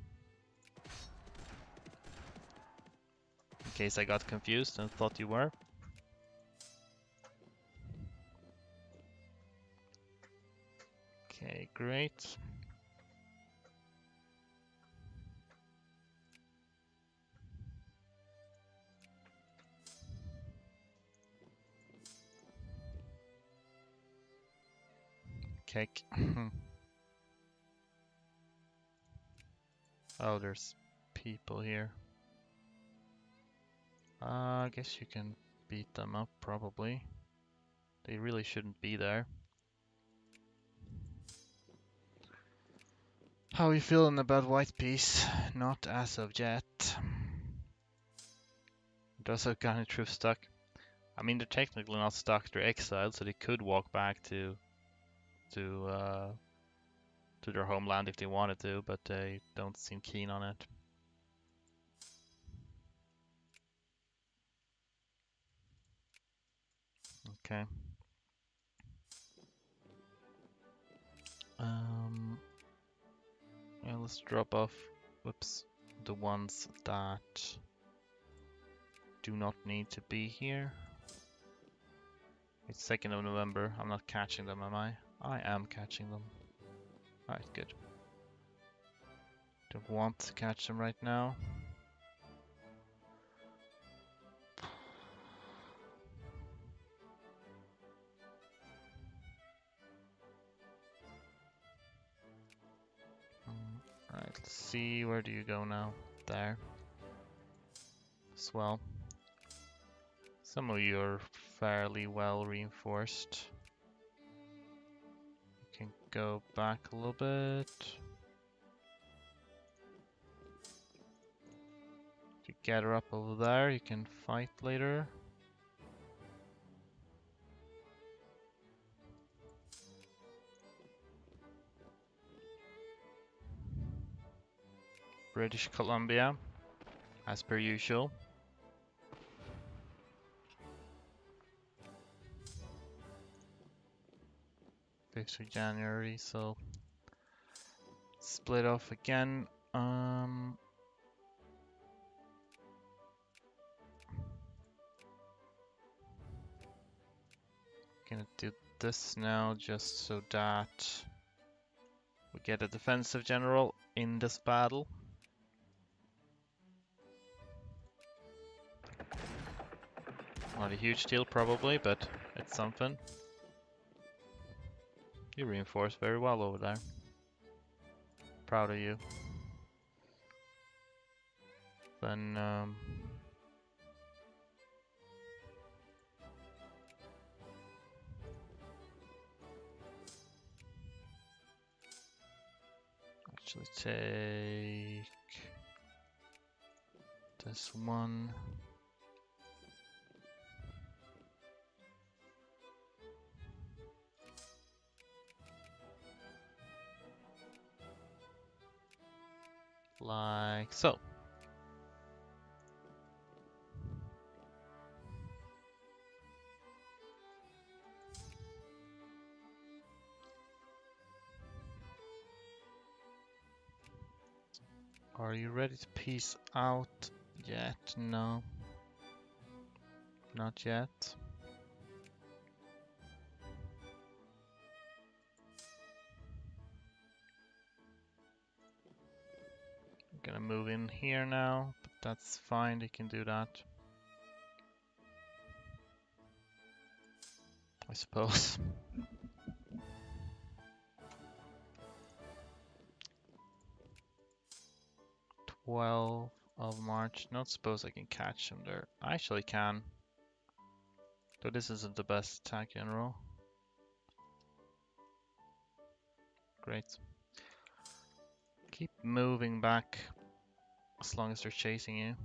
case I got confused and thought you were. Okay, great. Cake. Oh, there's people here. I guess you can beat them up, probably. They really shouldn't be there. How are you feeling about White Peace? Not as of yet. Does have kind of truth stuck. I mean, they're technically not stuck; they're exiled, so they could walk back to their homeland if they wanted to, but they don't seem keen on it. Okay. Yeah, let's drop off. Whoops, the ones that do not need to be here. It's 2nd of November. I'm not catching them, am I? I am catching them. Alright, good. Don't want to catch them right now. Alright, let's see. Where do you go now? There. As well. Some of you are fairly well reinforced. You can go back a little bit. If you get her up over there, you can fight later. British Columbia, as per usual. 5th of January, so split off again. Gonna do this now just so that we get a defensive general in this battle. Not a huge deal probably, but it's something. You reinforced very well over there. Proud of you. Then actually take this one. Like so. Are you ready to peace out yet? No. Not yet. I'm gonna move in here now, but that's fine, they can do that. I suppose. 12th of March. Not suppose I can catch him there. I actually can. Though this isn't the best attack general. Great. Keep moving back as long as they're chasing you.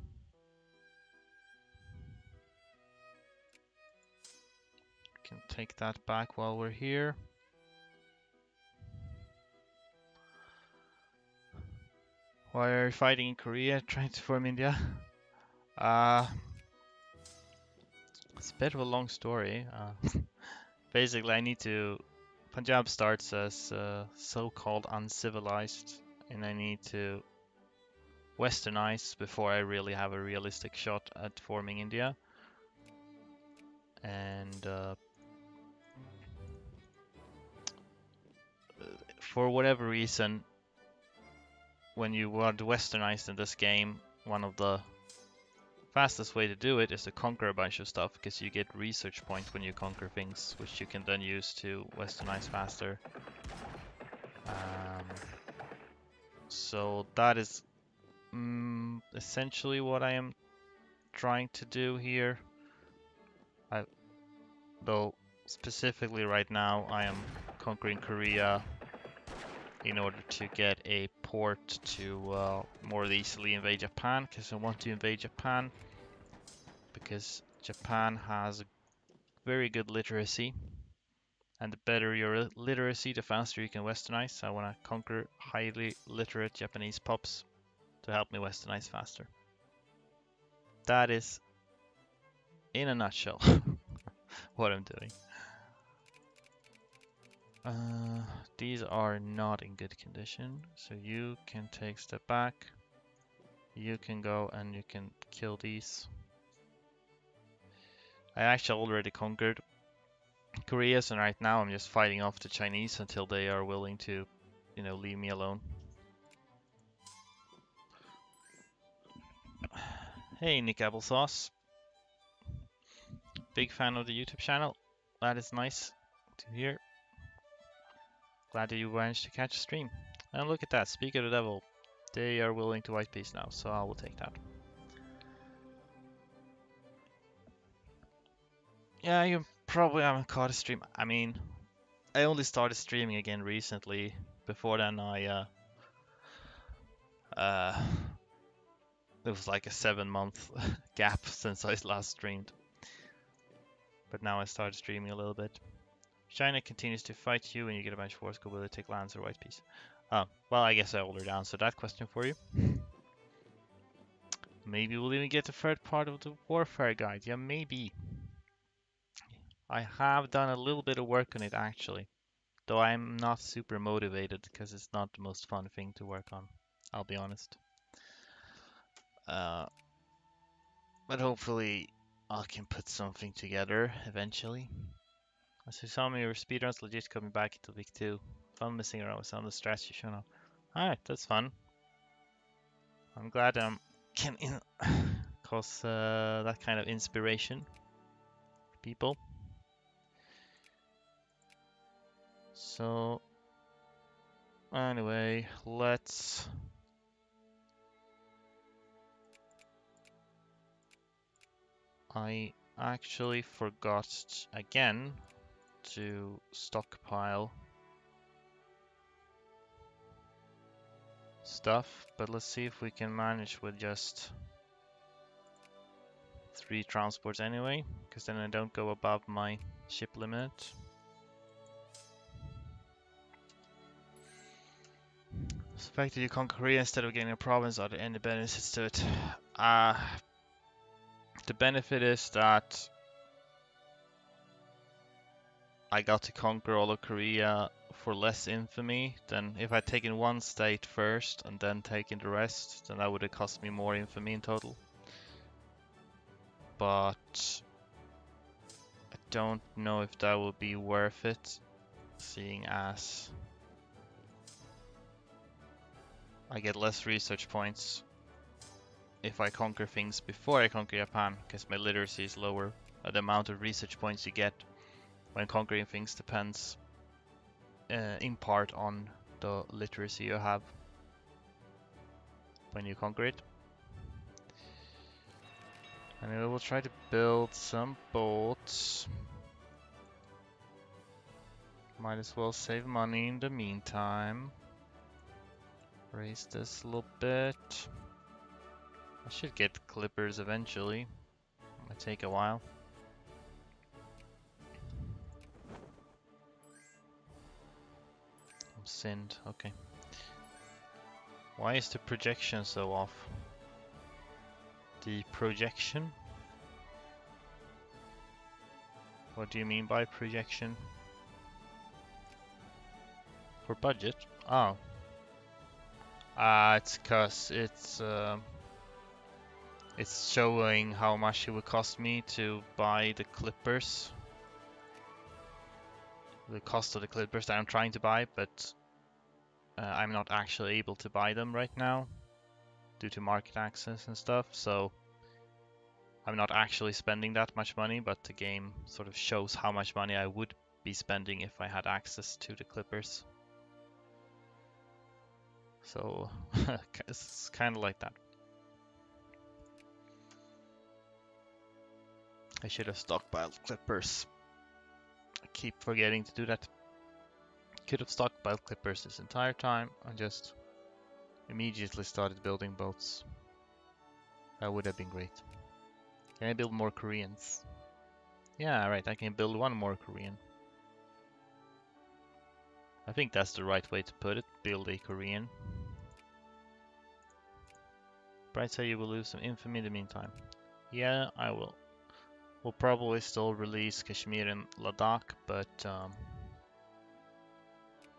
Can take that back while we're here. Why are you fighting in Korea, trying to form India? It's a bit of a long story. Basically, I need to... Punjab starts as so-called uncivilized, and I need to westernize before I really have a realistic shot at forming India. And for whatever reason, when you want westernized in this game, one of the fastest way to do it is to conquer a bunch of stuff, because you get research points when you conquer things, which you can then use to westernize faster. So that is essentially what I am trying to do here. Though specifically right now I am conquering Korea in order to get a port to more easily invade Japan, because I want to invade Japan because Japan has very good literacy, and the better your literacy, the faster you can westernize. So I want to conquer highly literate Japanese pups to help me westernize faster. That is, in a nutshell, what I'm doing. These are not in good condition, so you can take a step back. You can go and you can kill these. I actually already conquered Korea, so right now I'm just fighting off the Chinese until they are willing to, you know, leave me alone. Hey, Nick Applesauce. Big fan of the YouTube channel. That is nice to hear. Glad that you managed to catch a stream. And look at that, speak of the devil. They are willing to white peace now, so I will take that. Yeah, you probably haven't caught a stream. I mean, I only started streaming again recently. Before then, there was like a 7-month gap since I last streamed. But now I started streaming a little bit. China continues to fight you and you get a bunch of force. Will they take lands or white peace? Oh, well, I guess I already answered that question for you. Maybe we'll even get the third part of the warfare guide. Yeah, maybe. I have done a little bit of work on it actually. Though I'm not super motivated because it's not the most fun thing to work on. I'll be honest. But hopefully I can put something together eventually. I see some of your speedruns legit coming back into week 2. Fun messing around with some of the strats you shown up. Alright, that's fun. I'm glad I can cause that kind of inspiration for people. So anyway, let's I actually forgot again to stockpile stuff, but let's see if we can manage with just 3 transports anyway, because then I don't go above my ship limit. The fact that you conquer Korea instead of getting a province, are there any benefits to it? The benefit is that I got to conquer all of Korea for less infamy than if I'd taken one state first and then taken the rest, then that would have cost me more infamy in total. But I don't know if that would be worth it, seeing as I get less research points if I conquer things before I conquer Japan, because my literacy is lower. The amount of research points you get when conquering things depends in part on the literacy you have when you conquer it. And we will try to build some boats. Might as well save money in the meantime. Raise this a little bit. I should get clippers eventually. It might take a while. I'm sinned, okay. Why is the projection so off? The projection? What do you mean by projection? For budget? Oh. It's 'cause it's showing how much it would cost me to buy the clippers, the cost of the clippers that I'm trying to buy, but I'm not actually able to buy them right now due to market access and stuff. So I'm not actually spending that much money, but the game sort of shows how much money I would be spending if I had access to the clippers. So it's kind of like that. I should have stockpiled clippers. I keep forgetting to do that. Could have stockpiled clippers this entire time and just immediately started building boats. That would have been great. Can I build more Koreans? Yeah, right, I can build one more Korean. I think that's the right way to put it, build a Korean. Bright say you will lose some infamy in the meantime. Yeah, I will. We'll probably still release Kashmir and Ladakh, but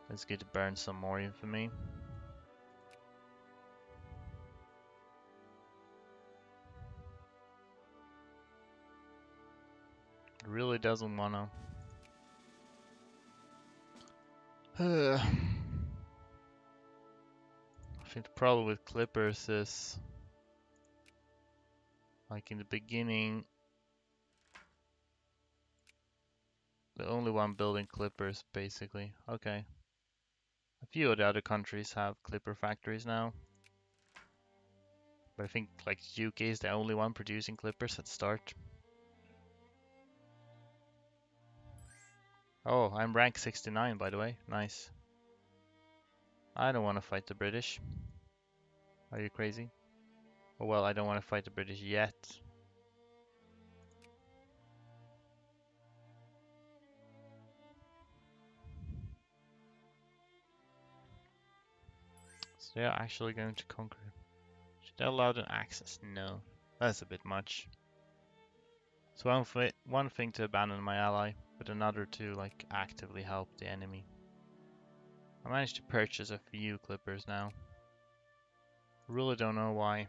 it's good to burn some more infamy. It really doesn't wanna. I think the problem with Clippers is, like in the beginning, the only one building Clippers basically. Okay. A few of the other countries have Clipper factories now. But I think like UK is the only one producing Clippers at start. Oh, I'm rank 69 by the way. Nice. I don't want to fight the British. Are you crazy? Oh well, I don't want to fight the British yet. So they're actually going to conquer. Should they allow them access? No. That's a bit much. So one thing to abandon my ally, but another to like actively help the enemy. I managed to purchase a few clippers now. Really don't know why.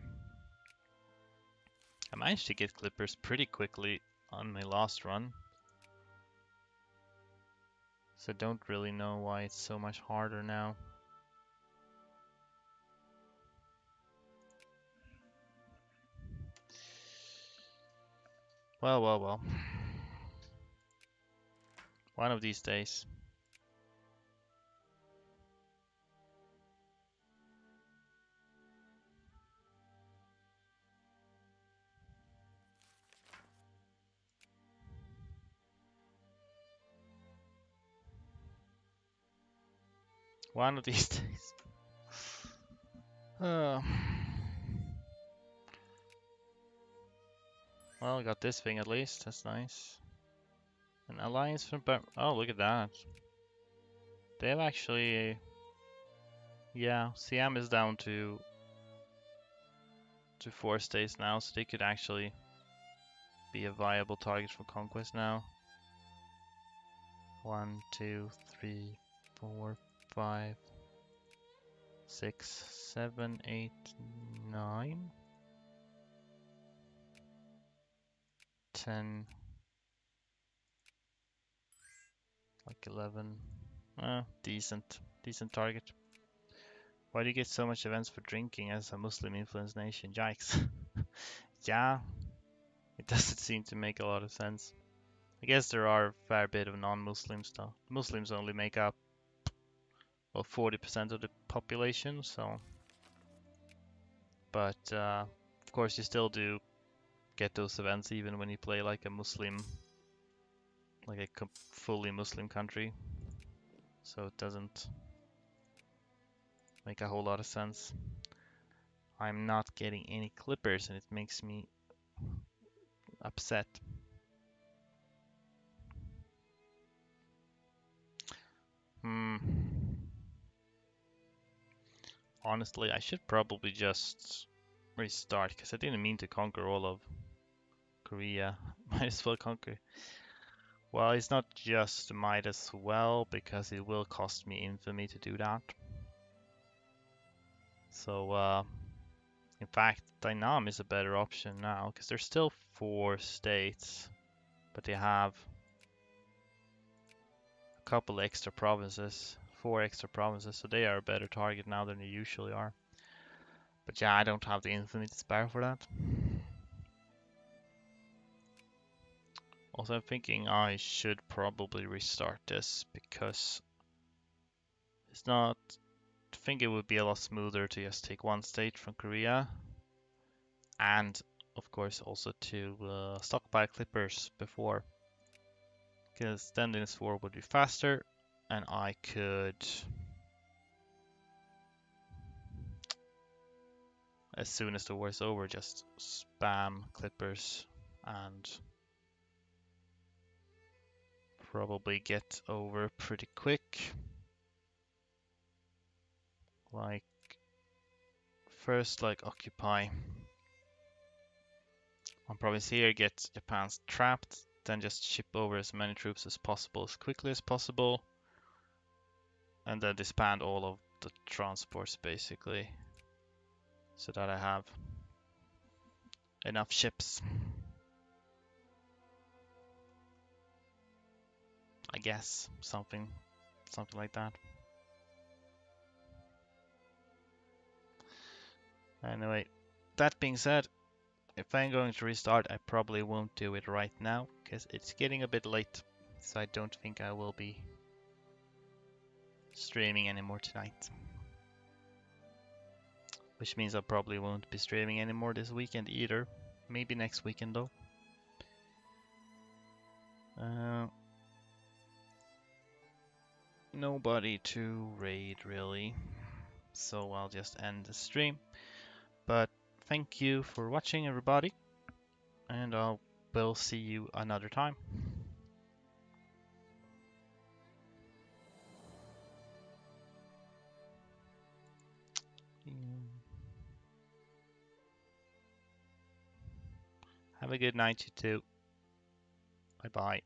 I managed to get clippers pretty quickly on my last run. So don't really know why it's so much harder now. Well, well, well. One of these days. One of these days. Well, I got this thing at least. That's nice. An alliance from oh, look at that. They have actually, yeah, Siam is down to 4 states now, so they could actually be a viable target for conquest now. 1, 2, 3, 4, 5, 6, 7, 8, 9, 10, like 11. Decent target. Why do you get so much events for drinking as a Muslim influenced nation? Yikes. Yeah, it doesn't seem to make a lot of sense. I guess there are a fair bit of non-Muslim stuff. Muslims only make up, well, 40% of the population, so. But of course, you still do get those events even when you play like a Muslim, like a fully Muslim country. So it doesn't make a whole lot of sense. I'm not getting any clippers and it makes me upset. Hmm. Honestly, I should probably just restart because I didn't mean to conquer all of Korea. Might as well conquer. Well, it's not just might as well because it will cost me infamy to do that. So, in fact, Dynam is a better option now because there's still 4 states, but they have a couple extra provinces, 4 extra provinces, so they are a better target now than they usually are. But yeah, I don't have the infinite spare for that. Also, I'm thinking I should probably restart this because it's not. I think it would be a lot smoother to just take one state from Korea, and of course also to stockpile clippers before, because then this war would be faster, and I could, as soon as the war is over, just spam clippers and probably get over pretty quick. Like, first, like, occupy one province here, get Japan's trapped, then just ship over as many troops as possible as quickly as possible, and then disband all of the transports basically, so that I have enough ships. I guess something like that. Anyway, that being said, if I'm going to restart, I probably won't do it right now because it's getting a bit late, so I don't think I will be streaming anymore tonight. Which means I probably won't be streaming anymore this weekend either. Maybe next weekend though. Nobody to raid really, so I'll just end the stream. But thank you for watching, everybody, and we'll see you another time. Have a good night, you too. Bye bye.